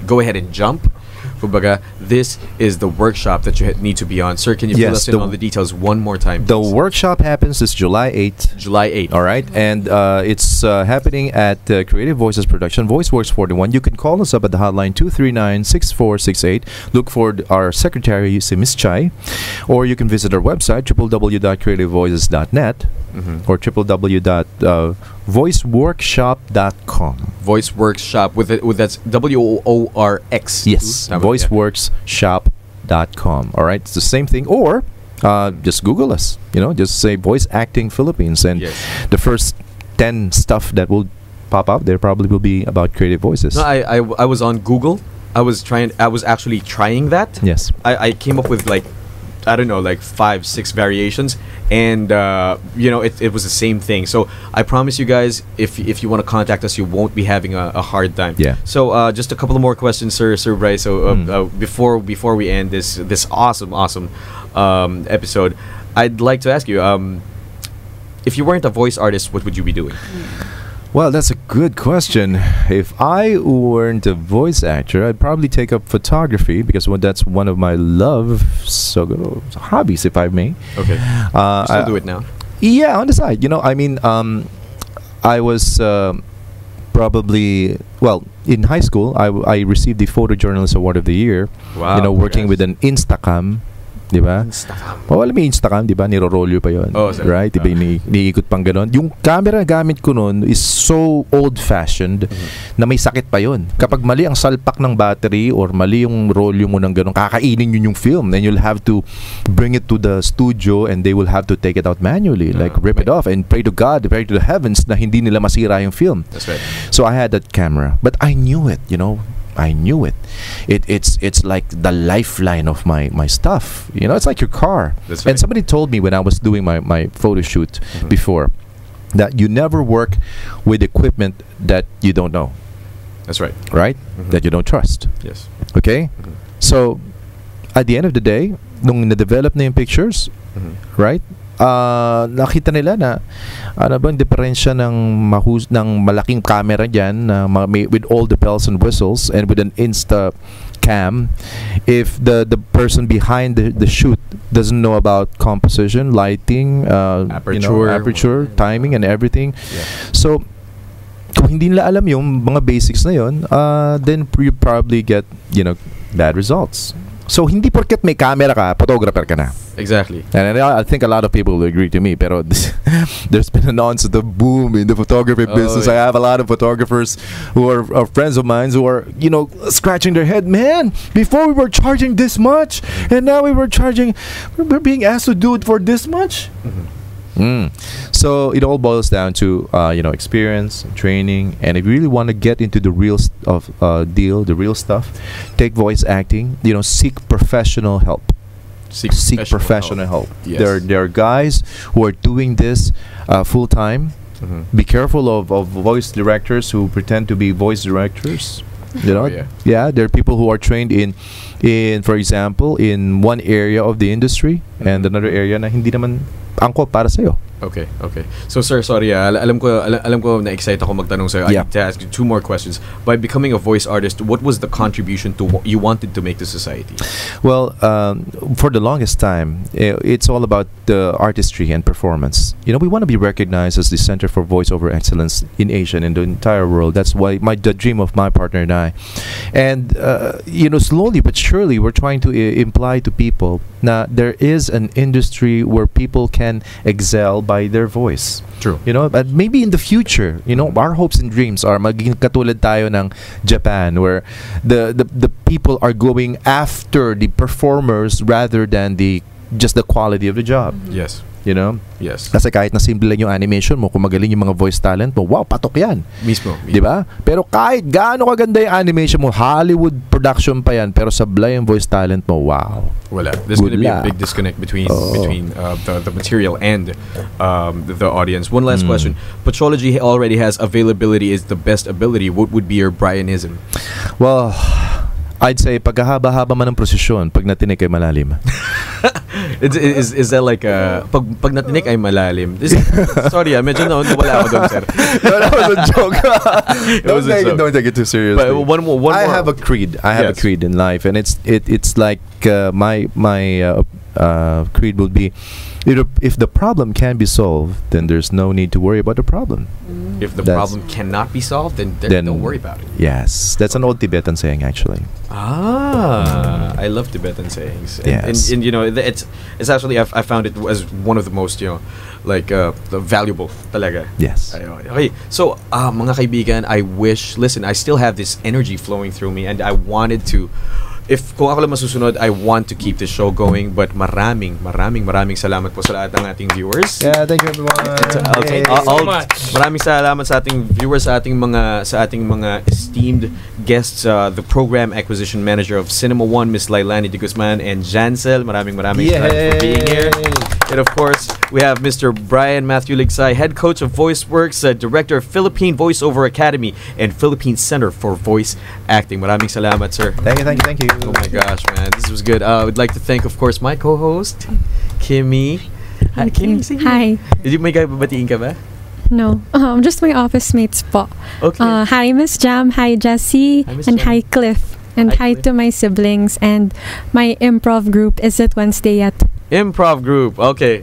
go ahead and jump, Kumbaga, this is the workshop that you need to be on. Sir, can you fill us in on the details one more time, please?
The workshop happens this July 8th.
July 8th.
All right. And it's happening at Creative Voices Production, VoiceWorks 41. You can call us up at the hotline 239-6468. Look for our secretary, Miss Chai. Or you can visit our website, www.creativevoices.net or www.voiceworkshop.com.
Voice Workshop with that's WORX.
Yes, voiceworkshop.com. All right, it's the same thing. Or just Google us. Just say Voice Acting Philippines, and the first 10 stuff that will pop up there probably will be about Creative Voices.
No, I was on Google. I was actually trying that.
Yes.
I came up with like 5-6 variations, and it was the same thing. So I promise you guys, if you want to contact us, you won't be having a hard time.
Yeah.
So just a couple of more questions, Sir Bryce. So before we end this awesome episode, I'd like to ask you, if you weren't a voice artist, what would you be doing?
Well, that's a good question. If I weren't a voice actor, I'd probably take up photography because that's one of my hobbies, if I may.
Okay. You still do it now?
Yeah, on the side. I was probably in high school. I received the Photojournalist Award of the Year.
Wow.
Working with an Instacam. Diba? Alam mo yung Instacam, diba? Niro-roll pa yun.
Oh,
right? Diba? Iniikot pang ganon. Yung camera gamit ko nun is so old-fashioned na may sakit pa yun. Kapag mali ang salpak ng battery or mali yung roll mo ng ganon, kakainin yun yung film. And you'll have to bring it to the studio and they will have to take it out manually. Rip it off and pray to God, pray to the heavens na hindi nila masira yung film.
That's right.
So I had that camera. But I knew it, I knew it. It's like the lifeline of my stuff. It's like your car.
That's right.
And somebody told me when I was doing my photo shoot before that you never work with equipment that you don't know.
That's right.
Right? That you don't trust.
Yes.
Okay? So, at the end of the day, nung na-develop na yung pictures, right? Nakita nila na ano bang diferensya ng malaking camera diyan with all the bells and whistles and with an Insta cam if the person behind the shoot doesn't know about composition, lighting, aperture, timing and everything. So kung hindi nila alam yung mga basics na yun, then you probably get bad results. So hindi porket may camera ka, photographer ka na.
Exactly.
And I think a lot of people will agree to me, pero there's been an onset of boom in the photography business. I have a lot of photographers who are friends of mine who are, scratching their head. Man, before we were charging this much, and now we're being asked to do it for this much. So it all boils down to experience, training, and if you really want to get into the real the real stuff, take voice acting. Seek professional help. Seek professional help.
Yes.
There are guys who are doing this full time. Be careful of voice directors who pretend to be voice directors. There are people who are trained in for example in one area of the industry and another area na hindi naman angkop para sa'yo.
Okay. So sir, sorry, alam ko na excited ako magtanong sa'yo. I need to ask you 2 more questions. By becoming a voice artist, what was the contribution to what you wanted to make to society?
Well, for the longest time, it's all about the artistry and performance. We want to be recognized as the Center for Voiceover Excellence in Asia and in the entire world. That's why the dream of my partner and I. And slowly but surely, we're trying to imply to people that there is an industry where people can excel by their voice.
True.
But maybe in the future, our hopes and dreams are maging katulad tayo ng Japan, where the people are going after the performers rather than just the quality of the job.
Yes.
Yes. Kasi kahit na simple lang yung animation mo, kung magaling yung mga voice talent mo, wow, patok yan.
Mismo.
Di ba? Pero kahit gaano kaganda yung animation mo, Hollywood production pa yan, pero sablay yung voice talent mo, wow.
Wala. There's going to be a big disconnect between the material and the audience. One last question. Patrology already has availability is the best ability. What would be your Brianism?
Well, I'd say paghahaba-haba man ng prosesyon, pag natinig kay malalim.
Is that like pag natinik ay malalim? Sorry, medyo nawala ako doon, sir.
No, that was a joke. Don't take it too seriously.
But one more.
I have a creed. I have a creed in life, and it's like my creed will be, if the problem can be solved, then there's no need to worry about the problem.
If the problem cannot be solved, then don't worry about it.
Yes, that's an old Tibetan saying, actually.
I love Tibetan sayings.
Yes.
And you know, it's actually I found it as one of the most, you know, like valuable talaga.
Yes.
Okay. So, mga kaibigan, I still have this energy flowing through me, and I wanted to, kung ako lang masusunod, I want to keep the show going, but maraming salamat po sa lahat ng ating viewers.
Yeah, thank you everyone.
Maraming salamat sa ating viewers, sa ating mga esteemed guests, the program acquisition manager of Cinema One, Miss Lailani de Guzman, and Jansel. Maraming salamat for being here. And of course, we have Mr. Brian Matthew Ligsay, head coach of VoiceWorks, director of Philippine Voiceover Academy and Philippine Center for Voice Acting. Maraming salamat, sir.
Thank you.
Oh my gosh, man, this was good. I would like to thank, of course, my co-host, Kimmy. Hi, Kimmy.
Hi.
Did you make babatiin ka ba?
No, just my office mates po.
Okay.
Hi, Miss Jam. Hi, Jessie. And hi, Cliff. And hi to my siblings. And my improv group. Is it Wednesday yet?
Improv group. Okay.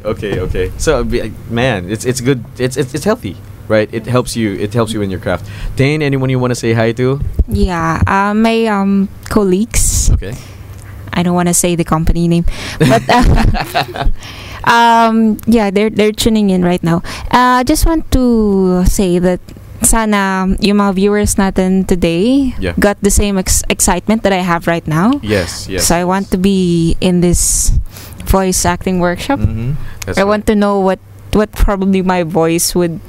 So, man, it's good. It's healthy, right? It helps you in your craft. Dane, anyone you want to say hi to?
Yeah, my colleagues.
Okay.
I don't want to say the company name, but yeah, they're tuning in right now. I just want to say that sana yung mga viewers natin today got the same excitement that I have right now.
Yes.
So I want to be in this voice acting workshop. I want to know what probably my voice would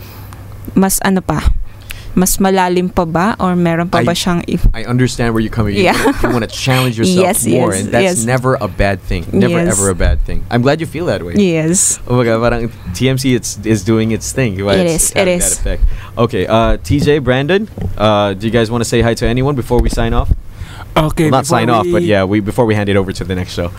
mas malalim pa ba, or meron pa ba siyang
I understand where you're coming. You want to challenge yourself more, and that's never a bad thing. Never ever a bad thing. I'm glad you feel that way.
Yes.
Oh my God, parang TMC is doing its thing. Right?
It is.
That effect. Okay, TJ, Brandon, do you guys want to say hi to anyone before we sign off?
Okay.
Well, not sign off, but before we hand it over to the next show.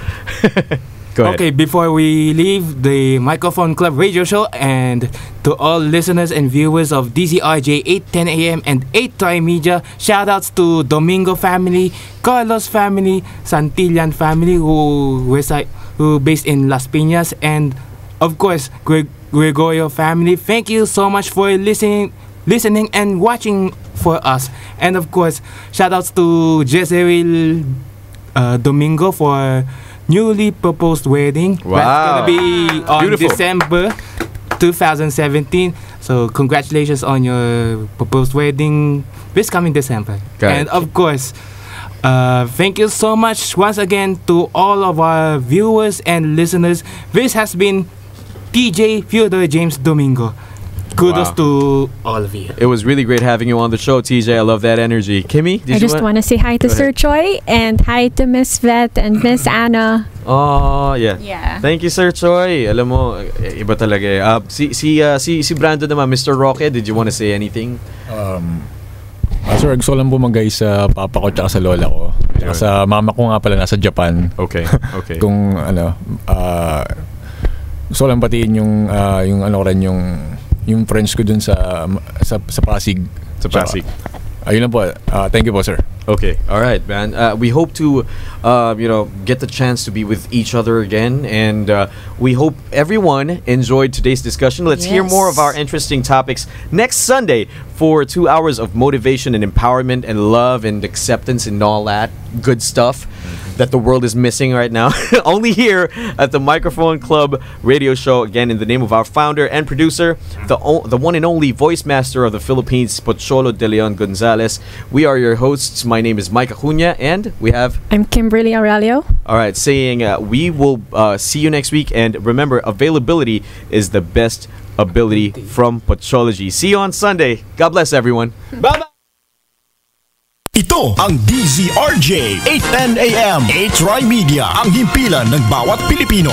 Go ahead.
Okay, before we leave the Microphone Club radio show, and to all listeners and viewers of DZRJ 810 AM and 8 Tri Media, shoutouts to Domingo family, Carlos family, Santillan family who based in Las Piñas, and of course Gregorio family. Thank you so much for listening and watching for us. And of course, shoutouts to Jezreel Domingo for newly proposed wedding.
Wow.
That's gonna be on
Beautiful.
December 2017. So congratulations on your proposed wedding this coming December. And of course, thank you so much once again to all of our viewers and listeners. This has been TJ Fyodor James Domingo. Kudos to all of you.
It was really great having you on the show, TJ. I love that energy. Kimmy,
I just want to say hi to Sir Choi and hi to Miss Vet and Miss Anna.
Oh, yeah. Thank you, Sir Choi. Alam mo, iba talaga eh. Si Brandon naman, Mr. Roque, did you want to say anything?
Sir, gusto lang bumagay sa papa ko tsaka sa lola ko. Tsaka sa mama ko nga pala nasa Japan.
Okay.
Kung gusto lang batiin yung friends ko dun sa Pasig.
Sa Pasig.
Ayun lang po. Thank you po, sir.
Okay. All right, man. We hope to, get the chance to be with each other again, and we hope everyone enjoyed today's discussion. Let's hear more of our interesting topics next Sunday for 2 hours of motivation and empowerment and love and acceptance and all that good stuff that the world is missing right now. Only here at the Microphone Club radio show, again in the name of our founder and producer, the one and only voice master of the Philippines, Pocholo De Leon Gonzalez. We are your hosts. My name is Mike Acuña, and we have...
I'm Kimberly Aurelio.
All right, saying we will see you next week, and remember, availability is the best ability from Pochology. See you on Sunday. God bless everyone. Bye-bye!
Ito ang DZRJ 810 AM 8 Tri Media, ang himpilan ng bawat Pilipino.